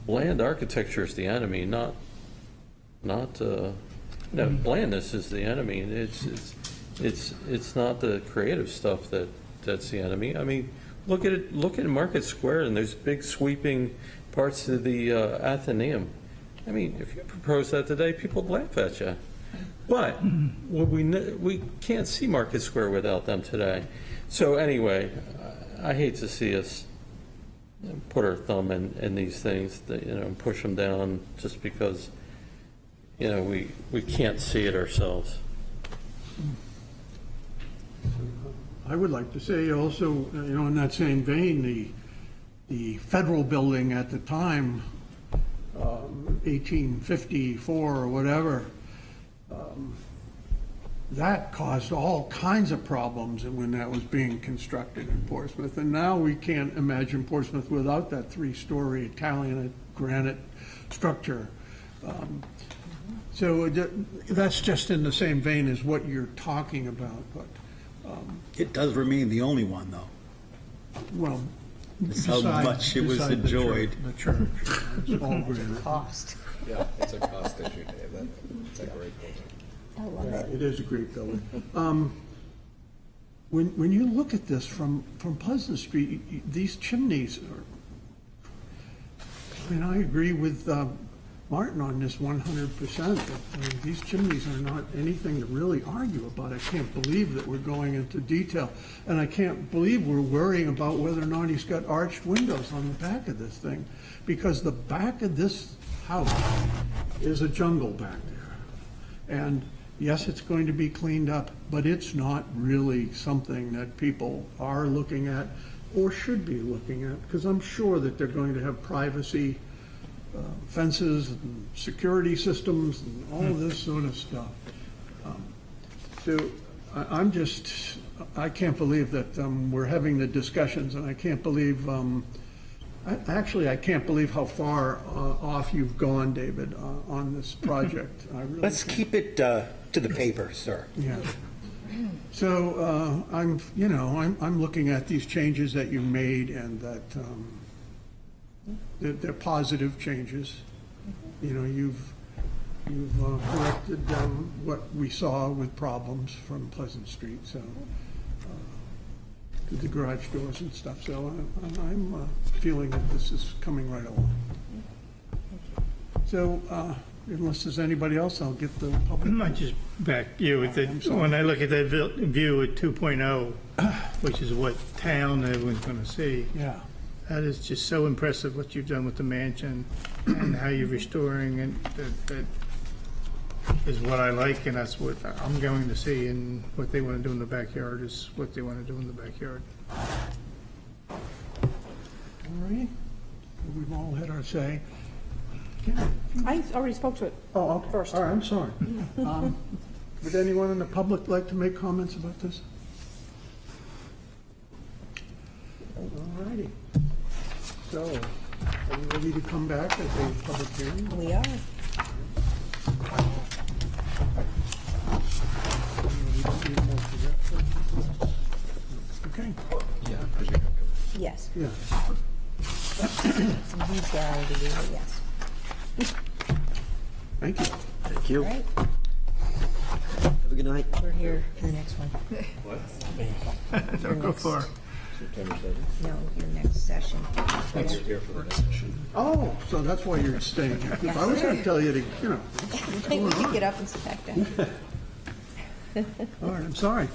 bland architecture is the enemy, not blandness is the enemy. It's not the creative stuff that's the enemy. I mean, look at Market Square and those big sweeping parts of the Athenaeum. I mean, if you propose that today, people would laugh at you. But we can't see Market Square without them today. So anyway, I hate to see us put our thumb in these things, and push them down just because, we can't see it ourselves. I would like to say also, in that same vein, the federal building at the time, 1854 or whatever, that caused all kinds of problems when that was being constructed in Portsmouth. And now we can't imagine Portsmouth without that 3-story Italian granite structure. So that's just in the same vein as what you're talking about, but, It does remain the only one, though. well, That's how beside- much it was beside the church- enjoyed. The church, it's all granite. Cost. Yeah, it's a cost issue, Dave. It's a great building. I love Yeah, it. it is a great building. When you look at this from Pleasant Street, these chimneys are, I mean, I agree with Martin on this 100%. I mean, these chimneys are not anything to really argue about. I can't believe that we're going into detail, and I can't believe we're worrying about whether or not he's got arched windows on the back of this thing, because the back of this house is a jungle back there. And yes, it's going to be cleaned up, but it's not really something that people are looking at or should be looking at, because I'm sure that they're going to have privacy fences and security systems and all of this sort of stuff. So I can't believe that we're having the discussions, and I can't believe, I can't believe how far off you've gone, David, on this project. I really Let's can't. keep it to the paper, sir. Yeah. So I'm looking at these changes that you made, and that they're positive changes. You know, you've corrected what we saw with problems from Pleasant Street, so to the garage doors and stuff. So I'm feeling that this is coming right along. So unless there's anybody else, I'll get the public. I just back you with it. When I look at that view at 2.0, which is what town everyone's going to see, Yeah. that is just so impressive what you've done with the mansion and how you're restoring it. That is what I like, and that's what I'm going to see. And what they want to do in the backyard is what they want to do in the backyard. All right. We've all had our say. I already spoke to it. Oh, okay. First. All right, I'm sorry. Would anyone in the public like to make comments about this? All righty. So, are you ready to come back at the public hearing? We are. Okay. Yes. Yeah. Some detailing to do, but yes. Thank you. Thank you. All right, Have a good night. we're here for the next one. Don't go far. No, your next session. Here for the next session. Oh, so that's why you're staying here. 'Cause I was going to tell you to, You can get up and sit back down. all right, I'm sorry.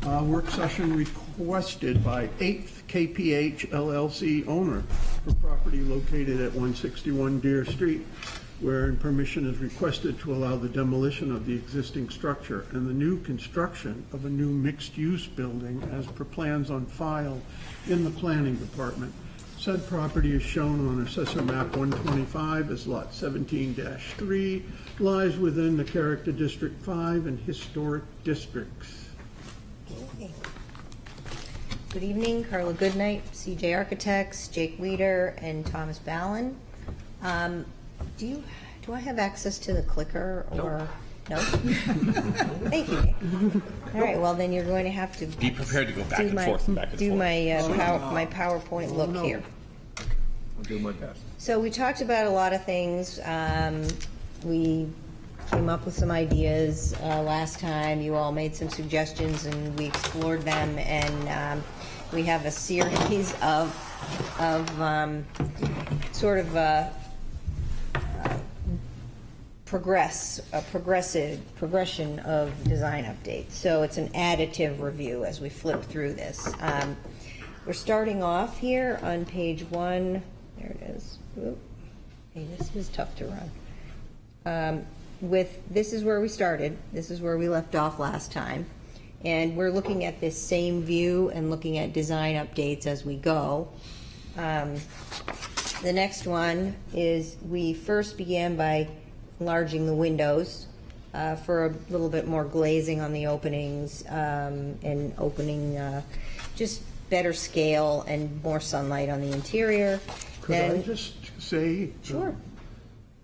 Work session requested by 8th KPH LLC owner for property located at 161 Deer Street, wherein permission is requested to allow the demolition of the existing structure and the new construction of a new mixed-use building as per plans on file in the planning department. Said property is shown on Assessor Map 125 as Lot 17-3, lies within the Character District 5 and Historic Districts. Okay. Good evening, Carla Goodnight, CJ Architects, Jake Weeder, and Thomas Ballin. Do I have access to the clicker or? No? Thank you, Nick. All right, well, then you're going to have to. Be prepared to go back do and my- forth and back and Do forth. my PowerPoint look here. I'll do my best. So we talked about a lot of things. We came up with some ideas last time. You all made some suggestions, and we explored them. And we have a series of sort of progression of design updates. So it's an additive review as we flip through this. We're starting off here on page 1. There it is. Oop. Hey, this is tough to run. This is where we started. This is where we left off last time. And we're looking at this same view and looking at design updates as we go. The next one is we first began by enlarging the windows for a little bit more glazing on the openings and opening just better scale and more sunlight on the interior. Could I just say? Sure.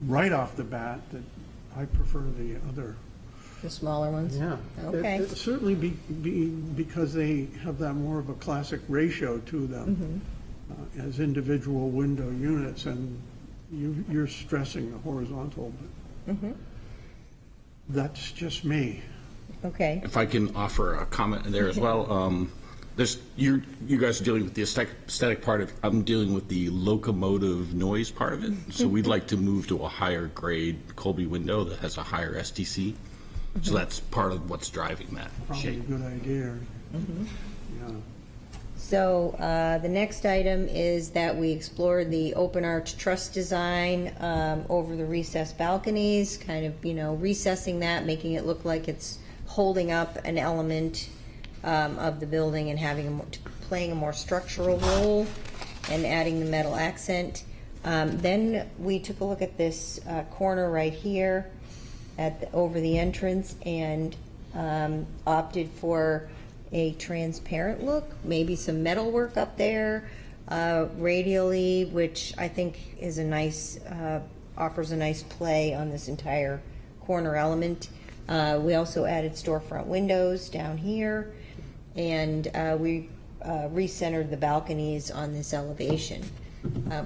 right off the bat that I prefer the other. The smaller ones? Yeah. Okay. It certainly because they have that more of a classic ratio to them as individual window units, and you're stressing the horizontal. But that's just me. Okay. If I can offer a comment there as well. You guys are dealing with the aesthetic part of, I'm dealing with the locomotive noise part of it. So we'd like to move to a higher grade Colby window that has a higher STC. So that's part of what's driving that Probably shape. a good idea. Yeah. So the next item is that we explored the open arch truss design over the recessed balconies, kind of, recessing that, making it look like it's holding up an element of the building and playing a more structural role and adding the metal accent. Then we took a look at this corner right here over the entrance and opted for a transparent look, maybe some metal work up there radially, which I think is a nice, offers a nice play on this entire corner element. We also added storefront windows down here, and we recentered the balconies on this elevation.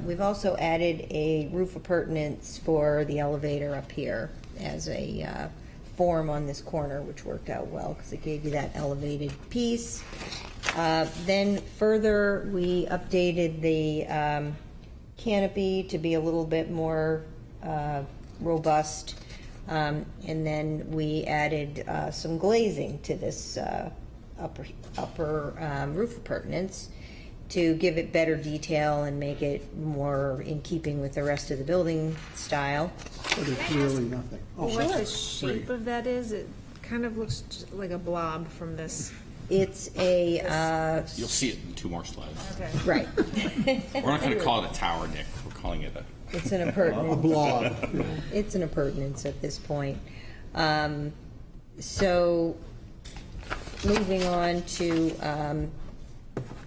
We've also added a roof appurtenance for the elevator up here as a form on this corner, which worked out well because it gave you that elevated piece. Then further, we updated the canopy to be a little bit more robust. And then we added some glazing to this upper roof appurtenance to give it better detail and make it more in keeping with the rest of the building style. But it's really nothing. What the shape of that is? It kind of looks like a blob from this. It's a... You'll see it in 2 more slides. Okay. Right. We're not going to call it a tower, Nick. We're calling it a... It's an appurtenance. A blob. It's an appurtenance at this point. So moving on to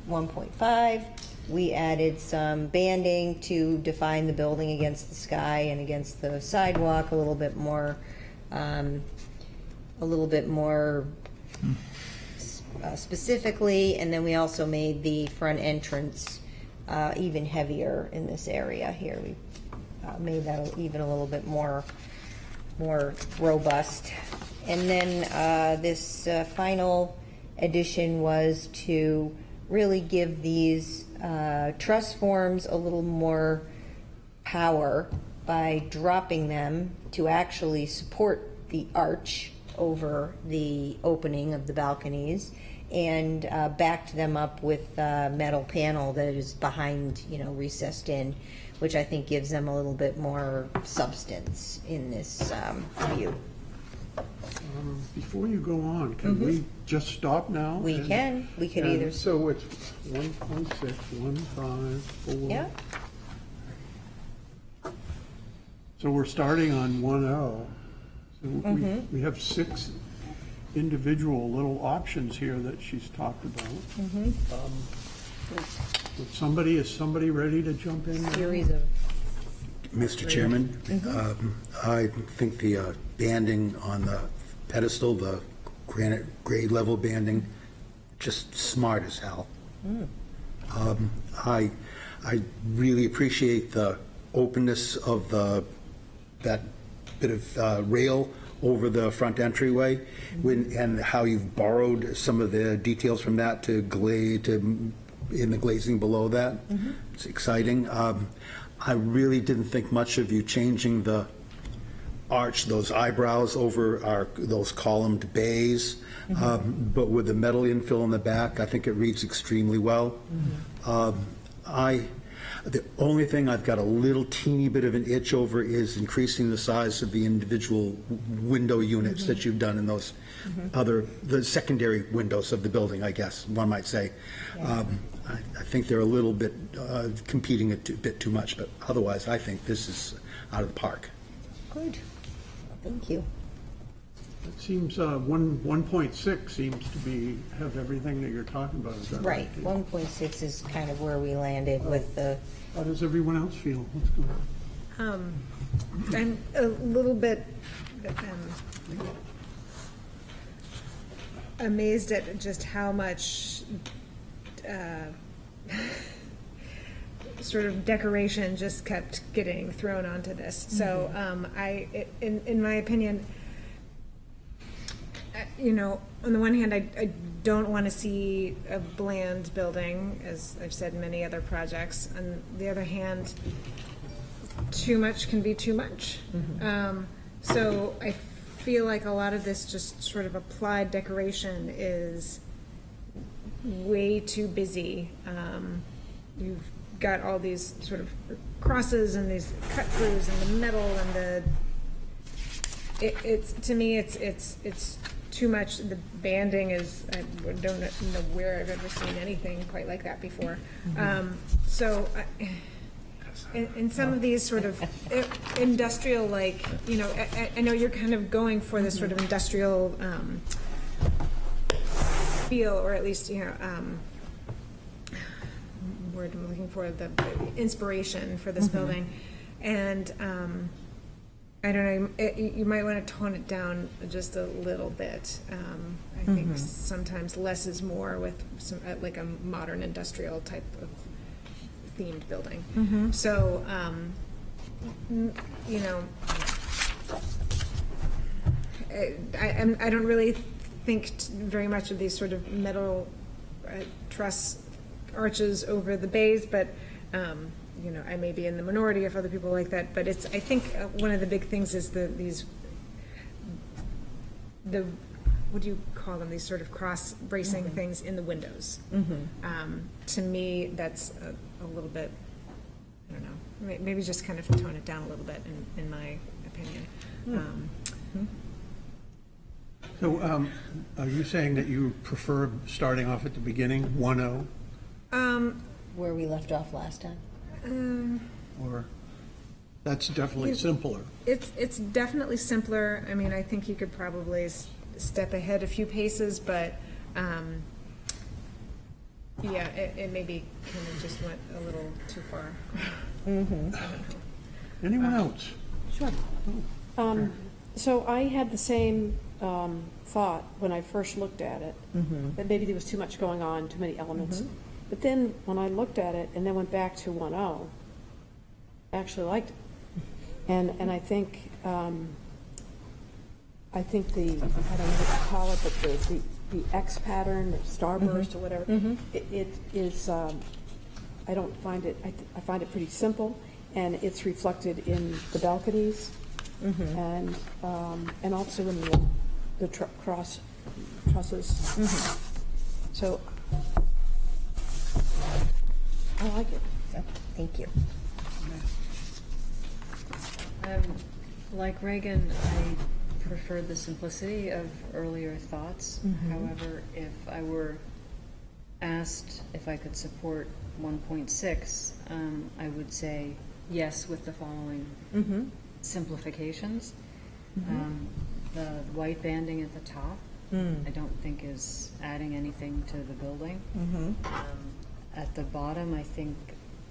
1.5, we added some banding to define the building against the sky and against the sidewalk a little bit more specifically, and then we also made the front entrance even heavier in this area here. We made that even a little bit more robust. And then this final addition was to really give these truss forms a little more power by dropping them to actually support the arch over the opening of the balconies, and backed them up with a metal panel that is behind, recessed in, which I think gives them a little bit more substance in this view. Before you go on, can we just stop now? We can. We could either. So it's 1.6, 1.5, 4. Yeah. So we're starting on 1.0. So we have 6 individual little options here that she's talked about. Is somebody ready to jump in? Series of... Mr. Chairman, I think the banding on the pedestal, the granite grade level banding, just smart as hell. I really appreciate the openness of that bit of rail over the front entryway, and how you've borrowed some of the details from that to in the glazing below that. It's exciting. I really didn't think much of you changing the arch, those eyebrows over those columned bays, but with the metal infill in the back, I think it reads extremely well. The only thing I've got a little teeny bit of an itch over is increasing the size of the individual window units that you've done in those the secondary windows of the building, I guess one might say. I think they're a little bit competing a bit too much, but otherwise I think this is out of the park. Good. Thank you. It seems 1.6 seems to have everything that you're talking about. Is that Right. 1.6 is kind of where we landed with the... How does everyone else feel? What's going on? I'm a little bit amazed at just how much sort of decoration just kept getting thrown onto this. So in my opinion, you know, on the one hand, I don't want to see a bland building, as I've said in many other projects. On the other hand, too much can be too much. So I feel like a lot of this just sort of applied decoration is way too busy. You've got all these sort of crosses and these cut throughs and the metal and it's to me it's too much. The banding is, I don't know where I've ever seen anything quite like that before. So in some of these sort of industrial, like, you know, I know you're kind of going for this sort of industrial feel, or at least, you know, word I'm looking for, the inspiration for this building. And I don't know, you might want to tone it down just a little bit. I think sometimes less is more with some, like a modern industrial type of themed building. So, you know, I don't really think very much of these sort of metal truss arches over the bays, but you know, I may be in the minority if other people like that. But it's, I think one of the big things is the what do you call them? These sort of cross bracing things in the windows. To me, that's a little bit, I don't know, maybe just kind of tone it down a little bit in my opinion. So are you saying that you prefer starting off at the beginning, 1-0? Where we left off last time. Or that's definitely simpler? It's definitely simpler. I mean, I think you could probably step ahead a few paces, but yeah, it maybe kind of just went a little too far. Anyone else? Sure. So I had the same thought when I first looked at it, that maybe there was too much going on, too many elements. But then when I looked at it and then went back to 1.0, I actually liked it. And I think the, I don't know what to call it, but the X pattern, or starburst or whatever, it is, I don't find it, I find it pretty simple, and it's reflected in the balconies and also in the trusses. So I like it. Thank you. Like Reagan, I preferred the simplicity of earlier thoughts. However, if I were asked if I could support 1.6, I would say yes with the following simplifications. The white banding at the top, I don't think is adding anything to the building. At the bottom, I think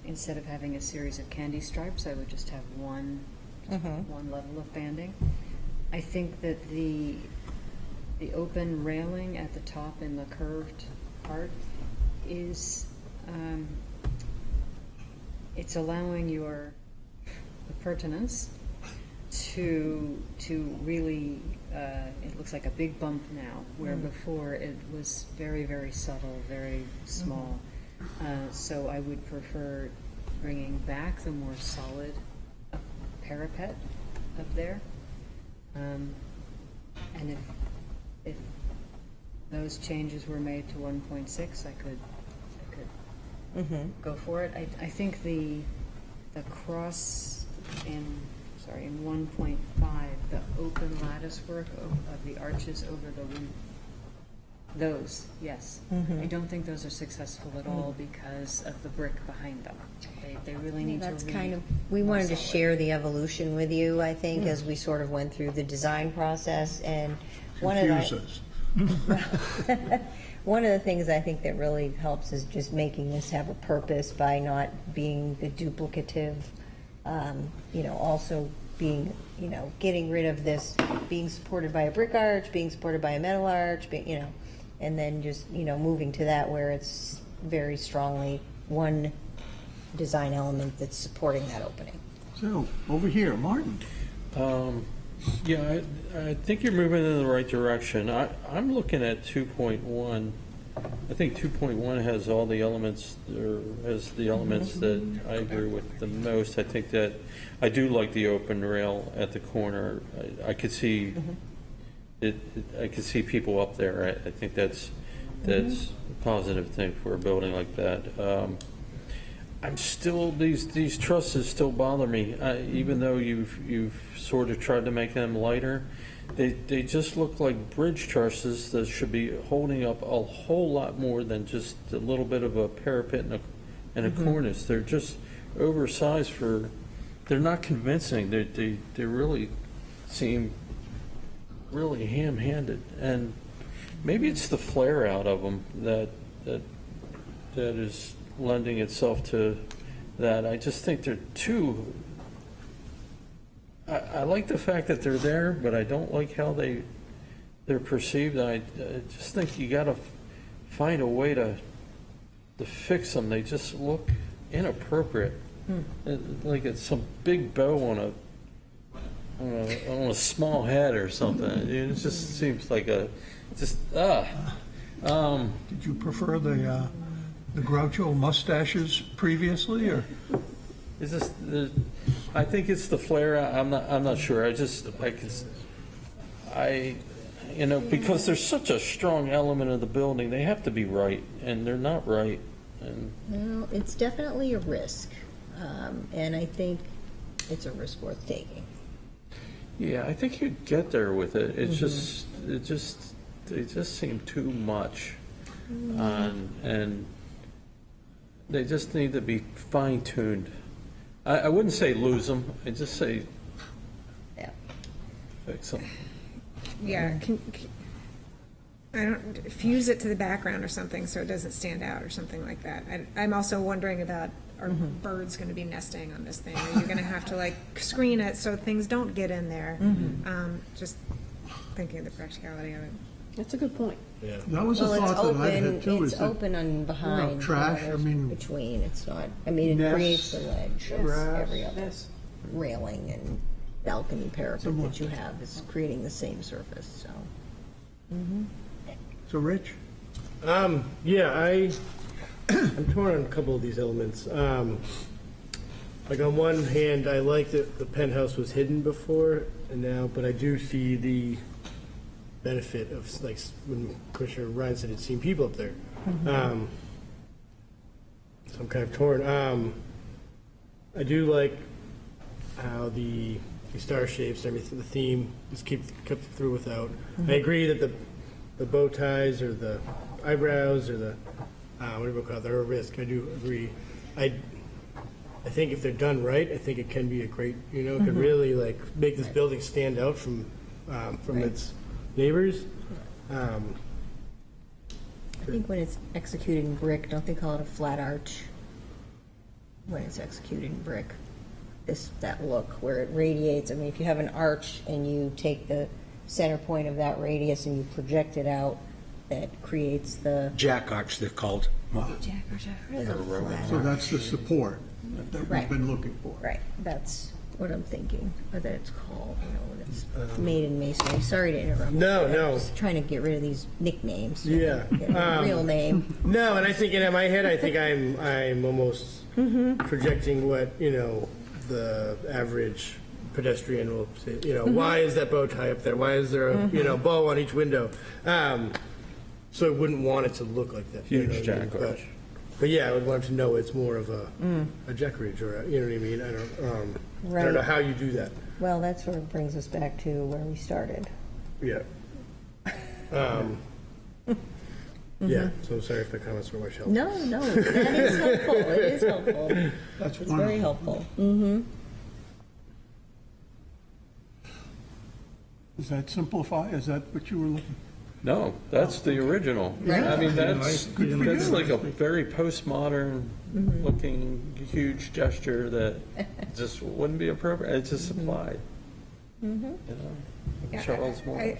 instead of having a series of candy stripes, I would just have one level of banding. I think that the open railing at the top in the curved part is it's allowing your appurtenance to really it looks like a big bump now, where before it was very, very subtle, very small. So I would prefer bringing back the more solid parapet up there. And if those changes were made to 1.6, I could go for it. I think the cross in 1.5, the open lattice work of the arches over the window, those, yes. I don't think those are successful at all because of the brick behind them. They really need That's to kind read of, we more wanted to solid. share the evolution with you, I think, as we sort of went through the design process. And one of the things I think that really helps is just making this have a purpose by not being the duplicative also being, getting rid of this, being supported by a brick arch, being supported by a metal arch, and then just, moving to that where it's very strongly one design element that's supporting that opening. So, over here, Martin. Yeah, I think you're moving in the right direction. I'm looking at 2.1. I think 2.1 has all the elements, or has the elements that I agree with the most. I think that, I do like the open rail at the corner. I could see I could see people up there. I think that's a positive thing for a building like that. I'm still, these trusses still bother me, even though you've sort of tried to make them lighter. They just look like bridge trusses that should be holding up a whole lot more than just a little bit of a parapet and a cornice. They're just oversized they're not convincing. They really seem really ham-handed, and maybe it's the flare out of them that is lending itself to that. I just think they're too. I like the fact that they're there, but I don't like how they're perceived. I just think you got to find a way to fix them. They just look inappropriate, like it's some big bow on a small head or something. It just seems like Did you prefer the Groucho mustaches previously, or? Is this I think it's the flare out. I'm not sure. Because there's such a strong element of the building, they have to be right, and they're not right. And Well, it's definitely a risk, and I think it's a risk worth taking. yeah, I think you'd get there with it. They just seem too much, and they just need to be fine tuned. I wouldn't say lose them. I'd just say fix them. Yeah, I don't, fuse it to the background or something so it doesn't stand out or something like that. I'm also wondering about, are birds going to be nesting on this thing? Are you going to have to screen it so things don't get in there? Just thinking of the practicality of it. That's a good point. Yeah. That was a thought that I had too. It's open on behind. Trash, Between, it's not, it nests, creates the ledge. grass. Every other railing and balcony parapet that you have is creating the same surface, so. So, Rich? Yeah, I'm torn on a couple of these elements. Like on one hand, I like that the penthouse was hidden before and now, but I do see the benefit of when Commissioner Ryan said he'd seen people up there. So I'm kind of torn. I do like how the star shapes and everything, the theme is kept through without. I agree that the bow ties or the eyebrows or the whatever we call it, they're a risk. I do agree. I think if they're done right, I think it can be a great, it could really make this building stand out from its neighbors. I think when it's executed in brick, don't they call it a flat arch? When it's executed in brick, that look where it radiates. I mean, if you have an arch and you take the center point of that radius and you project it out, that creates the Jack arch, they're called. jack arch. I've heard of a flat So arch. that's the support that we've been looking for. Right, that's what I'm thinking, or that it's called, when it's made in masonry. Sorry to interrupt. No, I'm no. just trying to get rid of these nicknames. Yeah. Get a real name. No, and I think in my head, I think I'm almost projecting what the average pedestrian will say. Why is that bow tie up there? Why is there a bow on each window? So I wouldn't want it to look like that. Huge jack arch. But yeah, I would want to know it's more of a jack ridge or you know what I mean. I don't know how you do that. Well, that sort of brings us back to where we started. Yeah. Yeah. So I'm sorry if the comments were much help. No, that is helpful. It is helpful. That's It's very helpful. Mm-hmm. Does that simplify? Is that what you were looking? No, that's the original. I mean, that's like a very postmodern looking huge gesture that just wouldn't be appropriate. It's just applied. You know, Charles Moore. I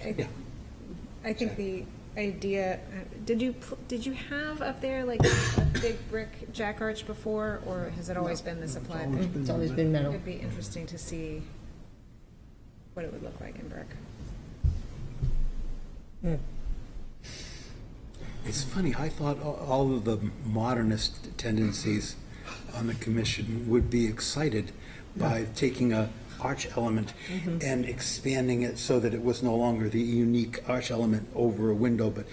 think the idea, did you have up there like a big brick jack arch before, or has it always been this applied? It's always been metal. It'd be interesting to see what it would look like in brick. It's funny, I thought all of the modernist tendencies on the commission would be excited by taking a arch element and expanding it so that it was no longer the unique arch element over a window, but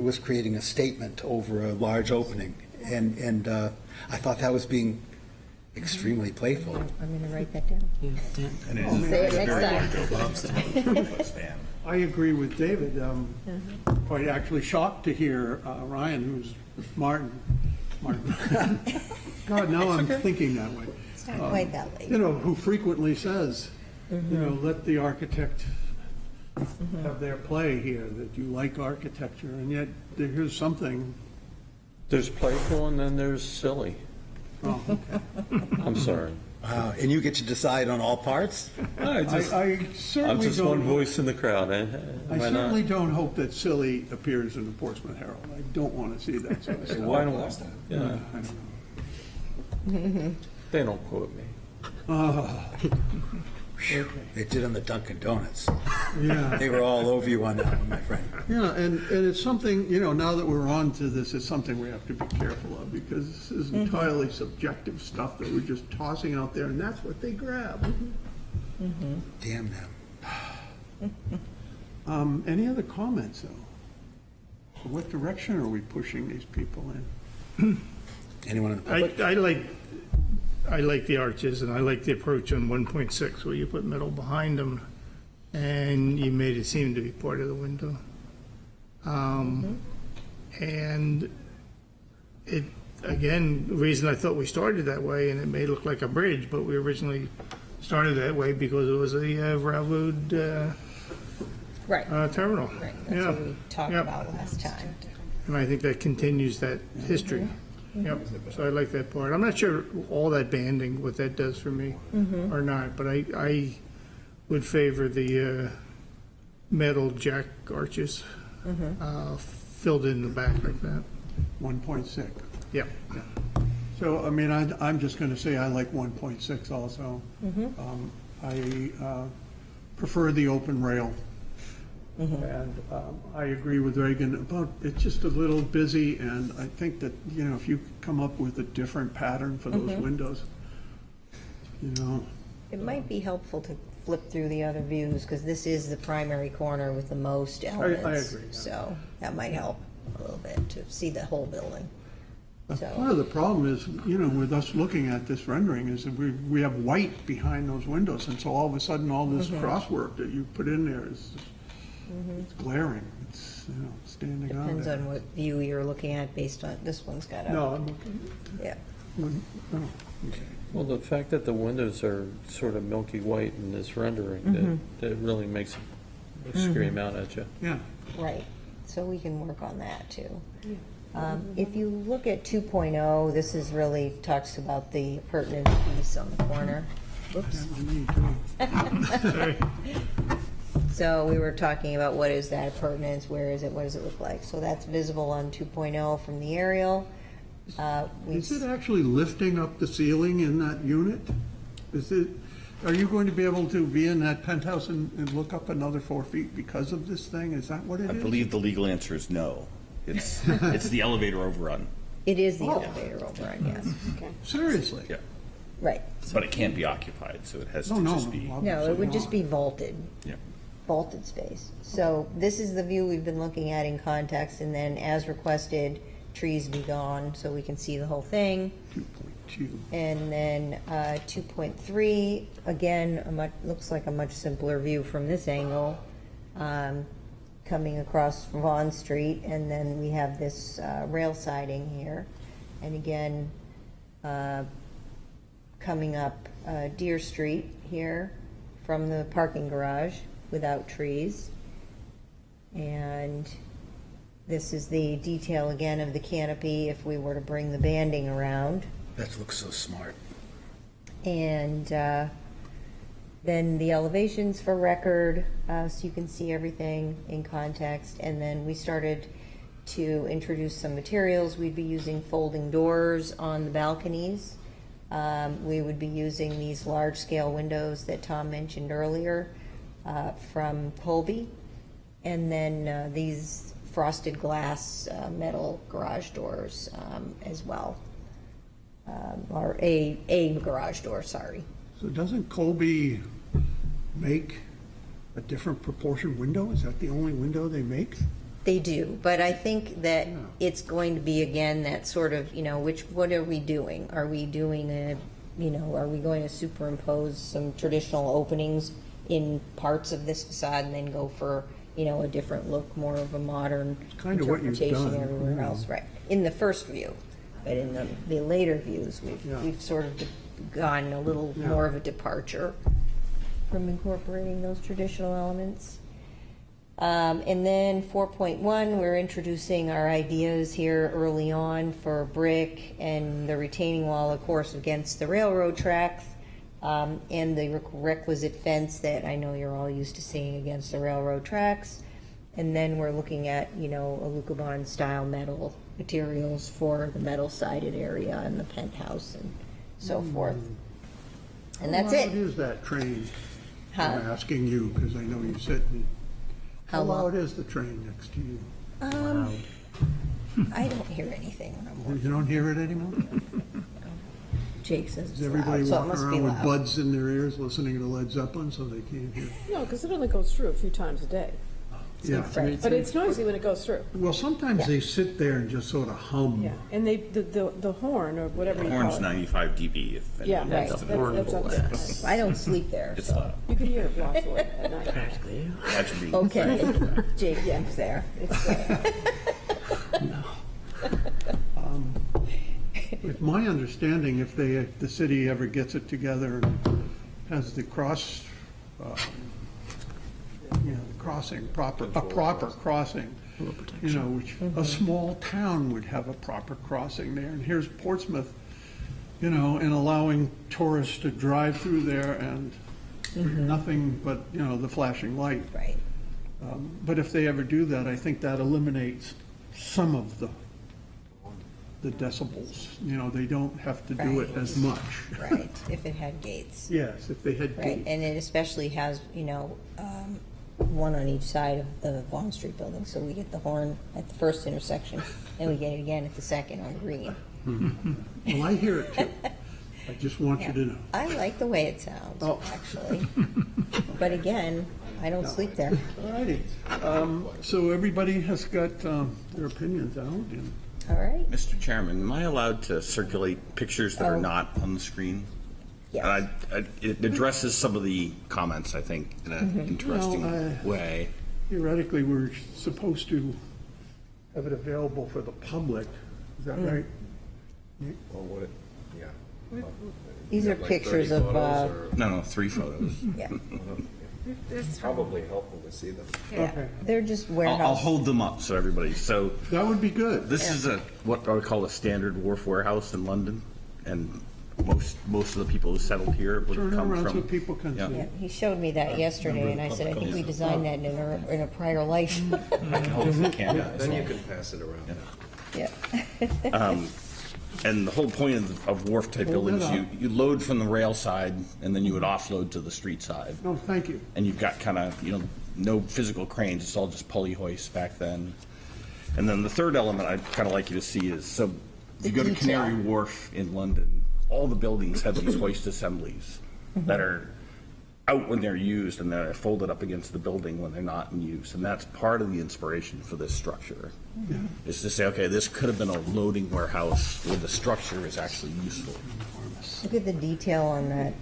was creating a statement over a large opening. And I thought that was being extremely playful. I'm going to write that down. Say it next time. I agree with David. Quite actually shocked to hear Ryan, who's Martin. God, now I'm thinking that way. It's not quite that late. You know, who frequently says, you know, let the architect have their play here, that you like architecture, and yet here's something. There's playful and then there's silly. Oh, okay. I'm sorry. Wow, and you get to decide on all parts? I certainly I'm just don't. one voice in the crowd. I certainly don't hope that silly appears in the Portsmouth Herald. I don't want to see that sort of stuff. Why don't yeah. I don't know. They don't quote me. They did on the Dunkin' Donuts. Yeah. They were all over you on that one, my friend. Yeah, and it's something, you know, now that we're on to this, it's something we have to be careful of, because this is entirely subjective stuff that we're just tossing out there, and that's what they grab. Damn them. Any other comments, though? What direction are we pushing these people in? Anyone in the public? I like the arches, and I like the approach on 1.6 where you put metal behind them and you made it seem to be part of the window. And it, again, the reason I thought we started that way, and it may look like a bridge, but we originally started that way because it was a railroad terminal. Right, that's what we talked about last time. And I think that continues that history. Yep, so I like that part. I'm not sure all that banding, what that does for me or not, but I would favor the metal jack arches filled in the back like that. 1.6. Yep. So, I mean, I'm just going to say I like 1.6 also. I prefer the open rail. And I agree with Reagan about it's just a little busy, and I think that, you know, if you come up with a different pattern for those windows, you know. It might be helpful to flip through the other views, because this is the primary corner with the most elements. I agree. So that might help a little bit to see the whole building. Part of the problem is, you know, with us looking at this rendering is that we have white behind those windows, and so all of a sudden all this crosswork that you put in there is just, it's glaring. It's, you know, standing out. Depends on what view you're looking at based on, this one's got a. No, I'm looking. Yeah. Okay. Well, the fact that the windows are sort of milky white in this rendering, that really makes it scream out at you. Yeah. Right, so we can work on that too. If you look at 2.0, this is really talks about the pertinent piece on the corner. Whoops. So we were talking about what is that appurtenance, where is it, what does it look like? So that's visible on 2.0 from the aerial. Is it actually lifting up the ceiling in that unit? Are you going to be able to be in that penthouse and look up another 4 feet because of this thing? Is that what it is? I believe the legal answer is no. It's the elevator overrun. It is the elevator overrun, yes. Okay. Seriously? Yeah. Right. But it can't be occupied, so it has to just be. No, it would just be vaulted. Yeah. Vaulted space. So this is the view we've been looking at in context, and then as requested, trees be gone so we can see the whole thing. 2.2. And then 2.3, again, looks like a much simpler view from this angle, coming across Vaughn Street, and then we have this rail siding here. And again, coming up Deer Street here from the parking garage without trees. And This is the detail again of the canopy if we were to bring the banding around. That looks so smart. And then the elevations for record, so you can see everything in context. And then we started to introduce some materials. We'd be using folding doors on the balconies. We would be using these large-scale windows that Tom mentioned earlier from Colby. And then these frosted glass metal garage doors as well. Or a garage door, sorry. So doesn't Colby make a different proportion window? Is that the only window they make? They do, but I think that it's going to be, again, that sort of, what are we doing? Are we doing are we going to superimpose some traditional openings in parts of this facade and then go for, a different look, more of a modern kind of what you've interpretation done, everywhere yeah. else, right? In the first view, but in the later views, we've sort of gone a little more of a departure from incorporating those traditional elements. And then 4.1, we're introducing our ideas here early on for brick and the retaining wall, of course, against the railroad tracks, and the requisite fence that I know you're all used to seeing against the railroad tracks. And then we're looking at, a Lucabond style metal materials for the metal sided area and the penthouse and so forth. And that's it. How loud is that train? Huh? I'm asking you because I know you sit. How loud is the train next to you? I don't hear anything when I'm You don't hear it anymore? Jake says it's Does everybody loud, so it walk must be around with loud. buds in their ears listening to Led Zeppelin so they can't hear? No, because it only goes through a few times a day. Yeah. But it's noisy when it goes through. Well, sometimes they sit there and just sort of hum. Yeah, and the horn or whatever you call Horn's it. 95 dB. If Yeah, anyone right. doesn't That's know. upset. I don't sleep there, It's so. loud. You can hear it blocks away at night. That's me. Okay, Jake sleeps there. It's my understanding if the city ever gets it together and has the crossing, a proper crossing, which a small town would have a proper crossing there. And here's Portsmouth, and allowing tourists to drive through there and nothing but, the flashing light. Right. But if they ever do that, I think that eliminates some of the decibels. They don't have to do it as much. Right, if it had gates. Yes, if they had Right, gates. and it especially has, one on each side of the Vaughan Street building, so we get the horn at the first intersection, and we get it again at the second on Green. Well, I hear it too. I just want you to know. I like the way it sounds, actually. But again, I don't sleep there. All righty. So everybody has got their opinions out. And All right. Mr. Chairman, am I allowed to circulate pictures that Oh. are not on the screen? Yes. It addresses some of the comments, I think, in an interesting way. Theoretically, we're supposed to have it available for the public. Is that right? Well, what, yeah. These are pictures of, No, 3 photos. yeah, It's probably helpful to see them. Okay. they're just I'll warehouse. hold them up so everybody, so That would be good. this is what I would call a standard wharf warehouse in London, and most of the people who settled here would Turn have it come around so from. people can Yeah. see. Yeah, he showed me that yesterday, and I said, I think we designed that in a prior life. I can hold the camera. Then you can pass it around. Yeah. And the whole point of wharf-type Hold buildings, it up. you load from the rail side, and then you would offload to the street side. No, thank you. And you've got kind of, no physical cranes, it's all just pulley hoists back then. And then the third element I'd kind of like you to see is, so if you go to detail. Canary Wharf in London, all the buildings have these hoist assemblies that are out when they're used, and they're folded up against the building when they're not in use. And that's part of the inspiration for this structure, is to say, okay, this could have been a loading warehouse where the structure is actually useful. Look at the detail on that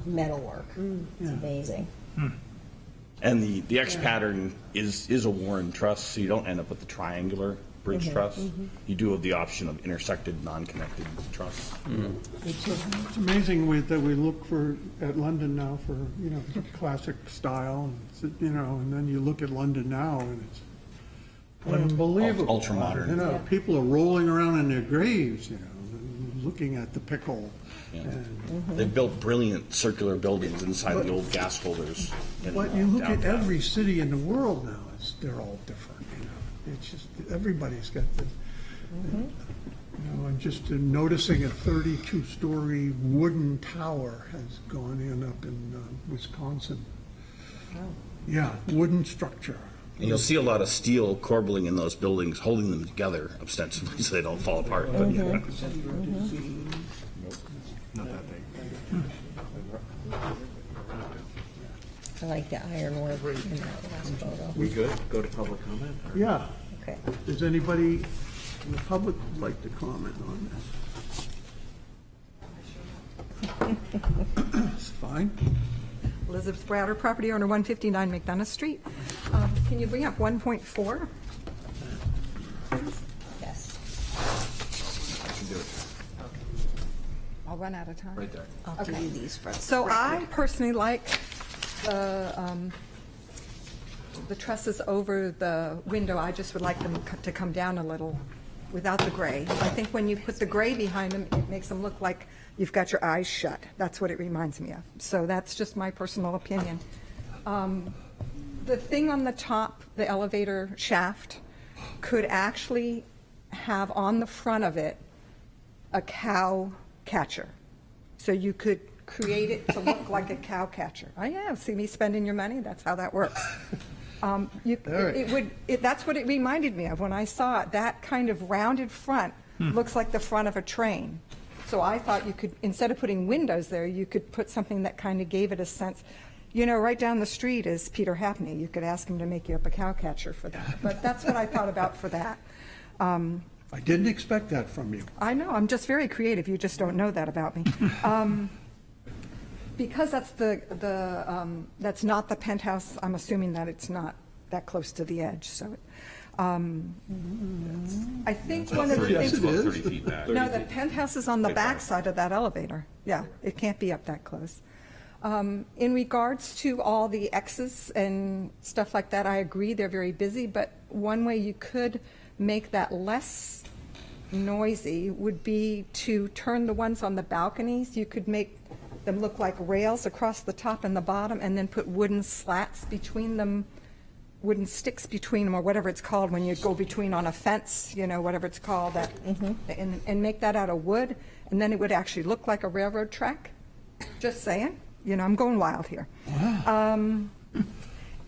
metalwork. It's amazing. And the X pattern is a Warren truss, so you don't end up with the triangular bridge truss. You do have the option of intersected, non-connected truss. It's amazing that we look at London now for, classic style, and then you look at London now, and Unbelievable. Ultra-modern. You know, people are rolling around in their graves, you know, looking at the pickle. And- They built brilliant circular buildings inside the old gas holders. in, But you look at downtown. every city in the world now, they're all different, you know. It's just, everybody's got the, you know, I'm just noticing a 32-story wooden tower has gone in up in Wisconsin. Yeah, wooden structure. And you'll see a lot of steel corbelling in those buildings, holding them together ostensibly so they don't fall apart. But, yeah. Not that big. I like the ironwork in that last photo. We good? Go to public comment? or- Yeah. Okay. Does anybody in the public would like to comment on this? It's fine. Elizabeth Browder, property owner, 159 McDonough Street. Can you bring up 1.4? Yes. I can do it. I'll run out of time. Right there. I'll give you these first. So I personally like the trusses over the window. I just would like them to come down a little without the gray. I think when you put the gray behind them, it makes them look like you've got your eyes shut. That's what it reminds me of. So that's just my personal opinion. The thing on the top, the elevator shaft, could actually have on the front of it a cow catcher. So you could create it to look like a cow catcher. Oh yeah, see me spending your money? That's how that works. That's what it reminded me of when I saw it. That kind of rounded front looks like the front of a train. So I thought you could, instead of putting windows there, you could put something that kind of gave it a sense. You know, right down the street is Peter Happney. You could ask him to make you up a cow catcher for that. But that's what I thought about for that. I didn't expect that from you. I know, I'm just very creative. You just don't know that about me. Because that's that's not the penthouse, I'm assuming that it's not that close to the edge, so. I think one of the things. It's about 30 feet back. No, the penthouse is on the back side of that elevator. Yeah, it can't be up that close. In regards to all the X's and stuff like that, I agree, they're very busy, but one way you could make that less noisy would be to turn the ones on the balconies. You could make them look like rails across the top and the bottom, and then put wooden slats between them, wooden sticks between them, or whatever it's called when you go between on a fence, you know, whatever it's called, that, and make that out of wood, and then it would actually look like a railroad track. Just saying. You know, I'm going wild here. And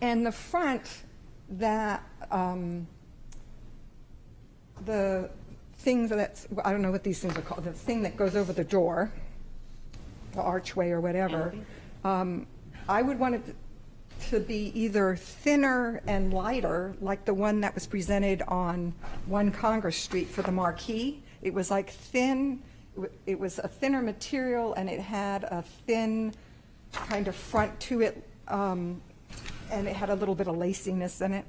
the front, that, the thing that's, I don't know what these things are called, the thing that goes over the door, the archway or whatever, I would want it to be either thinner and lighter, like the one that was presented on 1 Congress Street for the marquee. It was like thin, it was a thinner material, and it had a thin kind of front to it, and it had a little bit of laciness in it.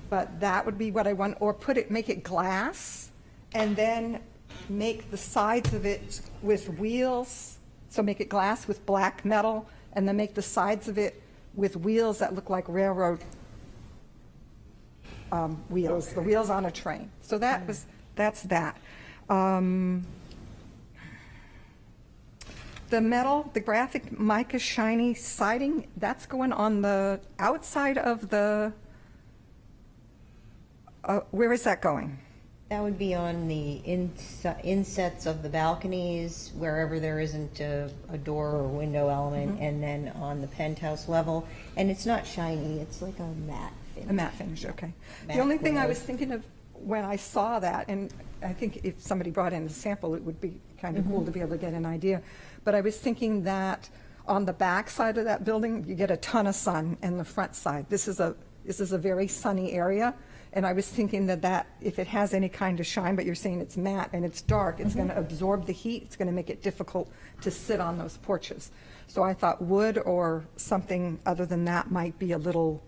But that would be what I want, or make it glass, and then make the sides of it with wheels. So make it glass with black metal, and then make the sides of it with wheels that look like railroad wheels, the wheels on a train. So that's that. The metal, the graphic mica shiny siding, that's going on the outside of the, where is that going? That would be on the insets of the balconies, wherever there isn't a door or window element, and then on the penthouse level. And it's not shiny, it's like a matte finish. A matte finish, okay. Matte The only thing I gray. was thinking of when I saw that, and I think if somebody brought in a sample, it would be kind of cool to be able to get an idea. But I was thinking that on the back side of that building, you get a ton of sun, and the front side. This is a very sunny area. And I was thinking that if it has any kind of shine, but you're saying it's matte and it's dark, it's going to absorb the heat. It's going to make it difficult to sit on those porches. So I thought wood or something other than that might be a little,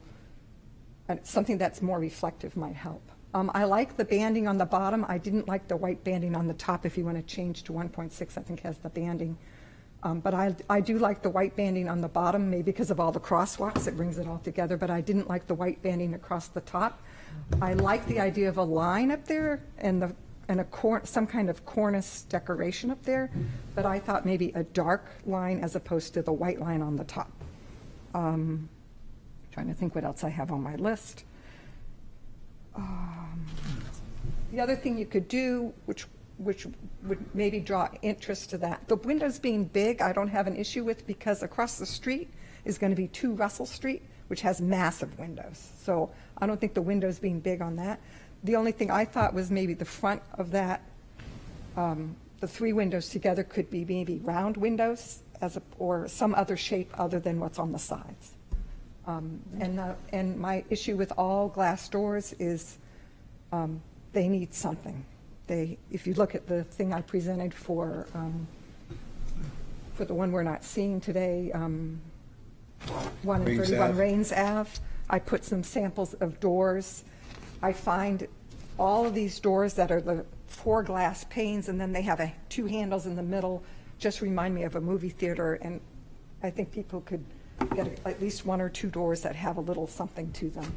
something that's more reflective might help. I like the banding on the bottom. I didn't like the white banding on the top. If you want to change to 1.6, I think has the banding But I do like the white banding on the bottom, maybe because of all the crosswalks, it brings it all together, but I didn't like the white banding across the top. I like the idea of a line up there and some kind of cornice decoration up there, but I thought maybe a dark line as opposed to the white line on the top. Trying to think what else I have on my list. The other thing you could do, which would maybe draw interest to that, the windows being big, I don't have an issue with, because across the street is going to be 2 Russell Street, which has massive windows. So I don't think the windows being big on that. The only thing I thought was maybe the front of that, the 3 windows together could be maybe round windows or some other shape other than what's on the sides. And my issue with all glass doors is they need something. If you look at the thing I presented for the one we're not seeing today, 131 Rains Ave, I put some samples of doors. I find all of these doors that are the 4 glass panes and then they have 2 handles in the middle just remind me of a movie theater, and I think people could get at least 1 or 2 doors that have a little something to them.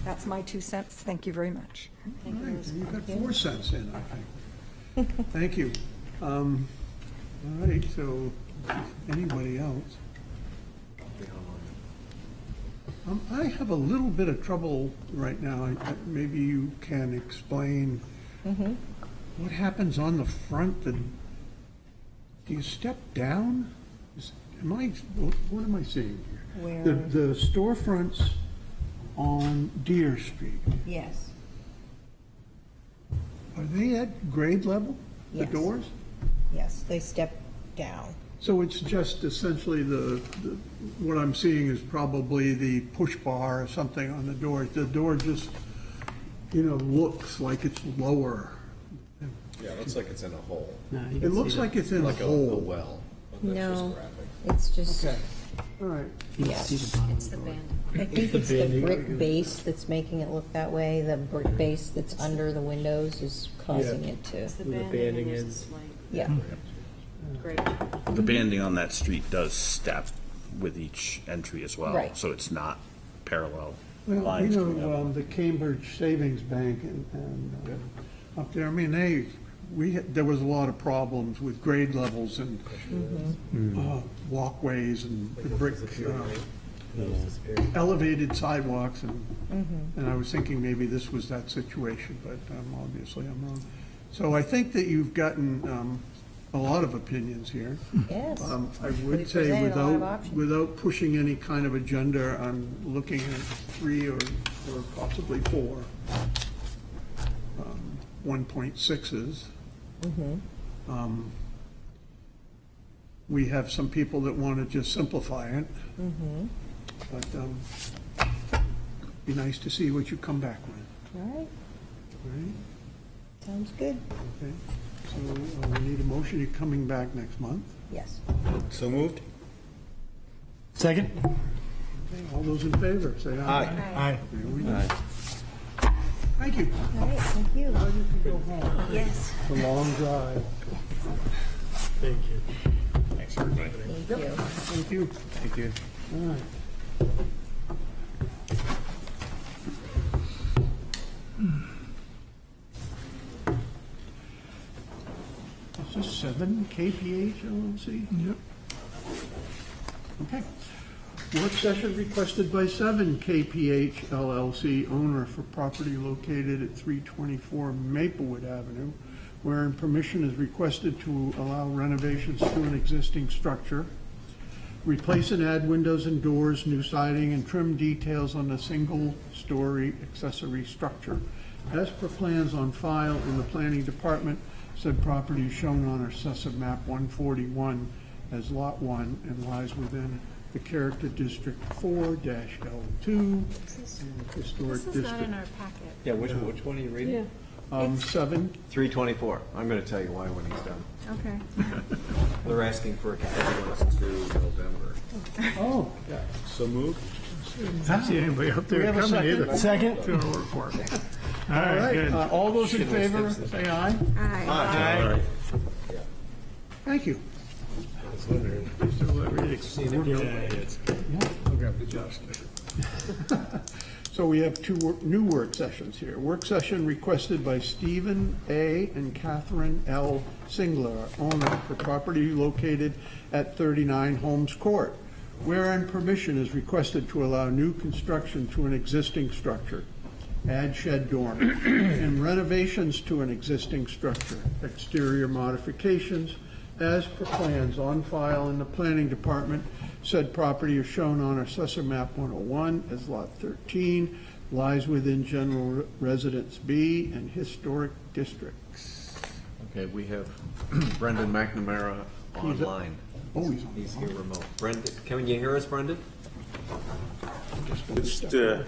That's my 2 cents. Thank you very much. All right, you got 4 cents in, I think. Thank you. All right, so anybody else? I have a little bit of trouble right now. Maybe you can explain what happens on the front. Do you step down? What am I seeing here? Where? The storefronts on Deer Street. Yes. Are they at grade level, the Yes. doors? Yes, they step down. So it's just essentially what I'm seeing is probably the push bar or something on the door. The door just, looks like it's lower. Yeah, it looks like it's in a hole. It looks like it's in a Like a hole. well. No, it's just, Okay, all right. yes. It's the band. I think it's the brick base that's making it look that way. The brick base that's under the windows is causing it to. It's the banding and there's a slight Yeah. grade. The banding on that street does step with each entry as well. Right. So it's not parallel Well, lines going up. the Cambridge Savings Bank and up there, I mean, there was a lot of problems with grade levels and walkways and the brick, elevated sidewalks, and I was thinking maybe this was that situation, but obviously I'm wrong. So I think that you've gotten a lot of opinions here. Yes. I We would say presented a lot of without, options. without pushing any kind of agenda, I'm looking at 3 or possibly 4 1.6s. We have some people that want to just simplify it. But be nice to see what you come back with. All right, All right? sounds good. Okay. So we need a motion. You're coming back next month. Yes. So moved? Second? Okay, all those in favor, say aye. Aye. There we go. Thank you. All right, thank you. Now you can go home. Yes. It's a long drive. Thank you. Thanks, everybody. Thank you. Thank you. Thank you. All right. Is this 7 KPH LLC? Yep. Okay. Work session requested by 7 KPH LLC, owner for property located at 324 Maplewood Avenue, wherein permission is requested to allow renovations to an existing structure, replace and add windows and doors, new siding, and trim details on a single-story accessory structure. As per plans on file in the planning department, said property is shown on assessor map 141 as Lot 1 and lies within the Character District 4-L2 and Historic This is not District in our packet. Yeah, which one are you reading? 7. 324. I'm going to tell you why when he's done. Okay. They're asking for a continuance to November. Oh, So moved? See anybody up we there have a coming second? either. Second? To our report. All All right, right, good. all those in favor, say aye. Aye. Thank you. was wondering. I'll grab the job. So we have two new work sessions here. Work session requested by Stephen A. and Catherine L. Singler, owner for property located at 39 Holmes Court, wherein permission is requested to allow new construction to an existing structure, add shed dormer, and renovations to an existing structure, exterior modifications, as per plans on file in the planning department. Said property is shown on Assessor Map 101 as Lot 13, lies within General Residence B and Historic Districts. Okay, we have Brendan McNamara online. Oh, He's here remote. Brendan, can you hear us, Brendan? Just, can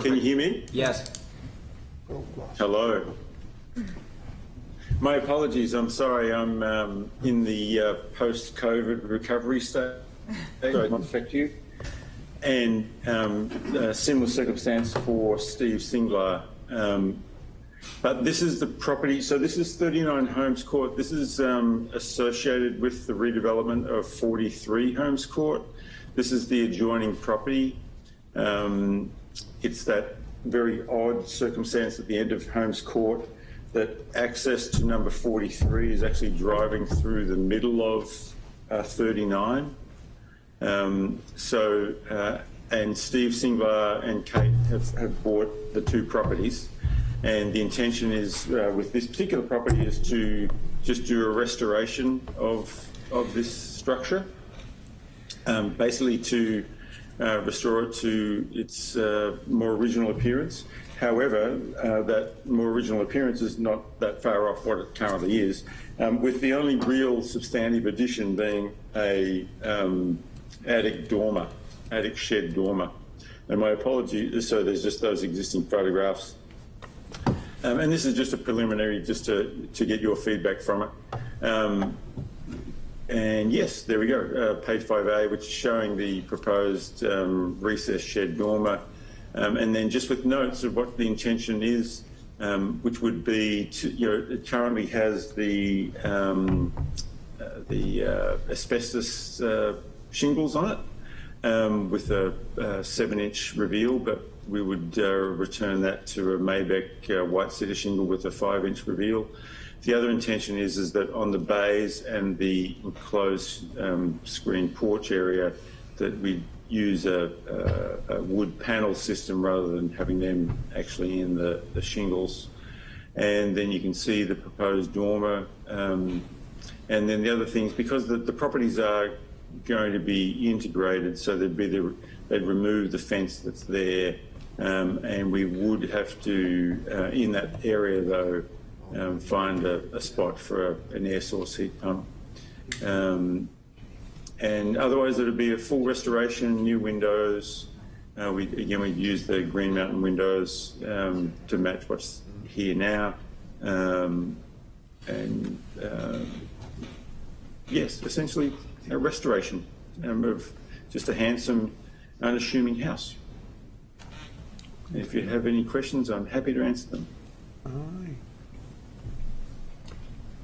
you hear me? Yes. Hello. My apologies. I'm sorry. I'm in the post-COVID recovery stage. So it might affect you. And a similar circumstance for Steve Singler. But this is the property. So this is 39 Holmes Court. This is associated with the redevelopment of 43 Holmes Court. This is the adjoining property. It's that very odd circumstance at the end of Holmes Court that access to number 43 is actually driving through the middle of 39. And Steve Singler and Kate have bought the two properties. And the intention is, with this particular property, is to just do a restoration of this structure, basically to restore it to its more original appearance. However, that more original appearance is not that far off what it currently is, with the only real substantive addition being a attic shed dormer. And my apologies, so there's just those existing photographs. And this is just a preliminary, just to get your feedback from it. And yes, there we go, page 5A, which is showing the proposed recessed shed dormer. And then just with notes of what the intention is, which would be, it currently has the asbestos shingles on it, with a 7-inch reveal, but we would return that to a Maybeck white cedar shingle with a 5-inch reveal. The other intention is that on the bays and the enclosed screen porch area, that we use a wood panel system rather than having them actually in the shingles. And then you can see the proposed dormer. And then the other things, because the properties are going to be integrated, so they'd remove the fence that's there, and we would have to, in that area though, find a spot for an air source heat pump. And otherwise it'd be a full restoration, new windows. We'd use the Green Mountain windows to match what's here now. Yes, essentially a restoration of just a handsome, unassuming house. And if you have any questions, I'm happy to answer them.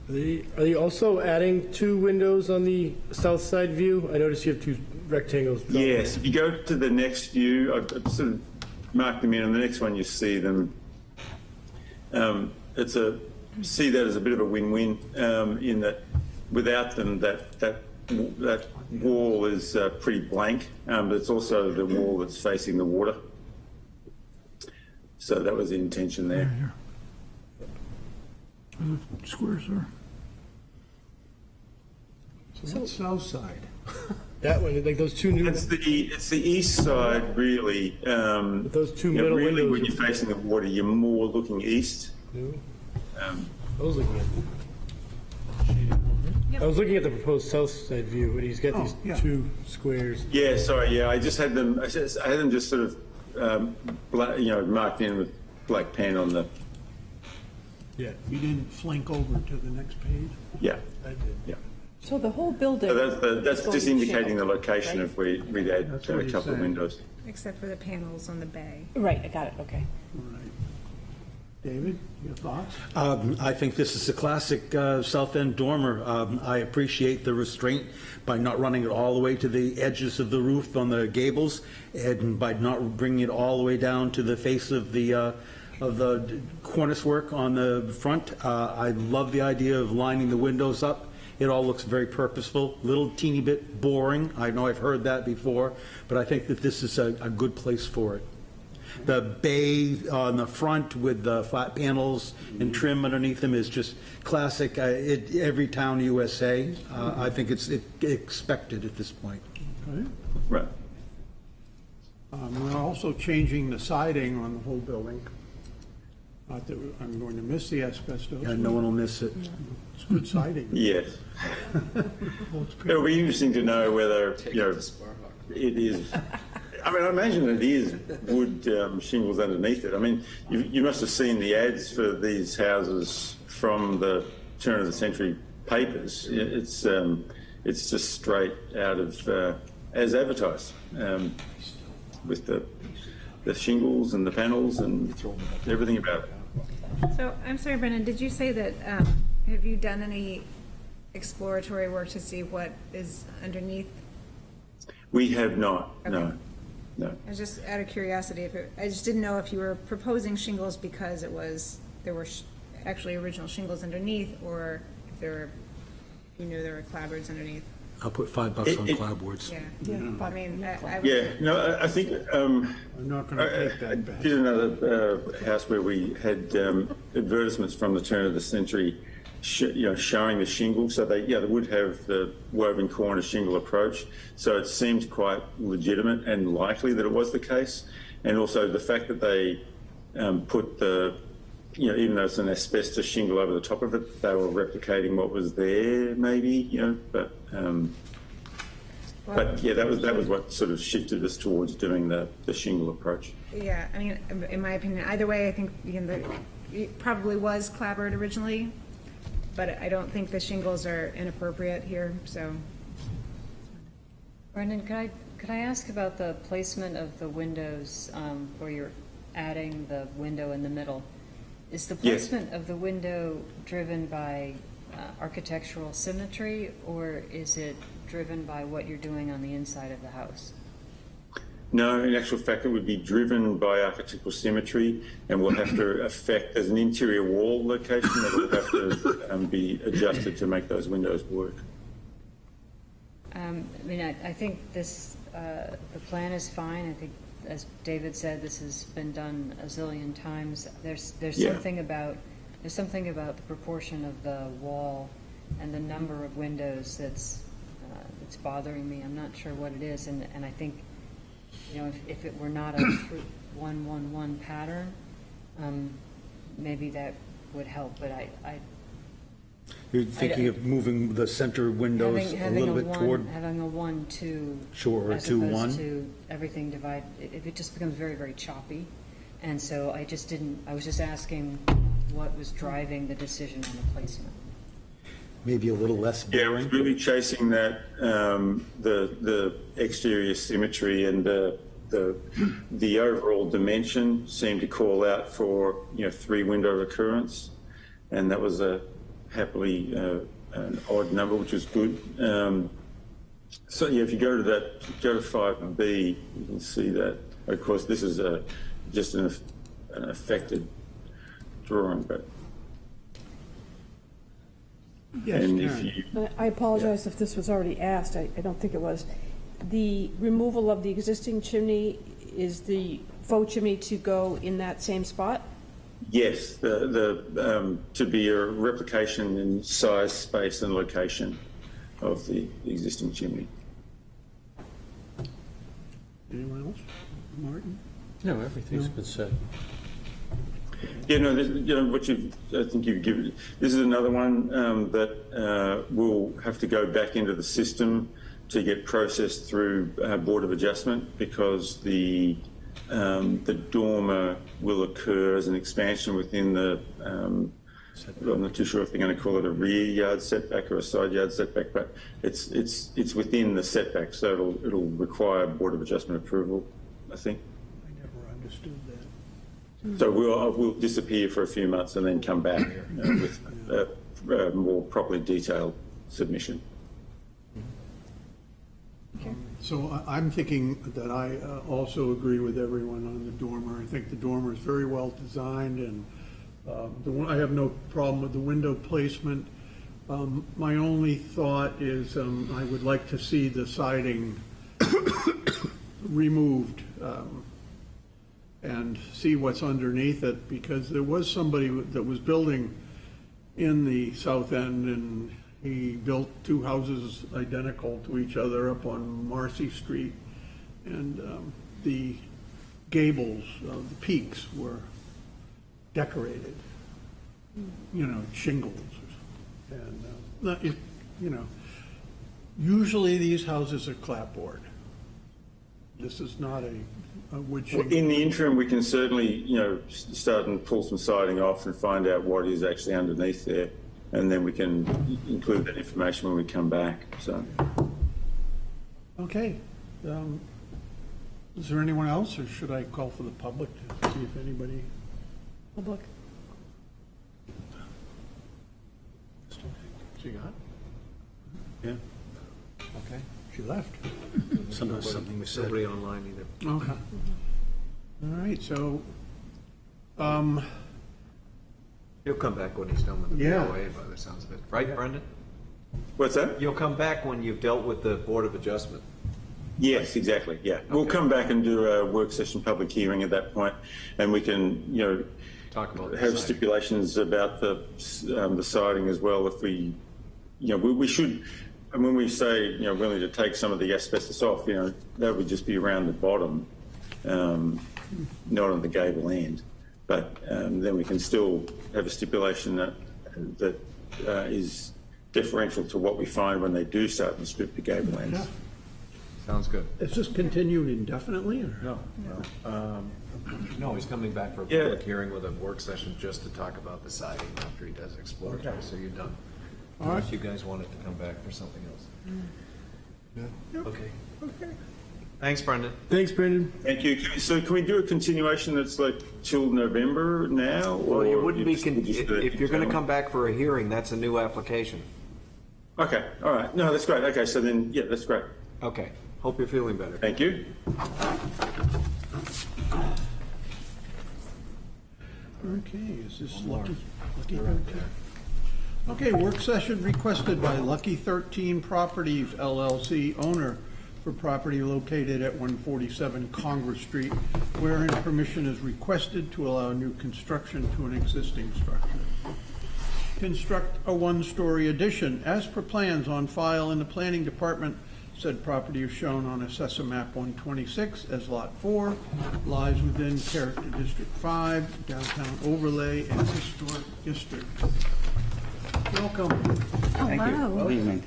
Are they also adding two windows on the south side view? I noticed you have two rectangles. Yes, if you go to the next view, I've sort of marked them in. On the next one, you see them. See that as a bit of a win-win, in that without them, that wall is pretty blank, but it's also the wall that's facing the water. So that was the intention there. Squares are. So what's south side? That one, like those two new. It's the east side, really. Those two middle really, windows. when you're facing the water, you're more looking east. I was looking at the proposed south side view, and he's got these two squares. Yeah, sorry. Yeah, I had them just sort of, marked in with black pen on the. Yeah. You didn't flank over to the next page? Yeah. I did. Yeah. So the whole building. So that's is going just to be indicating the shingled, location right? if we'd add That's a what he's couple of saying. windows. Except for the panels on the bay. Right, I got it, okay. David, your thoughts? I think this is a classic South End dormer. I appreciate the restraint by not running it all the way to the edges of the roof on the gables, and by not bringing it all the way down to the face of the cornice work on the front. I love the idea of lining the windows up. It all looks very purposeful, little teeny bit boring. I know I've heard that before, but I think that this is a good place for it. The bay on the front with the flat panels and trim underneath them is just classic. Every town USA, I think it's expected at this point. Okay. Right. We're also changing the siding on the whole building. Not that I'm going to miss the asbestos. Yeah, no one will miss it. It's good siding. Yes. It'll be interesting to know whether, you know, it is. I mean, I imagine it is wood shingles underneath it. I mean, you must have seen the ads for these houses from the turn of the century papers. It's just straight out of as advertised, with the shingles and the panels and everything about it. So, I'm sorry, Brendan, did you say that, have you done any exploratory work to see what is underneath? We have not, no. I was just out of curiosity, I just didn't know if you were proposing shingles because there were actually original shingles underneath, or if you knew there were clapboards underneath. I'll put $5 on clapboards. Yeah, I mean, I would. Yeah, no, I think I'm not going to take I that back. did another house where we had advertisements from the turn of the century, showing the shingle. So they would have the woven corner shingle approach. So it seemed quite legitimate and likely that it was the case. And also the fact that they put the, even though it's an asbestos shingle over the top of it, they were replicating what was there, maybe, but yeah, that was what sort of shifted us towards doing the shingle approach. Yeah, I mean, in my opinion, either way, I think it probably was clapboard originally, but I don't think the shingles are inappropriate here, so. Brendan, could I ask about the placement of the windows, where you're adding the window in the middle? Is the placement of the window driven by architectural symmetry, or is it driven by what you're doing on the inside of the house? No, in actual fact, it would be driven by architectural symmetry, and will have to affect, as an interior wall location, that will have to be adjusted to make those windows work. I mean, I think the plan is fine. I think, as David said, this has been done a zillion times. There's something about the proportion of the wall and the number of windows that's bothering me. I'm not sure what it is, and I think, if it were not a 1-1-1 pattern, maybe that would help. But You're thinking of moving the center windows a little bit toward? Having a 1-2. Sure, or as 2-1. opposed to everything divided. It just becomes very, very choppy. And so I was just asking what was driving the decision on the placement. Maybe a little less boring? Yeah, it was really chasing that, the exterior symmetry, and the overall dimension seemed to call out for, 3-window recurrence, and that was happily an odd number, which was good. So yeah, if you go to 5B, you can see that. Of course, this is just an affected drawing, but. Yes, and Karen. I apologize if this was already asked. I don't think it was. The removal of the existing chimney, is the faux chimney to go in that same spot? Yes, to be a replication in size, space, and location of the existing chimney. Anyone else? Martin? No, everything's been said. Yeah, no, I think you've given. This is another one that will have to go back into the system to get processed through Board of Adjustment, because the dormer will occur as an expansion within the. I'm not too sure if they're going to call it a rear yard setback or a side yard setback, but it's within the setback, so it'll require Board of Adjustment approval, I think. I never understood that. So we'll disappear for a few months and then come back with a more properly detailed submission. So I'm thinking that I also agree with everyone on the dormer. I think the dormer is very well designed, and I have no problem with the window placement. My only thought is I would like to see the siding removed and see what's underneath it, because there was somebody that was building in the south end, and he built two houses identical to each other up on Marcy Street, and the gables, the peaks were decorated, shingles. And, usually these houses are clapboard. This is not a wood shingle. In the interim, we can certainly, start and pull some siding off and find out what is actually underneath there, and then we can include that information when we come back. So, Okay. Is there anyone else, or should I call for the public to see if anybody? Public. She got? Yeah. Okay. She left. Something was said. Nobody online either. Okay. All right, so, He'll come back when he's done with the Yeah. BOA, by the sounds of it. Right, Brendan? what's that? You'll come back when you've dealt with the Board of Adjustment. Yes, exactly. Yeah, we'll come back and do a work session public hearing at that point, and we can, Talk about the have siding. stipulations about the siding as well. If we, we should. And when we say, willing to take some of the asbestos off, that would just be around the bottom, not on the gable end. But then we can still have a stipulation that is differential to what we find when they do start to strip the gable ends. Yeah. Sounds good. Is this continued indefinitely, or? No, he's coming back for a public hearing with a work session just to talk about the siding after he does exploratory, Okay. so you're done. All right. Unless you guys wanted to come back for something else. Yep. Okay. Okay. Thanks, Brendan. Thanks, Brendan. Thank you. So can we do a continuation that's like till November now? Well, you wouldn't be, we'll just do it if you're going to internally? come back for a hearing, that's a new application. Okay, all right. No, that's great. Okay, so then, yeah, that's great. Okay. Hope you're feeling better. Thank you. Okay, is this Lucky 13? Okay, work session requested by Lucky 13 Properties LLC, owner for property located at 147 Congress Street, wherein permission is requested to allow new construction to an existing structure. Construct a one-story addition as per plans on file in the planning department. Said property is shown on Assessor Map 126 as Lot 4, lies within Character District 5, Downtown Overlay, and Historic District. Welcome. Thank you. Hello. Good evening.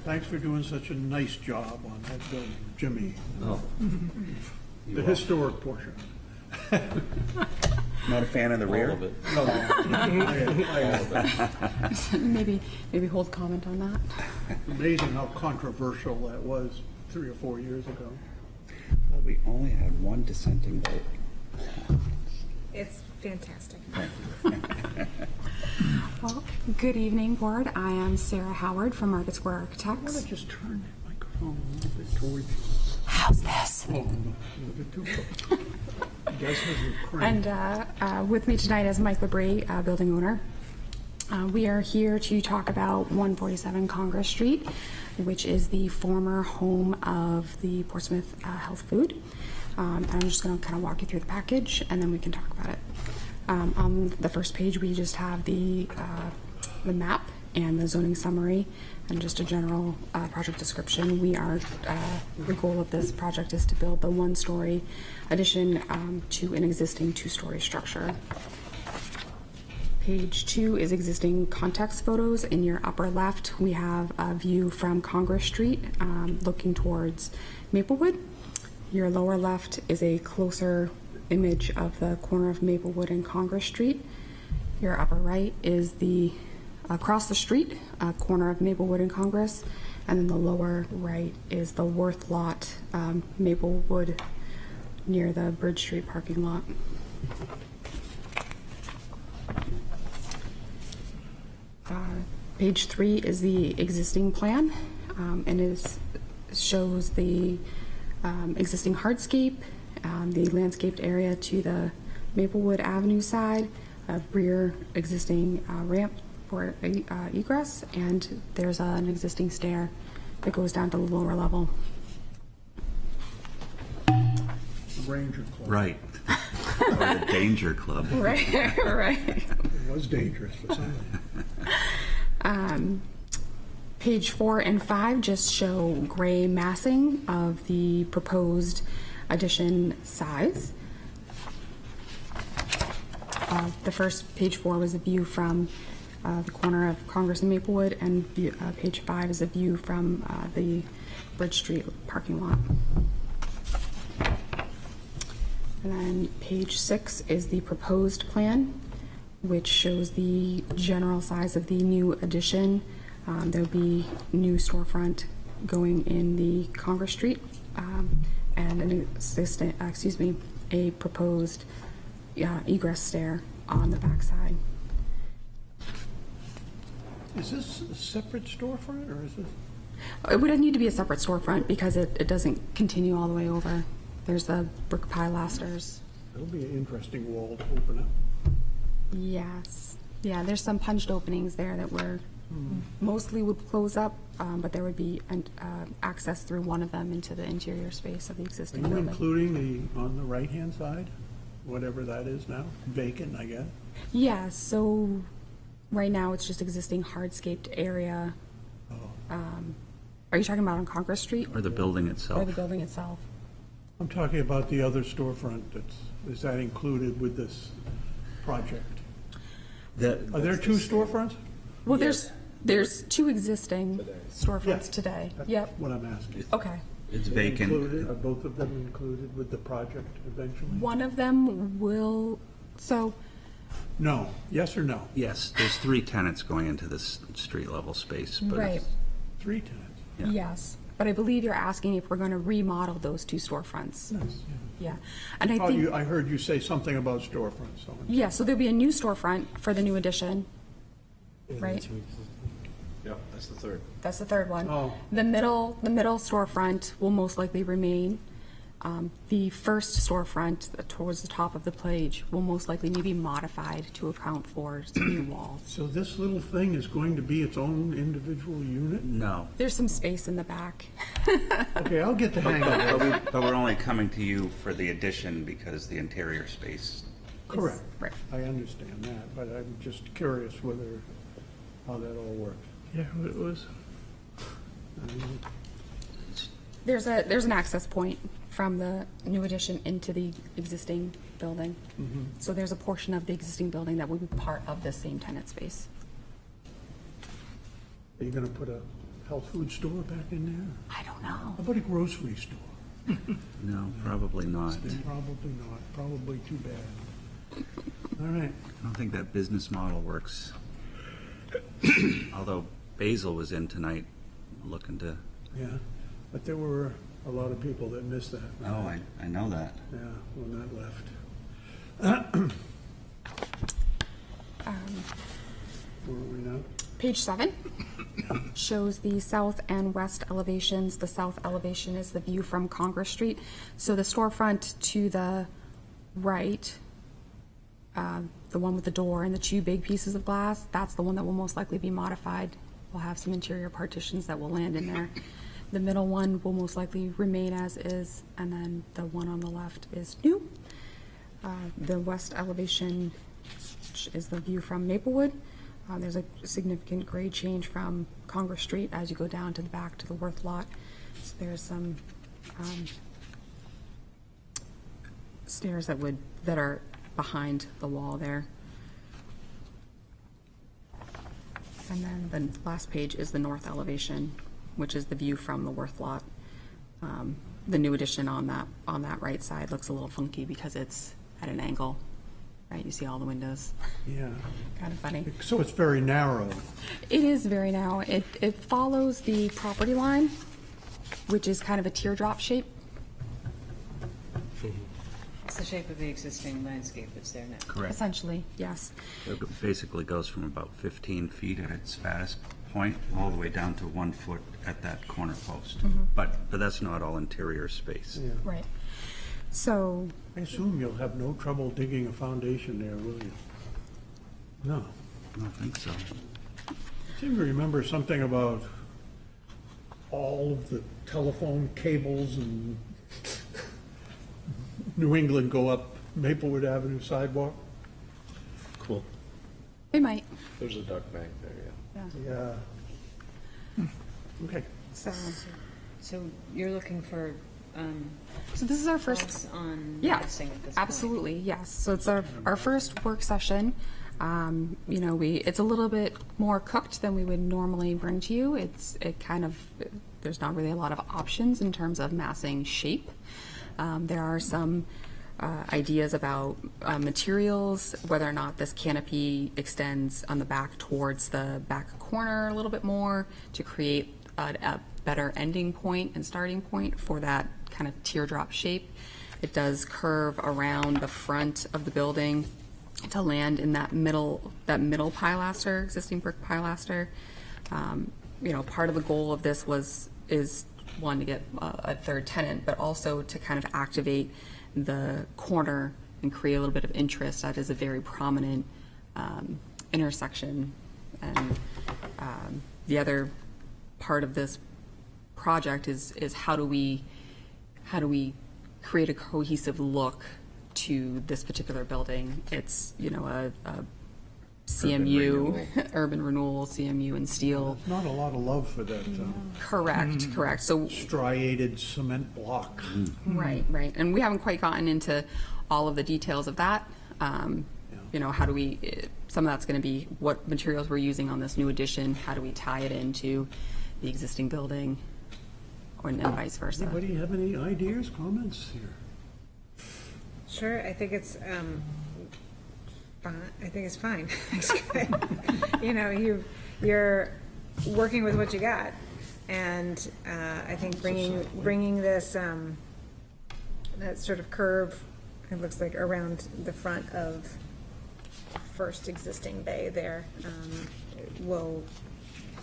Thanks for doing such a nice job on that building, Jimmy. Oh. The historic portion. Not a fan of the rear? All of it. Maybe hold comment on that. Amazing how controversial that was 3 or 4 years ago. Well, we only had one dissenting vote. It's fantastic. Well, good evening, Board. I am Sarah Howard from Market Square I want Architects. to just turn that microphone a little bit towards you. How's this? Oh, no, a little bit too close. You guys have your crank. And with me tonight is Mike Labrie, building owner. We are here to talk about 147 Congress Street, which is the former home of the Portsmouth Health Food. And I'm just going to kind of walk you through the package, and then we can talk about it. On the first page, we just have the map and the zoning summary and just a general project description. The goal of this project is to build the one-story addition to an existing two-story structure. Page 2 is existing context photos. In your upper left, we have a view from Congress Street looking towards Maplewood. Your lower left is a closer image of the corner of Maplewood and Congress Street. Your upper right is the across the street corner of Maplewood and Congress, and then the lower right is the Worth lot, Maplewood, near the Bridge Street parking lot. Page 3 is the existing plan, and it shows the existing hardscape, the landscaped area to the Maplewood Avenue side, a rear existing ramp for egress, and there's an existing stair that goes down to the lower level. Ranger Club. Right. Or the Danger Club. Right, right. It was dangerous for somebody. Page 4 and 5 just show gray massing of the proposed addition size. The first, page 4, was a view from the corner of Congress and Maplewood, and page 5 is a view from the Bridge Street parking lot. And then page 6 is the proposed plan, which shows the general size of the new addition. There'll be new storefront going in the Congress Street, and an existing, a proposed egress stair on the backside. Is this a separate storefront, or is this? It would need to be a separate storefront because it doesn't continue all the way over. There's the brick pilasters. It'll be an interesting wall to open up. Yes. Yeah, there's some punched openings there that were mostly would close up, but there would be access through one of them into the interior space of the existing Are you building. including on the right-hand side, whatever that is now, vacant, I guess? Yeah, so right now it's just existing hardscaped area. Are you talking about on Congress Street? Or the building Or itself. the building itself? I'm talking about the other storefront is that included with this project? Are there two storefronts? Well, there's two existing storefronts today. That's Yep. what I'm asking. Okay. It's Are they vacant. included? Are both of them included with the project eventually? One of them will, so No. Yes or no? Yes, there's 3 tenants going into this street level space, but Right. it's- 3 tenants. Yeah. Yes, but I believe you're asking if we're going to remodel those two storefronts. Yes. Yeah, and I Oh, think, I heard you say something about storefronts. So yeah, so there'll be a new storefront for the new addition, right? Yep, that's the third. That's the third one. Oh. The middle storefront will most likely remain. The first storefront towards the top of the page will most likely need to be modified to account for some new walls. So this little thing is going to be its own individual unit? No. There's some space in the back. Okay, I'll get the hang of it. But we're only coming to you for the addition because the interior space. Correct. Right. I understand that, but I'm just curious how that all works. Yeah, it was. There's an access point from the new addition into the existing building. So there's a portion of the existing building that will be part of the same tenant space. Are you going to put a health food store back in there? I don't know. How about a grocery store? No, probably not. Probably not. Probably too bad. All right. I don't think that business model works. Although Basil was in tonight looking to, Yeah, but there were a lot of people that missed that. oh, I know that. Yeah, when that left. Where are we now? Page 7 shows the south and west elevations. The south elevation is the view from Congress Street. So the storefront to the right, the one with the door and the 2 big pieces of glass, that's the one that will most likely be modified. We'll have some interior partitions that will land in there. The middle one will most likely remain as is, and then the one on the left is new. The west elevation is the view from Maplewood. There's a significant grade change from Congress Street as you go down to the back to the Worth lot. So there's some stairs that are behind the wall there. And then the last page is the north elevation, which is the view from the Worth lot. The new addition on that right side looks a little funky because it's at an angle, right? You see all the windows. Yeah. Kind of funny. So it's very narrow. It is very narrow. It follows the property line, which is kind of a teardrop shape. It's the shape of the existing landscape that's there now. Correct. Essentially, yes. It basically goes from about 15 feet at its fattest point all the way down to 1 foot at that corner post. But that's not all interior space. Right. So, I assume you'll have no trouble digging a foundation there, will you? No. I don't think so. I seem to remember something about all of the telephone cables in New England go up Maplewood Avenue sidewalk. Cool. they might. There's a duck bank there, Yeah. Okay. So you're looking for, So this is our first. thoughts on Yeah, massing at this point? absolutely, yes. So it's our first work session. You know, it's a little bit more cooked than we would normally bring to you. There's not really a lot of options in terms of massing shape. There are some ideas about materials, whether or not this canopy extends on the back towards the back corner a little bit more to create a better ending point and starting point for that kind of teardrop shape. It does curve around the front of the building to land in that middle pilaster, existing brick pilaster. You know, part of the goal of this is one, to get a third tenant, but also to kind of activate the corner and create a little bit of interest. That is a very prominent intersection. And the other part of this project is how do we create a cohesive look to this particular building. It's, you know, a CMU, urban renewal, CMU and steel. There's not a lot of love for that Correct. So striated cement block. Right. And we haven't quite gotten into all of the details of that. You know, how do we, some of that's going to be what materials we're using on this new addition, how do we tie it into the existing building, and vice versa. Anybody have any ideas, comments here? Sure, I think it's fine. I think it's fine. It's good. You know, you're working with what you got, and I think bringing this that sort of curve, it looks like, around the front of first existing bay there will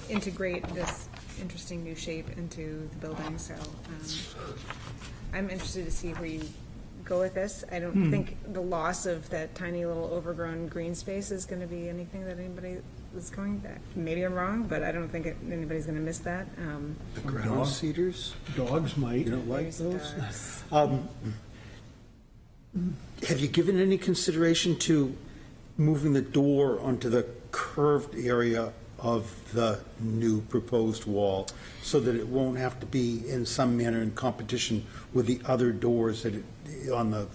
integrate this interesting new shape into the building. So I'm interested to see where you go with this. I don't think the loss of that tiny little overgrown green space is going to be anything that anybody is going to, maybe I'm wrong, but I don't think anybody's going to miss that. The ground cedars? Dogs might. You don't like There's those? Have you given any consideration to moving the door onto the curved area of the new proposed wall so that it won't have to be in some manner in competition with the other doors on the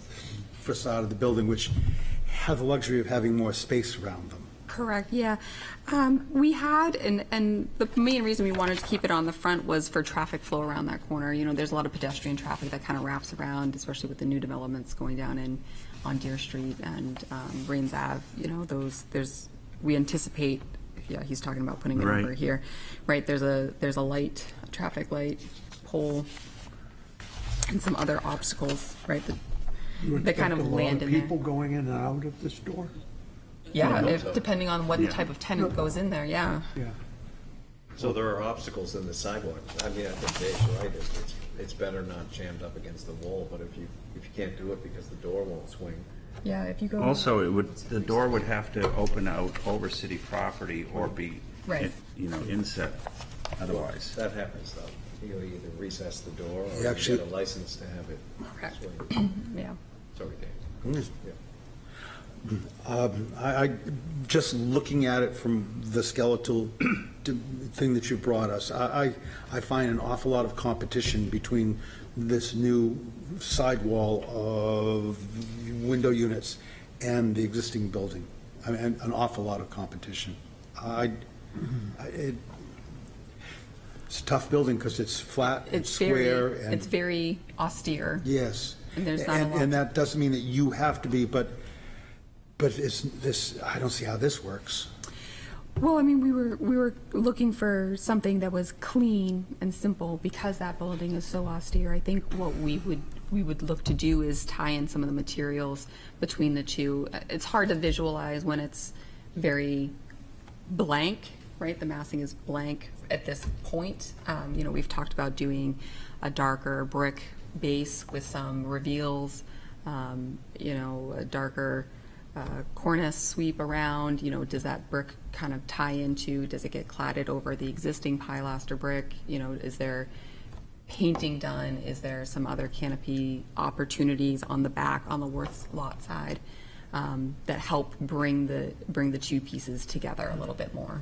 facade of the building, which have the luxury of having more space around them? Correct, yeah. We had, and the main reason we wanted to keep it on the front was for traffic flow around that corner. You know, there's a lot of pedestrian traffic that kind of wraps around, especially with the new developments going down on Deer Street and Rains Ave. You know, we anticipate, yeah, he's talking about putting it over here. Right, there's a light, a traffic light pole, and some other obstacles, right, that kind of land in there. People going in and out of this door? Yeah, depending on what type of tenant goes in there, yeah. Yeah. So there are obstacles in the sidewalk. I mean, I think Dave's right. It's better not jammed up against the wall, but if you can't do it because the door won't swing. Yeah, if you go. Also, the door would have to open out over city property or be, Right. inset otherwise. That happens, though. You either recess the door or you Actually- get a license to have it Correct. swing. Yeah. Sorry, Dave. Yeah. I just looking at it from the skeletal thing that you brought us, I find an awful lot of competition between this new sidewall of window units and the existing building. I mean, an awful lot of competition. It's a tough building because it's flat, it's square. It's very austere. Yes. And there's not a lot. And that doesn't mean that you have to be, but it's this, I don't see how this works. Well, I mean, we were looking for something that was clean and simple because that building is so austere. I think what we we would look to do is tie in some of the materials between the two. It's hard to visualize when it's very blank, right? The massing is blank at this point. You know, we've talked about doing a darker brick base with some reveals, you know, a darker cornice sweep around. You know, does that brick kind of tie into, does it get cladded over the existing pilaster brick? You know, is there painting done? Is there some other canopy opportunities on the back, on the Worth lot side, that help bring the two pieces together a little bit more?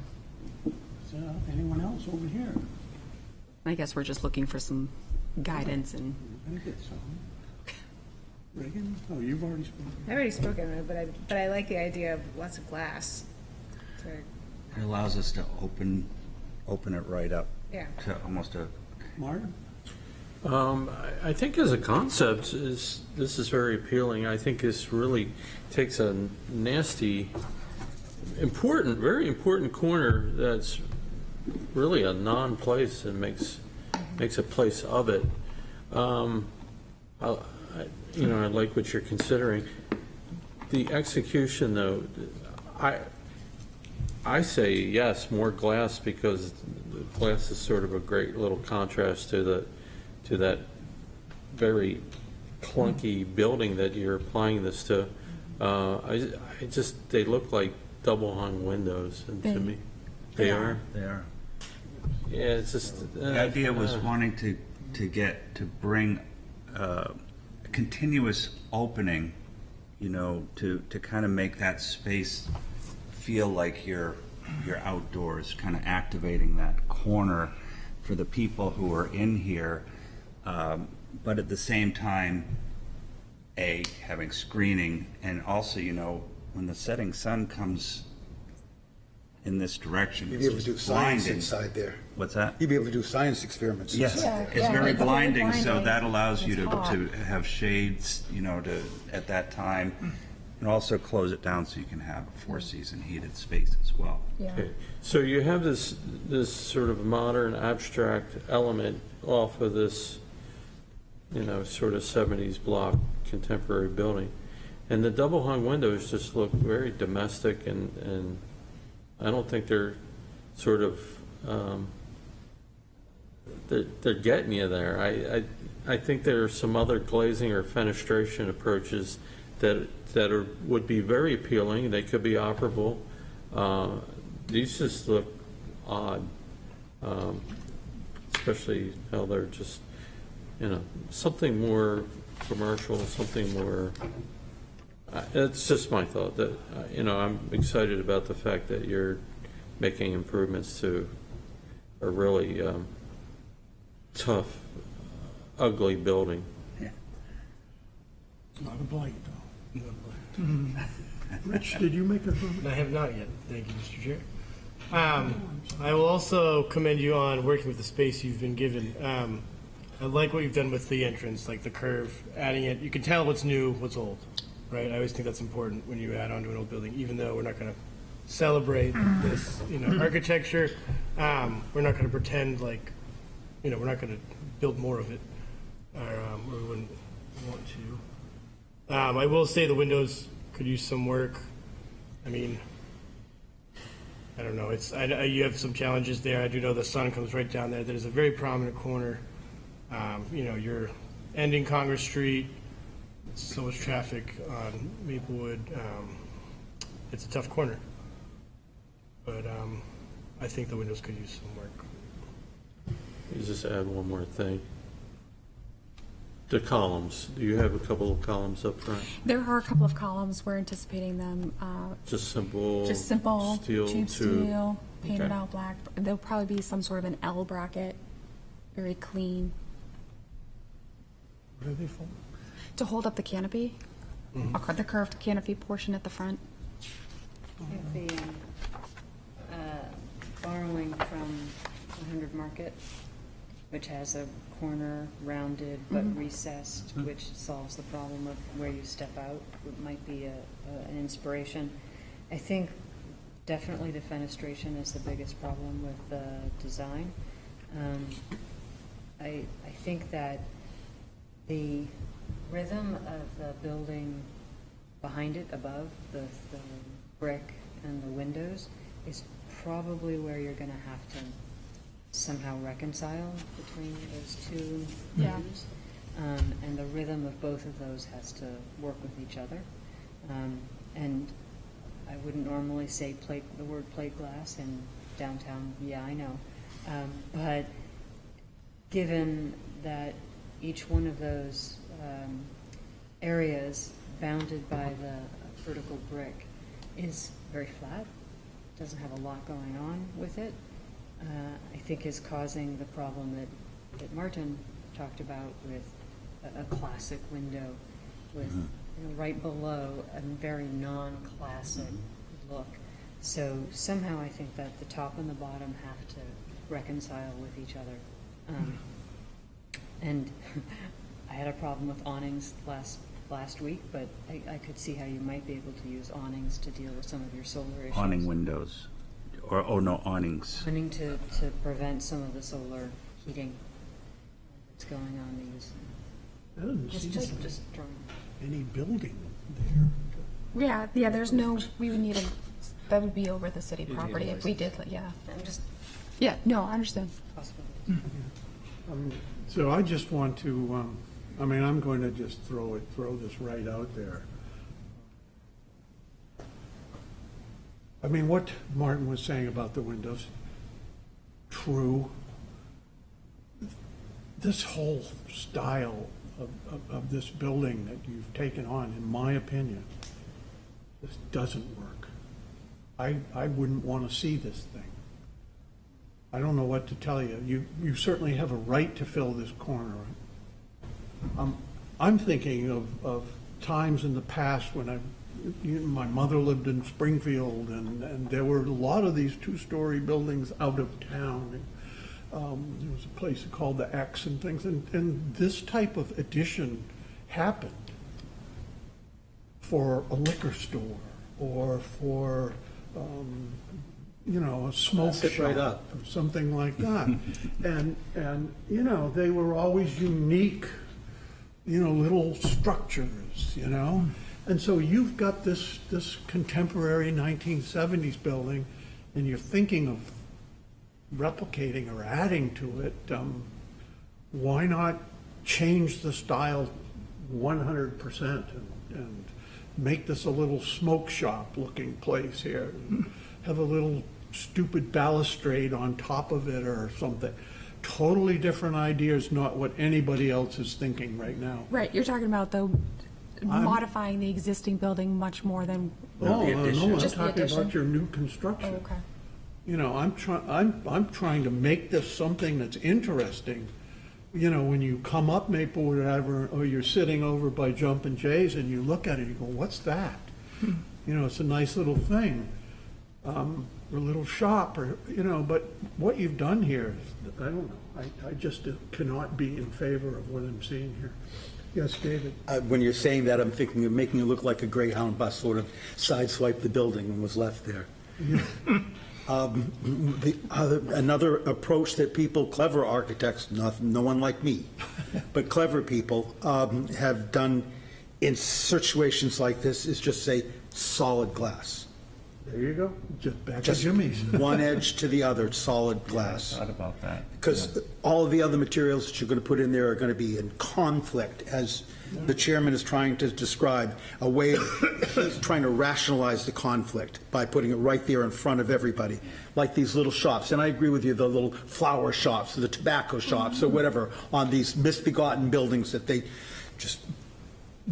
So, anyone else over here? I guess we're just looking for some guidance and. I get some. Reagan? Oh, you've already spoken. I've already spoken, but I like the idea of lots of glass. It allows us to open it right up. Yeah. To almost a. Martin? I think as a concept, this is very appealing. I think this really takes a nasty, important, very important corner that's really a non-place and makes a place of it. You know, I like what you're considering. The execution, though, I say yes, more glass, because the glass is sort of a great little contrast to that very clunky building that you're applying this to. They look like double hung windows, and to me, they are. They are. Yeah, it's just The idea was wanting to bring a continuous opening, you know, to kind of make that space feel like you're outdoors, kind of activating that corner for the people who are in here, but at the same time, having screening, and also, you know, when the setting sun comes in this direction, You'd be able to do science blinding. inside there. What's that? You'd be able to do science experiments Yes, inside. it's very blinding, so blinding. that allows you It's hot. to have shades, you know, at that time, and also close it down so you can have a four-season heated space as well. Okay. So you have this sort of modern abstract element off of this, you know, sort of 70s block contemporary building. And the double hung windows just look very domestic, and I don't think they're sort of, they're getting you there. I think there are some other glazing or fenestration approaches that would be very appealing. They could be operable. These just look odd, especially how they're just, you know, something more commercial, something more. It's just my thought that, you know, I'm excited about the fact that you're making improvements to a really tough, ugly building. Not a blight, though. Not a blight. Rich, did you make a comment? I have not yet. Thank you, Mr. Chair. I will also commend you on working with the space you've been given. I like what you've done with the entrance, like the curve, adding it. You can tell what's new, what's old, right? I always think that's important when you add on to an old building, even though we're not going to celebrate this, you know, architecture. We're not going to pretend like, you know, we're not going to build more of it, or we wouldn't want to. I will say the windows could use some work. I mean, I don't know. You have some challenges there. I do know the sun comes right down there. There's a very prominent corner. You know, you're ending Congress Street. So much traffic on Maplewood. It's a tough corner. But I think the windows could use some work. Let me just add one more thing. The columns. Do you have a couple of columns up front? There are a couple of columns. We're anticipating them. Just simple steel, tube steel, painted Okay. out black. There'll probably be some sort of an L bracket, very clean, What are they for? to hold up the canopy, the curved canopy portion at the front. The borrowing from 100 Market, which has a corner rounded but recessed, which solves the problem of where you step out. It might be an inspiration. I think definitely the fenestration is the biggest problem with the design. I think that the rhythm of the building behind it, above, the brick and the windows, is probably where you're gonna have to somehow reconcile between those two Yeah. views. And the rhythm of both of those has to work with each other. And I wouldn't normally say the word plate glass in downtown, yeah, I know. But given that each one of those areas bounded by the vertical brick is very flat, doesn't have a lot going on with it, I think is causing the problem that Martin talked about with a classic window with right below a very non-classic look. So somehow I think that the top and the bottom have to reconcile with each other. And I had a problem with awnings last week, but I could see how you might be able to use awnings to deal with some of your solar issues. Awning windows, or, oh no, awnings. Awning to prevent some of the solar heating that's going on these. I didn't see Just drawing. any building there. Yeah, there's no, we would need that would be over the city property if we did, yeah. I'm just Yeah, no, I understand. possible. So I just want to, I'm going to just throw this right out there. What Martin was saying about the windows, true. This whole style of this building that you've taken on, in my opinion, just doesn't work. I wouldn't want to see this thing. I don't know what to tell you. You certainly have a right to fill this corner. I'm thinking of times in the past when my mother lived in Springfield, and there were a lot of these two-story buildings out of town. There was a place called the X and things, and this type of addition happened for a liquor store or for a smoke Sit shop right up. or something like that. and they were always unique, little structures, And so you've got this contemporary 1970s building, and you're thinking of replicating or adding to it. Why not change the style 100% and make this a little smoke shop looking place here? Have a little stupid balustrade on top of it or something. Totally different ideas, not what anybody else is thinking right now. Right, you're talking about modifying the existing building much more than No, I'm just the talking addition. about your new construction. Oh, okay. I'm trying to make this something that's interesting. When you come up Maplewood Avenue, or you're sitting over by Jumpin' Jays and you look at it, you go, what's that? It's a nice little thing, or a little shop, or, but what you've done here, I don't know. I just cannot be in favor of what I'm seeing here. Yes, David? When you're saying that, I'm thinking of making it look like a Greyhound bus sort of sideswiped the building and was left there. Another approach that people, clever architects, no one like me, but clever people have done in situations like this is just say solid glass. There you go. Just back to Just Jimmy's. one edge to the other, solid glass. I thought about that. Because all of the other materials that you're going to put in there are going to be in conflict, as the chairman is trying to describe, a way he's trying to rationalize the conflict by putting it right there in front of everybody, like these little shops. And I agree with you, the little flower shops, or the tobacco shops, or whatever, on these misbegotten buildings that they just,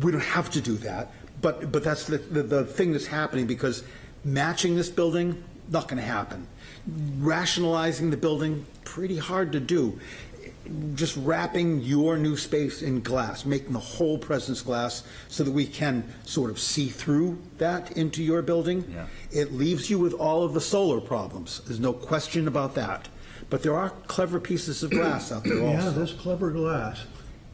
we don't have to do that. But that's the thing that's happening, because matching this building, not going to happen. Rationalizing the building, pretty hard to do. Just wrapping your new space in glass, making the whole presence glass so that we can sort of see through that into your building. Yeah. It leaves you with all of the solar problems. There's no question about that. But there are clever pieces of glass out there also. Yeah, this clever glass,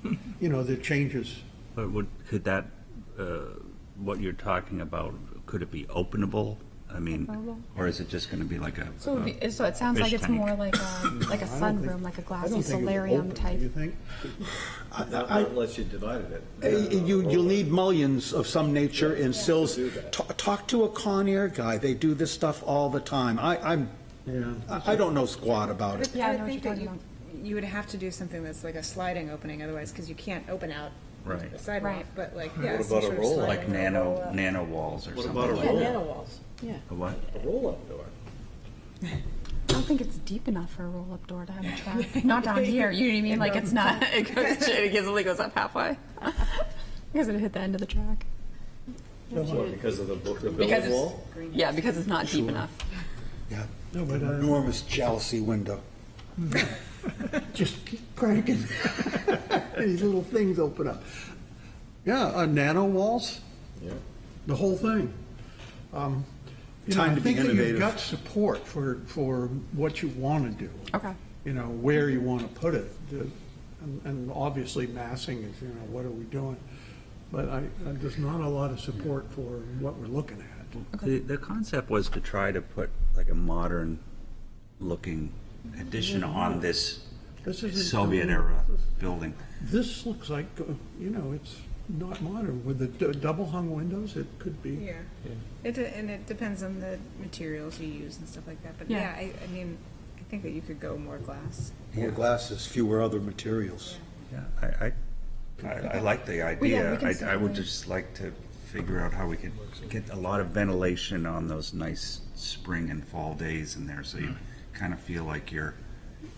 that changes. But could that, what you're talking about, could it be openable I mean, or is it just going to be like a So, it sounds like fish it's tank? more like a sunroom, like a glassy solarium type. Do you think? Not unless you divided it. You'll need mullions of some nature and sills. Talk to a Con Air guy. They do this stuff all the time. I don't know squat about it. Yeah, I I know what think you're that talking about. you would have to do something that's like a sliding opening otherwise, because you can't open out Right. the sidewalk, Right. but like, What yeah, some about a sort of roll? like sliding or roll up. nano walls or What something? about a Yeah, roll? nano walls, yeah. A what? A roll-up door. I don't think it's deep enough for a roll-up door to have a track. Not down here. You know what I mean? Like it's not. It easily goes up halfway. Because it hit the end of the track. Because of the Because building it's, wall? yeah, because it's not deep enough. Yeah, No, but, enormous jealousy window. just keep cranking. These little things open up. Yeah, nano walls, Yeah. the whole thing. You know, Time I to be think that you've innovative. got support for what you want to do. Okay. You know, where you want to put it. And obviously massing is, you know, what are we doing? But there's not a lot of support for what we're looking at. The concept was to try to put like a modern looking addition on this This isn't- Soviet era building. This looks like, you know, it's not modern. With the double hung windows, it could be. Yeah. And it depends on the materials you use and stuff like that. But Yeah. yeah, I mean, I think that you could go more glass. More glasses, fewer other materials. Yeah, I like the yeah, idea. we can I certainly- would just like to figure out how we could get a lot of ventilation on those nice spring and fall days in there, so you kind of feel like you're.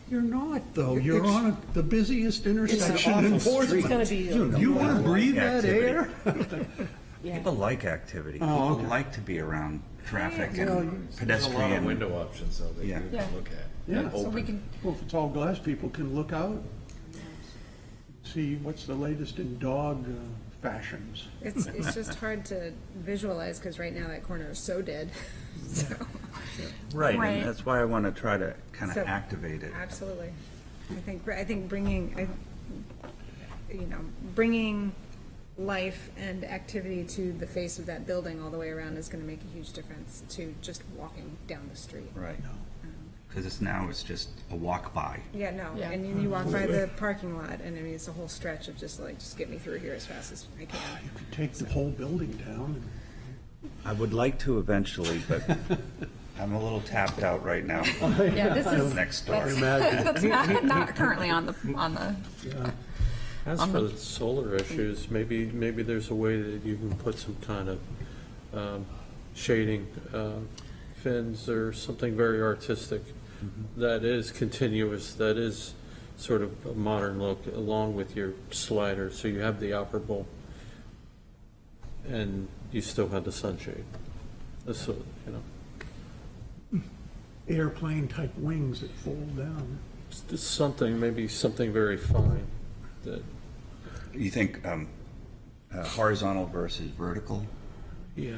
You're not, though. You're on the busiest intersection awful in street. Portsmouth. It's gonna be, You want to breathe that Activity. air? People like activity. Oh, People okay. like to be around traffic Well, and There's a pedestrian. lot of window options, though, that Yeah. you Yeah. can look at. Yeah. And So we open. can. Well, if it's all glass, people can look out, see what's the latest in dog fashions. It's just hard to visualize because right now that corner is so dead. So, Right, Right. and that's why I want to try to kind So- of activate it. absolutely. I think bringing life and activity to the face of that building all the way around is going to make a huge difference to just walking down the street. Right. Because it's just a walk by. Yeah, no, Yeah. and then you walk by the parking lot, and I mean, it's a whole stretch of just get me through here as fast as I can. You could take the whole building down. I would like to eventually, but I'm a little tapped out right now. Yeah, this is, Next door. that's not currently on the, As for the solar issues, maybe there's a way that you can put some kind of shading, fins or something very artistic that is continuous, that is sort of a modern look, along with your slider, so you have the operable and you still have the sunshade. So, Airplane type wings that fold down. just something, maybe something very fine that, You think horizontal versus vertical? yeah.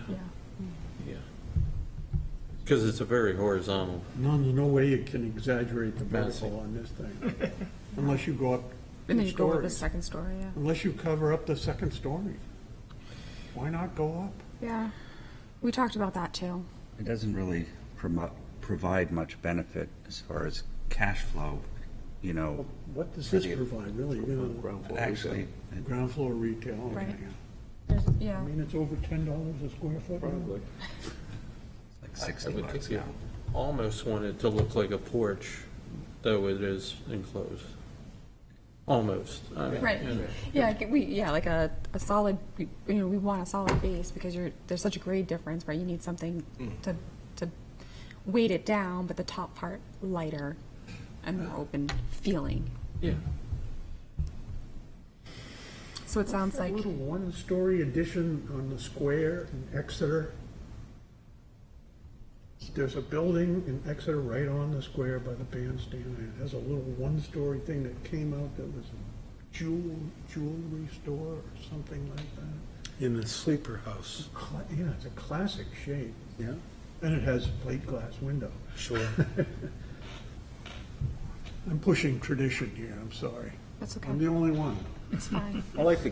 Because it's a very horizontal. No, there's no way you can exaggerate the Massing. vertical on this thing, unless you go up And then two you go with the stories. second story. Yeah. Unless you cover up the second story. Why not go up? Yeah. We talked about that too. It doesn't really provide much benefit as far as cash flow, What does For this the- provide, really? Ground floor Actually, Ground floor retail. okay, Right. yeah. There's, yeah. I mean, it's over $10 a square foot. Probably. like I 60 would bucks think you now. almost want it to look like a porch, though it is enclosed. Almost. I mean, Right. Yeah, like a solid. We want a solid base because there's such a grade difference, right? You need something to weight it down, but the top part lighter and more open feeling. Yeah. So it sounds A like little one-story addition on the square in Exeter. There's a building in Exeter right on the square by the bandstand. It has a little one-story thing that came out that was a jewelry store or something like that. In the sleeper house. Yeah, it's a classic shape. Yeah. And it has a plate glass window. Sure. I'm pushing tradition here, I'm sorry. that's okay. I'm the only one. It's fine. I like to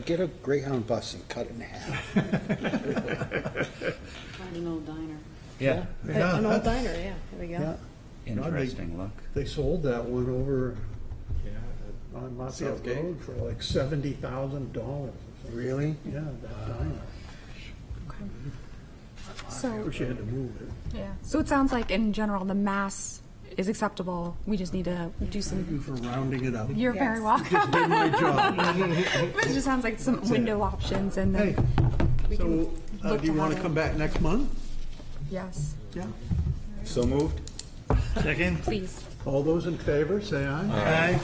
get a Greyhound bus and cut it in half. Find an old diner. Yeah. An old diner, yeah, there we Yeah. go. Interesting look. They sold that one over on Lafayette Southgate. Road for like $70,000. Really? Yeah, that diner. I So, wish you had to move it. yeah. So it sounds like in general, the mass is acceptable. We just need to do Thank you some, for rounding it up. you're very welcome. Just did my job. It just sounds like some window options and Hey, then we so can look do you want have to it. come back next month? Yes, Yeah. So moved? Second? please. All those in favor, say aye. Aye.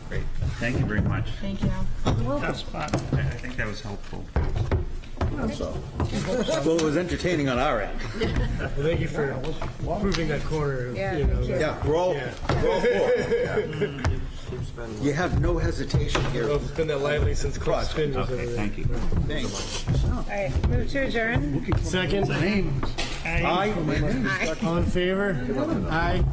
Great. Thank you very much. Thank you. Tough spot. I think that was helpful. So, Well, it was entertaining on our end. Well, thank you for proving that corner, you know. Yeah, we're all for it. You have no hesitation here. It's been that lively since Club Spin was over Okay, there. thank you. Thanks. All right, move to adjourn. Second? Aye. All in favor? Aye.